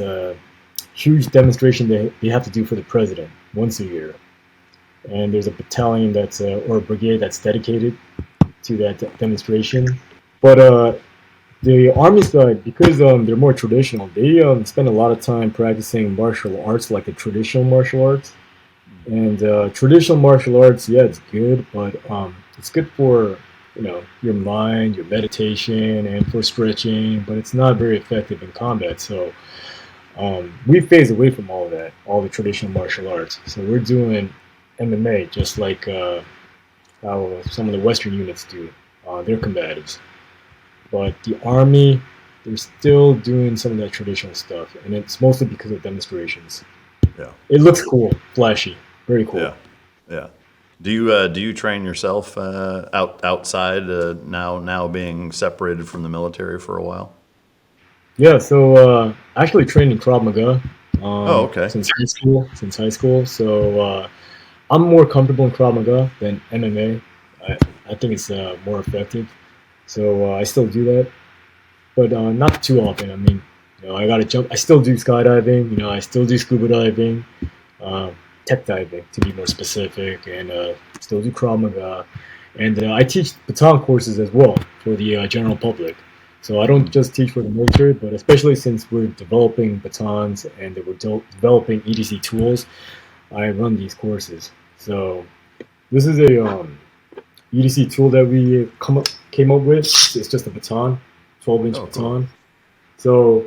huge demonstration that they have to do for the president once a year. And there's a battalion or a brigade that's dedicated to that demonstration. But the Army side, because they're more traditional, they spend a lot of time practicing martial arts, like the traditional martial arts. And traditional martial arts, yeah, it's good, but it's good for your mind, your meditation, and for stretching. But it's not very effective in combat. So we phased away from all of that, all the traditional martial arts. So we're doing MMA, just like how some of the Western units do. They're combatives. But the Army, they're still doing some of that traditional stuff, and it's mostly because of demonstrations. Yeah. It looks cool, flashy, very cool. Yeah, yeah. Do you train yourself outside now being separated from the military for a while? Yeah, so I actually trained in Krav Maga Okay. since high school. So I'm more comfortable in Krav Maga than MMA. I think it's more effective. So I still do that, but not too often. I mean, I gotta jump. I still do skydiving. I still do scuba diving, tech diving to be more specific, and still do Krav Maga. And I teach baton courses as well for the general public. So I don't just teach for the military, but especially since we're developing batons and that we're developing EDC tools, I run these courses. So this is a EDC tool that we came up with. It's just a baton, 12-inch Oh, baton. cool. So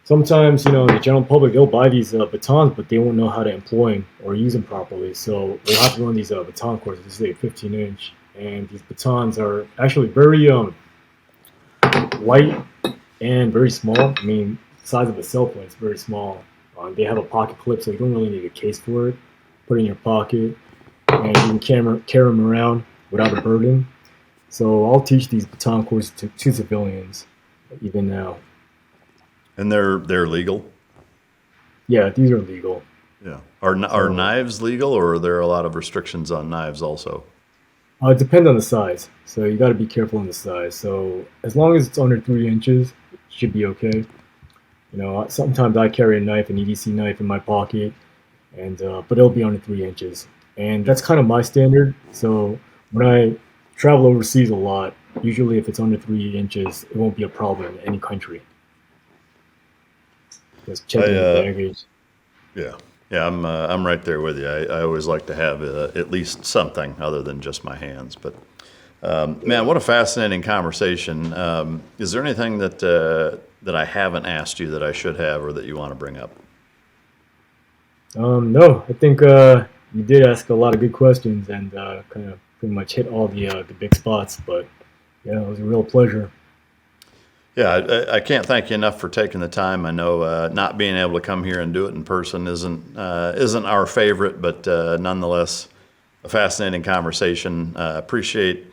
sometimes, the general public, they'll buy these batons, but they won't know how to employ them or use them properly. So we'll have to run these baton courses. This is a 15-inch, and these batons are actually very light and very small. I mean, the size of a cell phone is very small. They have a pocket clip, so you don't really need a case for it. Put it in your pocket, and you can carry them around without a burden. So I'll teach these baton courses to civilians, even now. And they're legal? Yeah, these are legal. Yeah. Are knives legal, or are there a lot of restrictions on knives also? It depends on the size. So you got to be careful on the size. So as long as it's under 3 inches, it should be okay. Sometimes I carry a knife, an EDC knife in my pocket, and but it'll be under 3 inches. And that's kind of my standard. So when I travel overseas a lot, usually if it's under 3 inches, it won't be a problem in any country. Just checking the baggage. Yeah. Yeah, I'm right there with you. I always like to have at least something other than just my hands. But man, what a fascinating conversation. Is there anything that I haven't asked you that I should have, or that you want to bring up? No, I think you did ask a lot of good questions and kind of pretty much hit all the big spots. But yeah, it was a real pleasure. Yeah, I can't thank you enough for taking the time. I know not being able to come here and do it in person isn't our favorite, but nonetheless, a fascinating conversation. Appreciate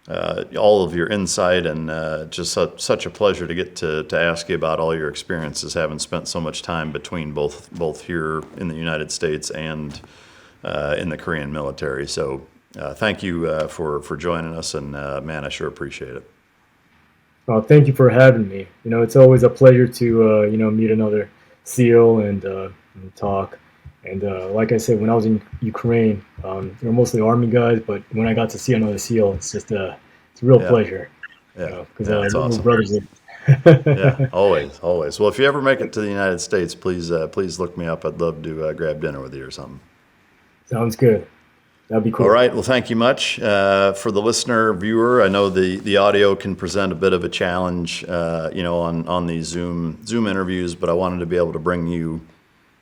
all of your insight, and just such a pleasure to get to ask you about all your experiences, having spent so much time between both here in the United States and in the Korean military. So thank you for joining us, and man, I sure appreciate it. Thank you for having me. It's always a pleasure to meet another SEAL and talk. And like I said, when I was in Ukraine, they were mostly Army guys, but when I got to see another SEAL, it's just it's a real pleasure. Yeah, because that's awesome. We're brothers. Yeah, always. Well, if you ever make it to the United States, please look me up. I'd love to grab dinner with you or something. Sounds good. That'd be cool. All right. Well, thank you much. For the listener, viewer, I know the audio can present a bit of a challenge, on these Zoom interviews, but I wanted to be able to bring you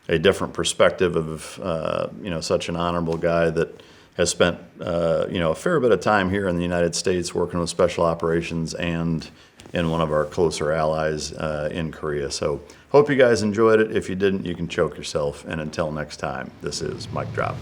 a different perspective of, such an honorable guy that has spent, a fair bit of time here in the United States working with special operations and in one of our closer allies in Korea. So hope you guys enjoyed it. If you didn't, you can choke yourself. And until next time, this is Mike Drop.